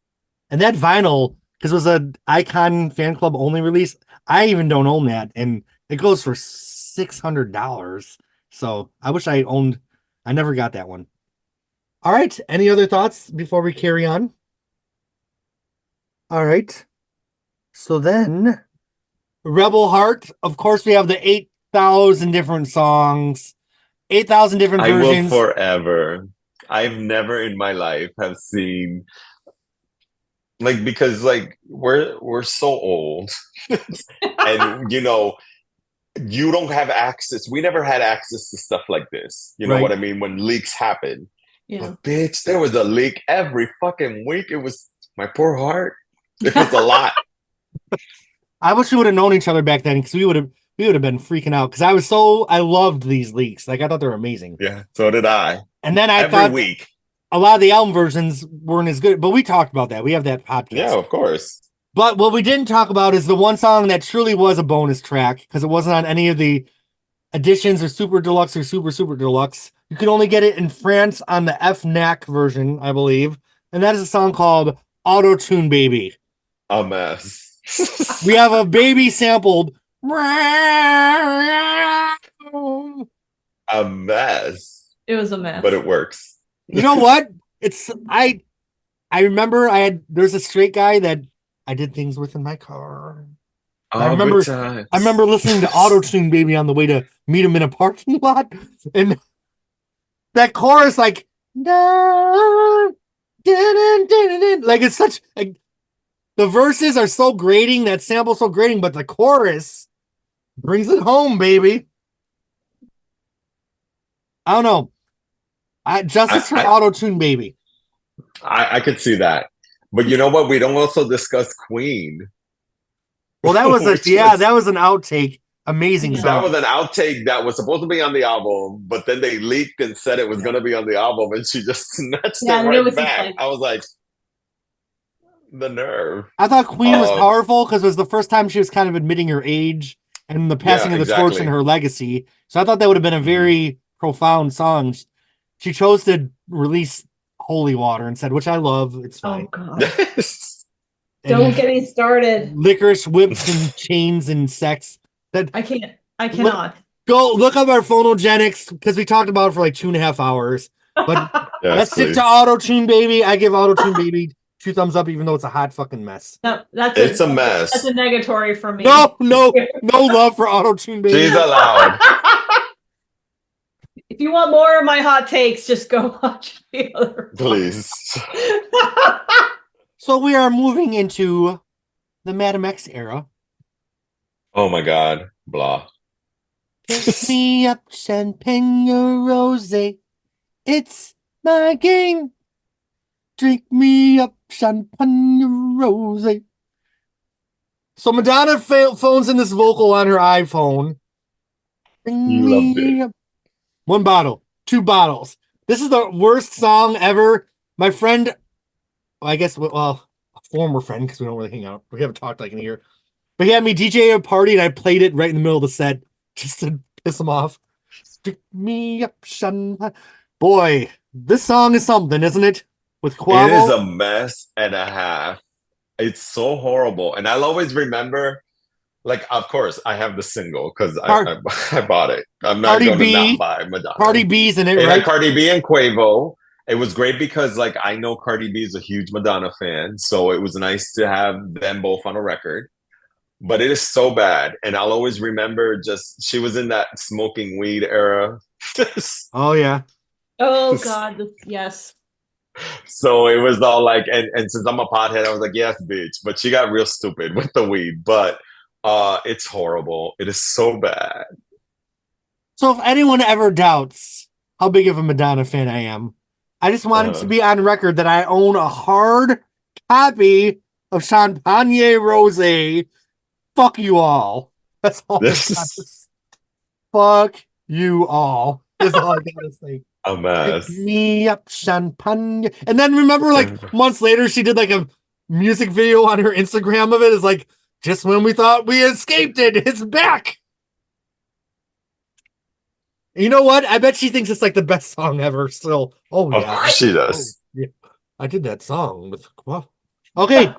And that vinyl, because it was an Icon fan club only release, I even don't own that, and it goes for $600. So I wish I owned. I never got that one. All right. Any other thoughts before we carry on? All right. So then, Rebel Heart. Of course, we have the 8,000 different songs, 8,000 different versions. I will forever. I've never in my life have seen, like, because like we're so old, and you don't have access. We never had access to stuff like this. You know what I mean? When leaks happen. Yeah. But bitch, there was a leak every fucking week. It was my poor heart. It was a lot. I wish we would have known each other back then, because we would have been freaking out, because I loved these leaks. Like, I thought they were amazing. Yeah, so did I. And then I thought week a lot of the album versions weren't as good, but we talked about that. We have that podcast. Yeah, of course. But what we didn't talk about is the one song that truly was a bonus track, because it wasn't on any of the editions or super deluxe or super deluxe. You could only get it in France on the FNAC version, I believe. And that is a song called Auto Tune Baby. A mess. We have a baby sampled. A mess. It was a mess. But it works. You know what? I remember there's a straight guy that I did things with in my car. I remember listening to Auto Tune Baby on the way to meet him in a parking lot, and that chorus, like, like, it's such like, the verses are so grating, that sample's so grating, but the chorus brings it home, baby. I don't know. Justice for Auto Tune Baby. I could see that. But you know what? We don't also discuss Queen. Well, that was that was an outtake. Amazing song. That was an outtake that was supposed to be on the album, but then they leaked and said it was going to be on the album, and she just snatched it right back. I was like, the nerve. I thought Queen was powerful because it was the first time she was kind of admitting her age and the passing of the torch and her legacy. So I thought that would have been a very profound song. She chose to release Holy Water instead, which I love. It's fine. Oh, God. Don't get me started. Licorice, whips, and chains and sex. I cannot. Go look up our Phonogenics, because we talked about it for like 2.5 hours. But let's stick to Auto Tune Baby. I give Auto Tune Baby 2 thumbs up, even though it's a hot fucking mess. No, it's a mess. That's a negatory from me. No love for Auto Tune Baby. She's allowed. If you want more of my hot takes, just go watch the other. Please. So we are moving into the Madam X era. Oh my God. Blah. Pick me up, champagne rose. It's my game. Drink me up, champagne rose. So Madonna phones in this vocal on her iPhone. Bring You loved me it. up. 1 bottle, 2 bottles. This is the worst song ever. My friend, I guess, well, a former friend, because we don't really hang out. We haven't talked like in a year. But he had me DJ at a party, and I played it right in the middle of the set just to piss him off. Pick me up, champagne. Boy, this song is something, isn't it? With Quavo. It is a mess and a half. It's so horrible. And I'll always remember, like, of course, I have the single because I bought it. I'm not Cardi going to B. not buy Madonna. Cardi B's in it, It right? had Cardi B and Quavo. It was great because, like, I know Cardi B is a huge Madonna fan. So it was nice to have them both on a record. But it is so bad. And I'll always remember just, she was in that smoking weed era. Oh, yeah. Oh God, yes. So it was all like, and since I'm a pothead, I was like, yes, bitch. But she got real stupid with the weed. But it's horrible. It is so bad. So if anyone ever doubts how big of a Madonna fan I am, I just wanted to be on record that I own a hard copy of Champagne Rosé. Fuck you all. That's all I got to say. Fuck you all. That's all I gotta say. A mess. Pick me up, champagne. And then remember, like, months later, she did like a music video on her Instagram of it. It's like, just when we thought we escaped it, it's back. You know what? I bet she thinks it's like the best song ever still. Oh, yeah. Of course she does. Oh, yeah. I did that song with. Well, okay.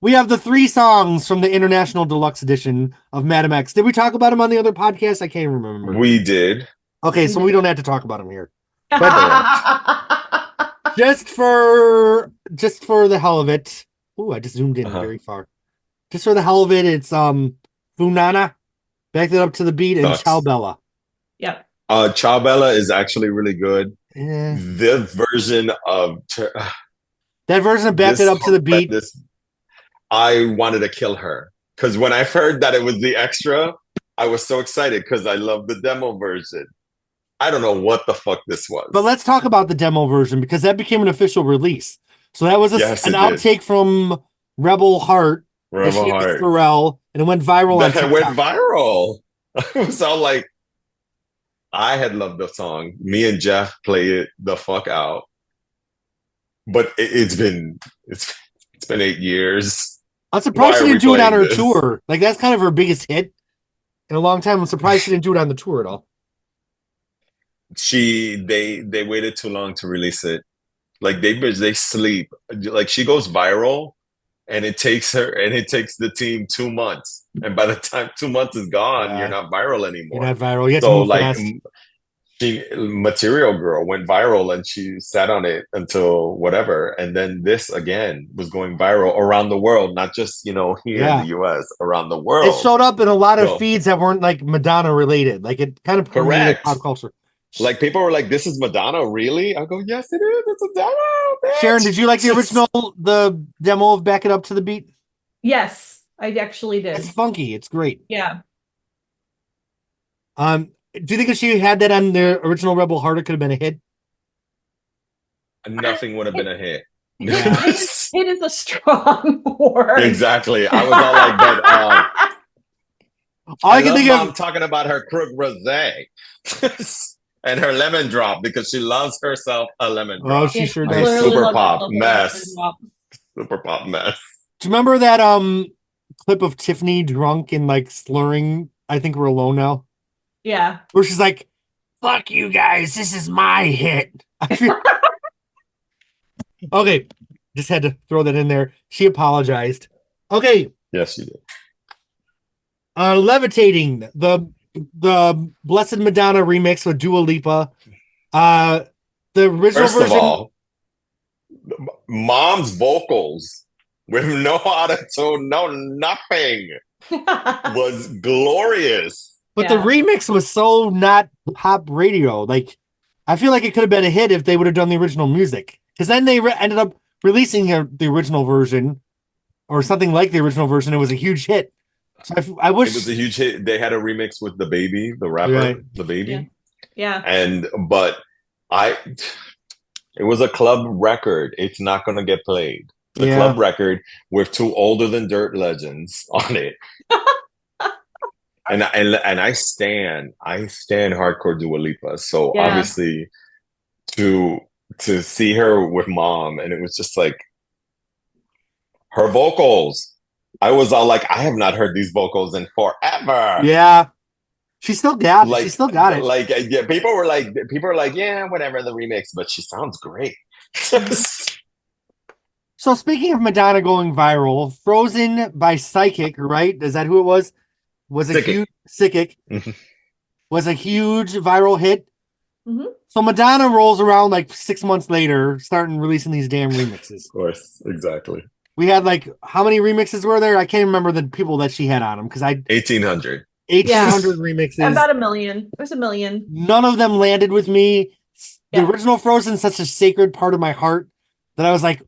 We have the 3 songs from the International Deluxe Edition of Madam X. Did we talk about them on the other podcast? I can't remember. We did. Okay, so we don't have to talk about them here. But just for the hell of it. Oh, I just zoomed in very far. Just for the hell of it, it's Funana, Back It Up to the Beat, and Ciao Bella. Yep. Ciao Bella is actually really good. Yeah. The version of that version of Back It Up to the Beat. I wanted to kill her because when I heard that it was the extra, I was so excited because I love the demo version. I don't know what the fuck this was. But let's talk about the demo version because that became an official release. So that was an outtake from Rebel Heart. Rebel Heart. Pharrell, and it went viral. It went viral. I was all like, I had loved the song. Me and Jeff played it the fuck out. But it's been 8 years. I'm surprised she didn't do it on her tour. Like, that's kind of her biggest hit in a long time. I'm surprised she didn't do it on the tour at all. They waited too long to release it. Like they sleep. Like she goes viral, and it takes the team 2 months. And by the time 2 months is gone, you're not viral anymore. You're not viral. You have so to move like fast. Material Girl went viral and she sat on it until whatever, and then this again was going viral around the world, not just here in the US, around the world. It showed up in a lot of feeds that weren't like Madonna related. Like it kind of permeated pop culture. Like people were like, "This is Madonna, really?" I go, "Yes, it is. It's Madonna." Bitch. Sharon, did you like the original, the demo of Back It Up to the Beat? Yes, I actually did. It's funky. It's great. Yeah. Do you think if she had that on the original Rebel Heart, it could have been a hit? Nothing would have been a hit. Yeah. It is a strong word. Exactly. I was all like, but all I can think of. I'm talking about her Crook Rosé and her lemon drop because she loves herself a lemon drop. Oh, she sure does. Super pop mess. Super pop mess. Do you remember that clip of Tiffany drunk and like slurring? I think we're alone now. Yeah. Where she's like, "Fuck you guys, this is my hit." Okay, just had to throw that in there. She apologized. Okay. Yes, she did. Levitating, the Blessed Madonna remix with Dua Lipa. The original version. First of all, Mom's vocals with no auto-tune, no nothing was glorious. But the remix was so not pop radio. Like, I feel like it could have been a hit if they would have done the original music. Because then they ended up releasing the original version or something like the original version. It was a huge hit. So I wish it was a huge hit. They had a remix with the baby, the rapper, Right. the baby. Yeah. But it was a club record. It's not going to get played. The club record with two older than dirt legends on it. and I stand hardcore Dua Lipa. So obviously to see her with mom, and it was just like her vocals. I was all like, I have not heard these vocals in forever. Yeah. She still got it. She still got it. Like, yeah, people were like, yeah, whatever the remix, but she sounds great. So speaking of Madonna going viral, Frozen by Psychic, right? Is that who it was? Was a huge Psychic. Was a huge viral hit. Mm-hmm. So Madonna rolls around like 6 months later, starting releasing these damn remixes. Of course, exactly. We had like, how many remixes were there? I can't remember the people that she had on them because 1,800 remixes. About 1 million. It was 1 million. None of them landed with me. The original Frozen is such a sacred part of my heart that I was like,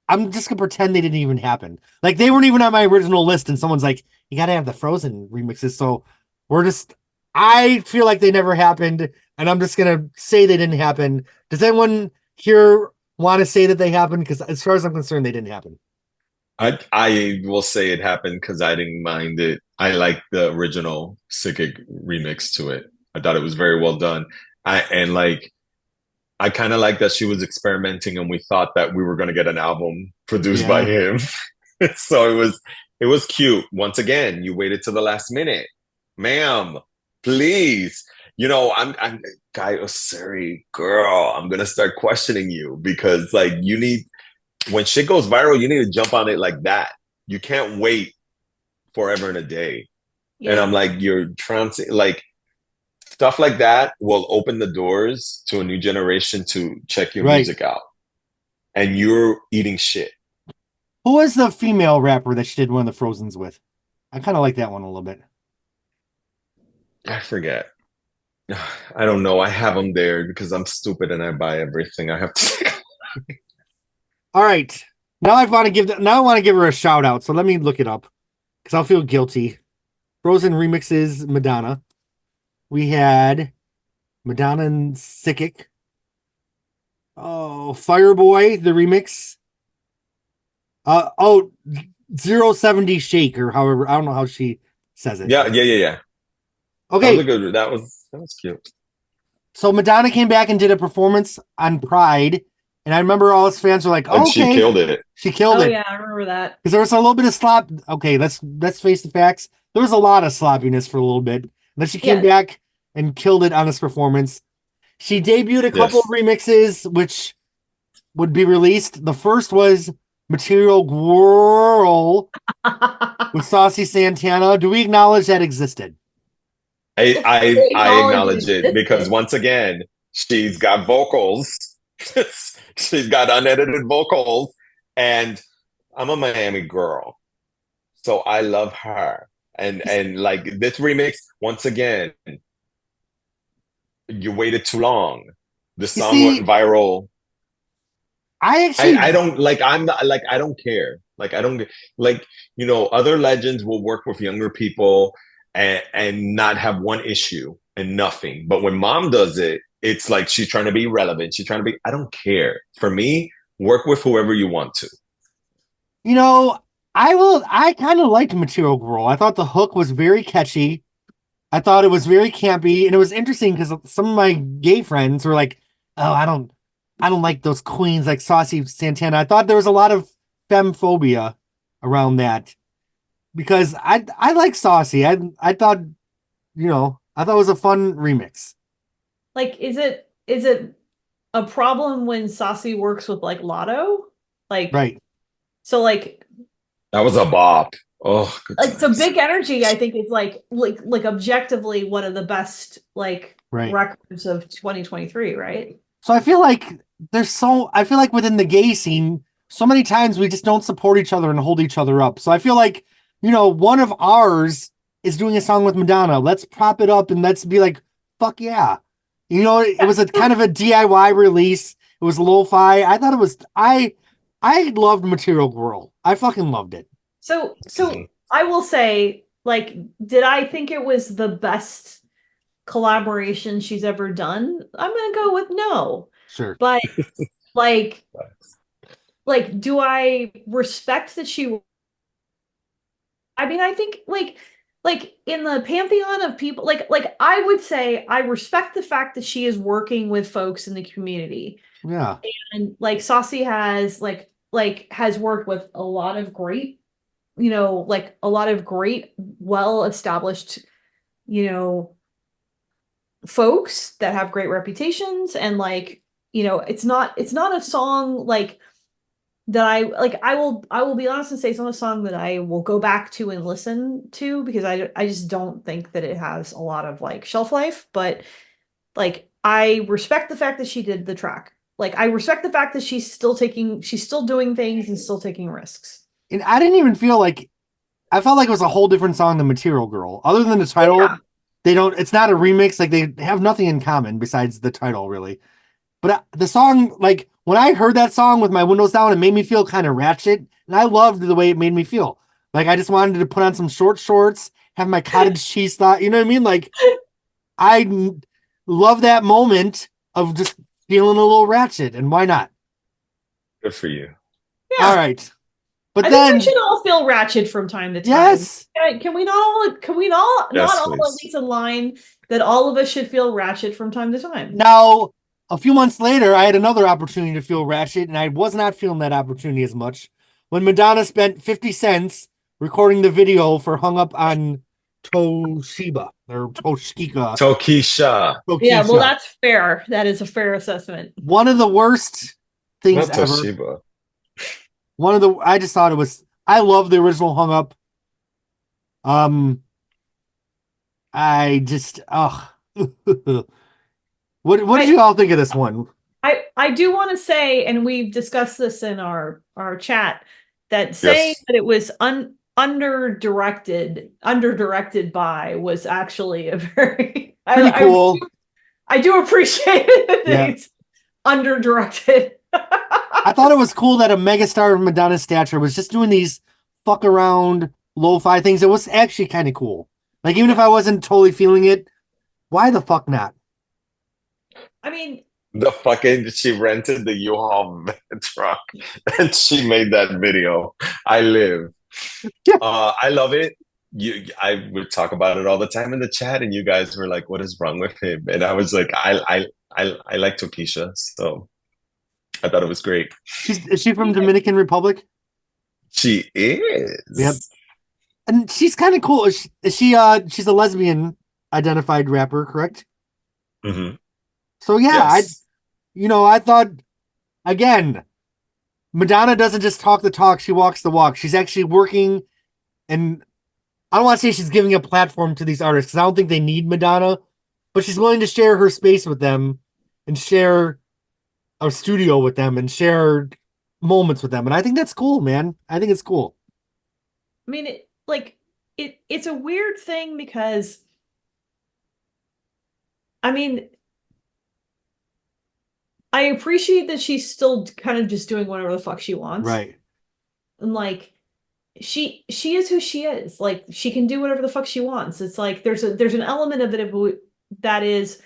I'm just gonna pretend they didn't even happen. Like they weren't even on my original list, and someone's like, you gotta have the Frozen remixes. So I feel like they never happened, and I'm just gonna say they didn't happen. Does anyone here want to say that they happened? Because as far as I'm concerned, they didn't happen. I will say it happened because I didn't mind it. I liked the original Psychic remix to it. I thought it was very well done. I kind of like that she was experimenting, and we thought that we were going to get an album produced by him. So it was cute. Once again, you waited to the last minute, ma'am. Please, I'm Guy Osiri, girl. I'm gonna start questioning you because like you need. When shit goes viral, you need to jump on it like that. You can't wait forever and a day. Yeah. And I'm like, you're like stuff like that will open the doors to a new generation to check your music out. And you're eating shit. Who was the female rapper that she did one of the Frozens with? I kind of like that one a little bit. I forget. I don't know. I have them there because I'm stupid and I buy everything. I have to. All right. Now I want to give her a shout out. So let me look it up because I'll feel guilty. Frozen remixes Madonna. We had Madonna and Psychic. Oh, Fireboy, the remix. 070 Shake or however, I don't know how she says it. Yeah. Okay. That was cute. So Madonna came back and did a performance on Pride. And I remember all his fans were like, "Oh, she killed it. She killed it." Oh yeah, I remember that. Because there was a little bit of slop. Okay, let's face the facts. There was a lot of sloppiness for a little bit. And then she came back and killed it on this performance. She debuted a couple of remixes, which would be released. The first was Material Girl with Saucy Santana. Do we acknowledge that existed? I acknowledge it because once again, she's got vocals. She's got unedited vocals, and I'm a Miami girl, so I love her. And like this remix, once again, you waited too long. The song went viral. I don't like. I'm not like. I don't care. Like I don't like. Other legends will work with younger people and not have one issue and nothing. But when mom does it, it's like she's trying to be relevant. She's trying to be. I don't care. For me, work with whoever you want to. I kind of liked Material Girl. I thought the hook was very catchy. I thought it was very campy, and it was interesting because some of my gay friends were like, "Oh, I don't like those queens like Saucy Santana." I thought there was a lot of femphobia around that because I like Saucy. I thought, I thought it was a fun remix. Like, is it a problem when Saucy works with like Lotto? Like, right. So like that was a bop. Oh, like so Big Energy, I think is like objectively one of the best records of 2023, right? So I feel like within the gay scene, so many times we just don't support each other and hold each other up. So I feel like, one of ours is doing a song with Madonna. Let's prop it up and let's be like, fuck yeah. You know, it was a kind of a DIY release. It was lo-fi. I thought it was I loved Material Girl. I fucking loved it. So I will say, like, did I think it was the best collaboration she's ever done? I'm gonna go with no. Sure. But like do I respect that she I mean, I think like in the pantheon of people, like I would say I respect the fact that she is working with folks in the community. Yeah. And like Saucy has has worked with a lot of great, you know, like a lot of great, well established, you know, folks that have great reputations. And like, you know, it's not a song like that I will be honest and say it's not a song that I will go back to and listen to, because I just don't think that it has a lot of like shelf life. But like I respect the fact that she did the track. Like I respect the fact that she's still doing things and still taking risks. And I didn't even feel like, I felt like it was a whole different song than Material Girl. Other than the title, Yeah. it's not a remix. Like they have nothing in common besides the title, really. But the song, like when I heard that song with my windows down, it made me feel kind of ratchet. And I loved the way it made me feel. Like I just wanted to put on some short shorts, have my cottage cheese thought. You know what I mean? Like I love that moment of just feeling a little ratchet. And why not? Good for you. Yeah. All right. But I then think we should all feel ratchet from time to time. yes. Can we not all Yes, at please. least align that all of us should feel ratchet from time to time? Now, a few months later, I had another opportunity to feel ratchet, and I was not feeling that opportunity as much when Madonna spent 50 cents recording the video for Hung Up on Toshiba or Toshika. Tokisha. Yeah, well, Tokisha. that's fair. That is a fair assessment. One of the worst things Not ever. Toshiba. I just thought it was, I love the original Hung Up. I just, What did you all think of this one? I do want to say, and we've discussed this in our chat, that saying that it was under directed by was actually a very Pretty cool. I do appreciate it that it's under directed. I thought it was cool that a megastar of Madonna's stature was just doing these fuck around lo-fi things. It was actually kind of cool. Like even if I wasn't totally feeling it, why the fuck not? I mean, She rented the U-Haul truck and she made that video. I live. Yeah. I love it. I would talk about it all the time in the chat, and you guys were like, "What is wrong with him?" And I was like, "I like Tokisha, so I thought it was great." Is she from Dominican Republic? She is. Yep. And she's kind of cool. She's a lesbian identified rapper, correct? Mm-hmm. So yeah, Yes. I thought, again, Madonna doesn't just talk the talk, she walks the walk. She's actually working, and I don't want to say she's giving a platform to these artists because I don't think they need Madonna, but she's willing to share her space with them and share a studio with them and share moments with them. And I think that's cool, man. I think it's cool. I mean, it's a weird thing because, I mean, I appreciate that she's still kind of just doing whatever the fuck she wants. Right. And like she is who she is. Like she can do whatever the fuck she wants. It's like there's an element of it that is,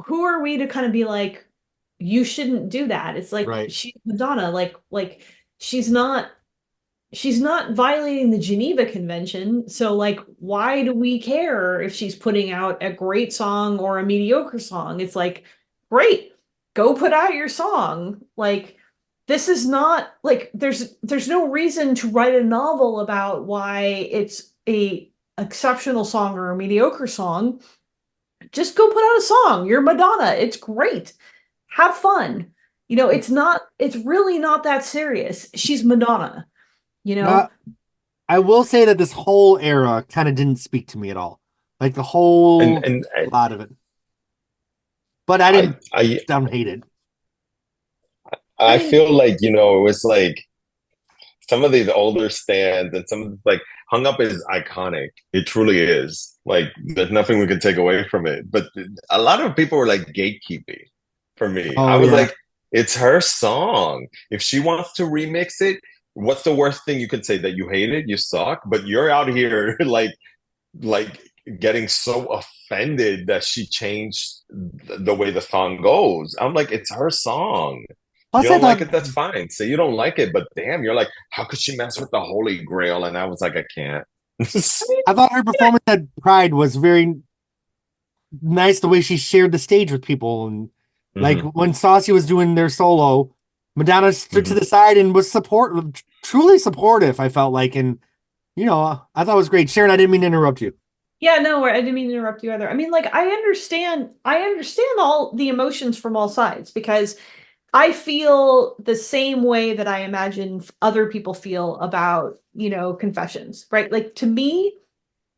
who are we to kind of be like, you shouldn't do that? It's like she's Madonna, like she's not violating the Geneva Convention. So like why do we care if she's putting out a great song or a mediocre song? It's like, great, go put out your song. Like this is not like there's no reason to write a novel about why it's a exceptional song or a mediocre song. Just go put out a song. You're Madonna. It's great. Have fun. You know, it's really not that serious. She's Madonna, you know? I will say that this whole era kind of didn't speak to me at all. Like the whole lot of it. But I don't hate it. I feel like, it was like some of these older stands and some of the, like Hung Up is iconic. It truly is. Like there's nothing we can take away from it. But a lot of people were like gatekeeping for me. I Oh was yeah. like, it's her song. If she wants to remix it, what's the worst thing you could say? That you hate it, you suck, but you're out here like getting so offended that she changed the way the song goes. I'm like, it's her song. You Plus, I don't like thought it, that's fine. Say you don't like it, but damn, you're like, how could she mess with the Holy Grail? And I was like, I can't. I thought her performance at Pride was very nice. The way she shared the stage with people, and like Mhm, when Saucy was doing their solo, Madonna stood to mhm. the side and was truly supportive. I felt like, and I thought it was great. Sharon, I didn't mean to interrupt you. Yeah, no, I didn't mean to interrupt you either. I mean, like, I understand all the emotions from all sides because I feel the same way that I imagine other people feel about, Confessions, right? Like to me,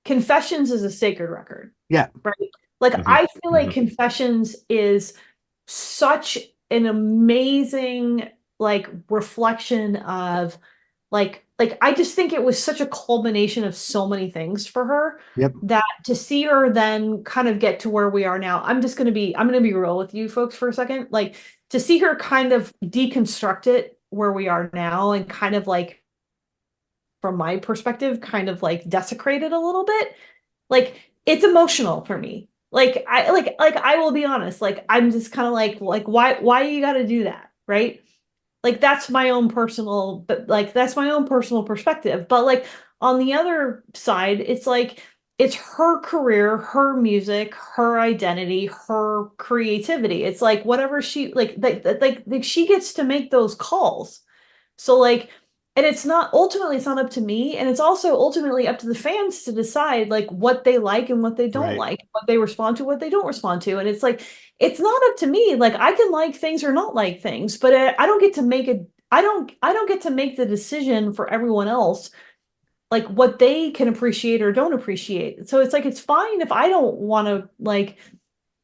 Confessions is a sacred record, Yeah, right? Like Mhm, I feel like mhm. Confessions is such an amazing like reflection of like I just think it was such a culmination of so many things for her yep, that to see her then kind of get to where we are now. I'm going to be real with you folks for a second. Like to see her kind of deconstruct it where we are now and kind of like from my perspective kind of like desecrate it a little bit. Like it's emotional for me. Like I will be honest, like I'm just kind of like why you got to do that, right? Like that's my own personal, but like that's my own personal perspective. But like on the other side, it's like it's her career, her music, her identity, her creativity. It's like whatever she like she gets to make those calls. So like, and it's not ultimately it's not up to me, and it's also ultimately up to the fans to decide like what they like and what they don't right, like, what they respond to, what they don't respond to. And it's like it's not up to me. Like I can like things or not like things, but I don't get to make a I don't get to make the decision for everyone else like what they can appreciate or don't appreciate. So it's like it's fine if I don't want to like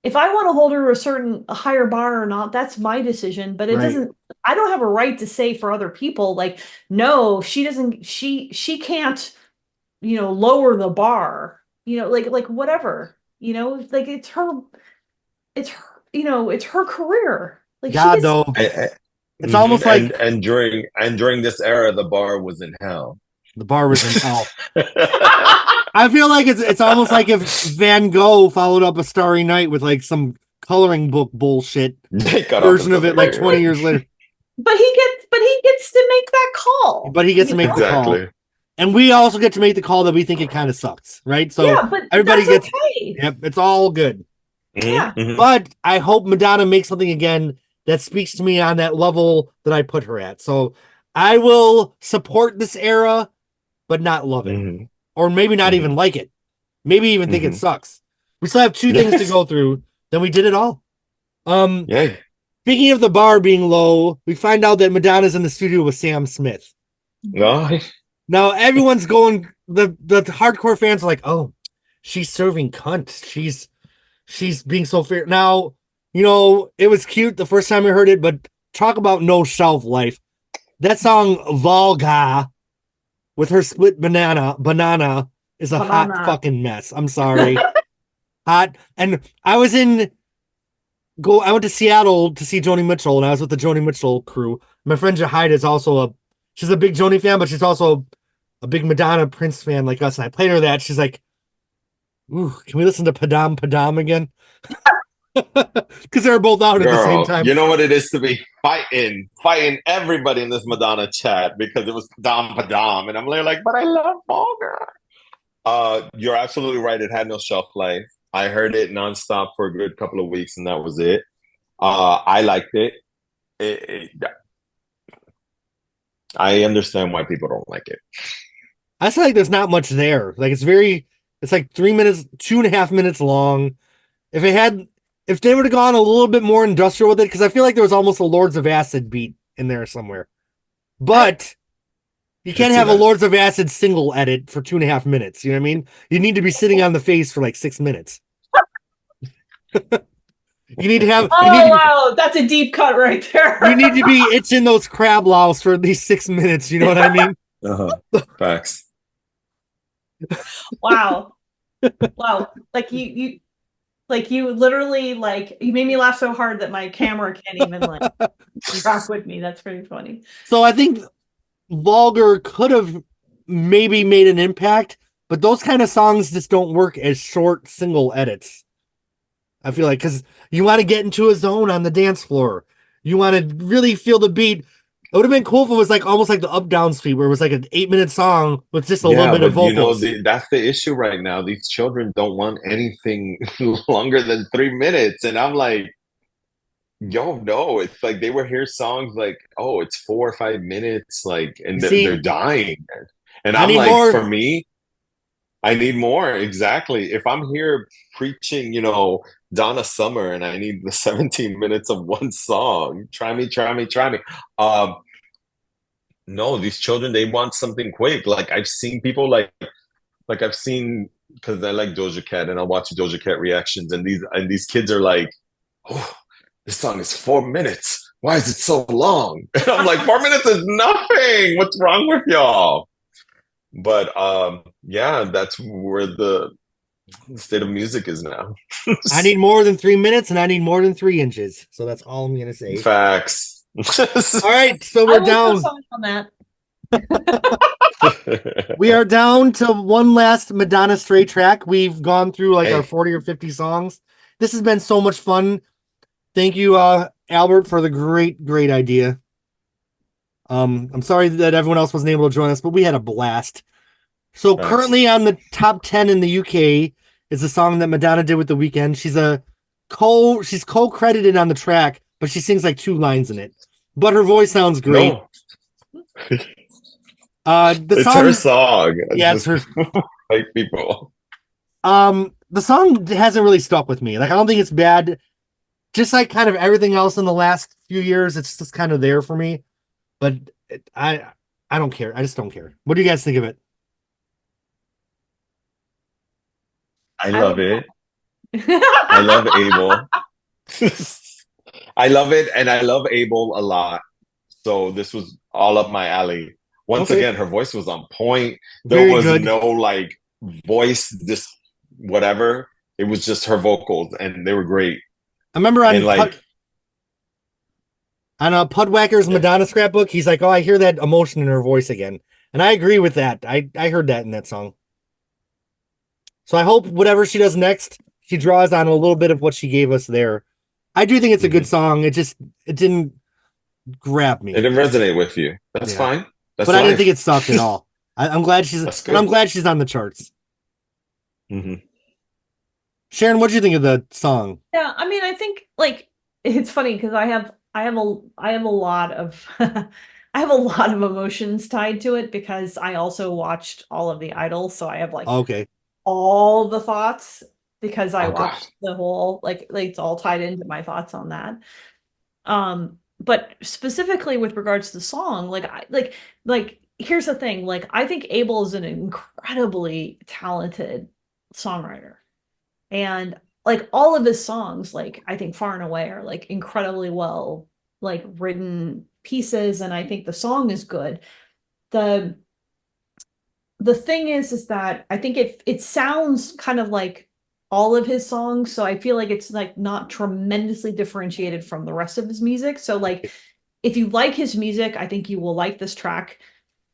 if I want to hold her a higher bar or not, that's my decision. But it right. doesn't, I don't have a right to say for other people, like, no, she doesn't, she can't, lower the bar, like whatever, like it's her career. Like she God, gets, though, And, it's almost like and during this era, the bar was in hell. the bar was in hell. I feel like it's almost like if Van Gogh followed up A Starry Night with like some coloring book bullshit They cut off his version of it other like ear. 20 years later. but he gets to make that call, But he gets to make the call. Exactly. And we also get to make the call that we think it kind of sucks, right? So Yeah, but everybody that's gets, okay. yep, it's all good. Mhm, Yeah. mhm. But I hope Madonna makes something again that speaks to me on that level that I put her at. So I will support this era, but not love it. Mhm, Or maybe not even mhm, like it. Maybe even think it mhm. sucks. We still have two things to Yes. go through. Then we did it all. Um, Yay. Speaking of the bar being low, we find out that Madonna's in the studio with Sam Smith. Oh, Now everyone's going. The hardcore fans are like, "Oh, she's serving cunt. She's being so fair." Now, it was cute the first time I heard it, but talk about no shelf life. That song Volga with her split banana is a hot Banana. fucking mess. I'm sorry, hot. And I went to Seattle to see Joni Mitchell, and I was with the Joni Mitchell crew. My friend Jahida is also she's a big Joni fan, but she's also a big Madonna Prince fan like us. And I played her that. She's like, "Ooh, can we listen to Padam Padam again?" Because they were both out at the same girl, time. you know what it is to be fighting everybody in this Madonna chat because it was Padam Padam. And I'm like, but I love Vulgar. You're absolutely right. It had no shelf life. I heard it nonstop for a good couple of weeks, and that was it. I liked it. I understand why people don't like it. I feel like there's not much there. Like it's like 3 minutes, 2.5 minutes long. If they would have gone a little bit more industrial with it, because I feel like there was almost a Lords of Acid beat in there somewhere. But you I could can't see have a that. Lords of Acid single edit for 2.5 minutes. You know what I mean? You need to be sitting on the face for like 6 minutes. You need to have. Oh wow, that's a deep cut right there. You need to be itching those crab lows for at least 6 minutes. You know what I mean? Facts. Wow. Wow. Like you literally like you made me laugh so hard that my camera can't even like rock with me. That's pretty funny. So I think Vulgar could have maybe made an impact, but those kind of songs just don't work as short single edits. I feel like because you want to get into a zone on the dance floor. You want to really feel the beat. It would have been cool if it was like almost like the Up Down Suite, where it was like an 8-minute song with just a little bit of vocals. That's the issue right now. These children don't want anything longer than 3 minutes, and I'm like, yo, no. It's like they would hear songs like, oh, it's 4 or 5 minutes, like, and they're dying. And I'm like, more. For me, I need more. Exactly. If I'm here preaching, Donna Summer, and I need the 17 minutes of one song, try me. No, these children, they want something quick. Like I've seen people like I've seen, because I like Doja Cat and I watch Doja Cat reactions, and these kids are like, oh, this song is 4 minutes. Why is it so long? And I'm like, 4 minutes is nothing. What's wrong with y'all? But yeah, that's where the state of music is now. I need more than 3 minutes, and I need more than 3 inches. So that's all I'm gonna say. Facts. All right, so we're down. On that. We are down to one last Madonna Stray track. We've gone through like our 40 or 50 songs. This has been so much fun. Thank you, Albert, for the great idea. I'm sorry that everyone else wasn't able to join us, but we had a blast. So currently on the top 10 in the UK is a song that Madonna did with The Weeknd. She's co-credited on the track, but she sings like 2 lines in it. But her voice sounds great. No. It's her song. Yeah, it's her. Like people. The song hasn't really stuck with me. Like I don't think it's bad. Just like kind of everything else in the last few years, it's just kind of there for me. But I don't care. I just don't care. What do you guys think of it? I love it. I love Abel. I love it, and I love Abel a lot. So this was all up my alley. Once again, her voice was on point. There was no like voice, just whatever. It was just her vocals, and they were great. I remember on Pudwacker's Madonna scrapbook, he's like, "Oh, I hear that emotion in her voice again," and I agree with that. I heard that in that song. So I hope whatever she does next, she draws on a little bit of what she gave us there. I do think it's a good song. It didn't grab me. It didn't resonate with you. That's fine. That's life. I didn't think it sucked at all. I'm glad she's on the charts. Mm-hmm. Sharon, what do you think of the song? Yeah, I mean, I think like it's funny because I have a lot of I have a lot of emotions tied to it because I also watched all of the Idols, so I have like all the thoughts because I watched the whole like it's all tied into my thoughts on that. But specifically with regards to the song, like here's the thing, like I think Abel is an incredibly talented songwriter. And like all of his songs, like I think far and away are like incredibly well like written pieces, and I think the song is good. The thing is that I think it sounds kind of like all of his songs, so I feel like it's like not tremendously differentiated from the rest of his music. So like if you like his music, I think you will like this track.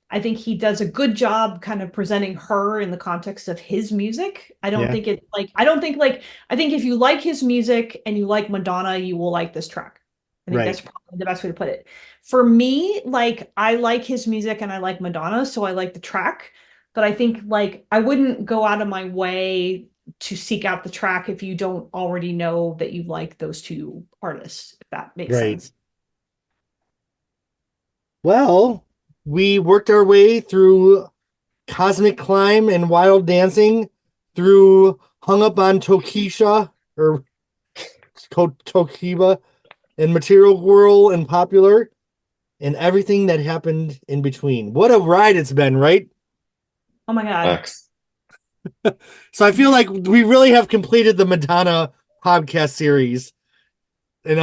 I think he does a good job kind of presenting her in the context of his music. I think if you like his music and you like Madonna, you will like this track. I think that's probably the best way to put it. For me, like I like his music and I like Madonna, so I like the track. But I think like I wouldn't go out of my way to seek out the track if you don't already know that you like those two artists, if that makes sense. Well, we worked our way through Cosmic Climb and Wild Dancing, through Hung Up on Tokisha or Tokiba and Material Girl and Popular and everything that happened in between. What a ride it's been, right? Oh my God. So I feel like we really have completed the Madonna podcast series. And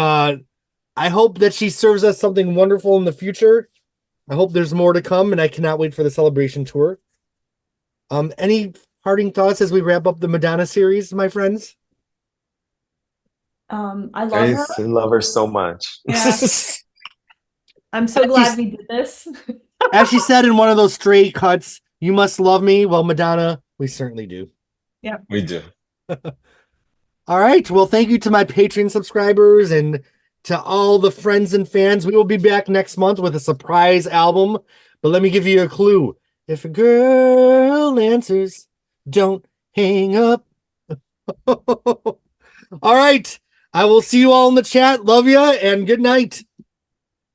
I hope that she serves us something wonderful in the future. I hope there's more to come, and I cannot wait for the celebration tour. Any parting thoughts as we wrap up the Madonna series, my friends? I love I her. love her so much. Yeah. I'm so glad we did this. As she said in one of those stray cuts, you must love me. Well, Madonna, we certainly do. Yeah. We do. All right. Well, thank you to my Patreon subscribers and to all the friends and fans. We will be back next month with a surprise album. But let me give you a clue. If a girl answers, don't hang up. All right. I will see you all in the chat. Love you and good night.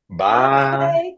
Bye. Bye.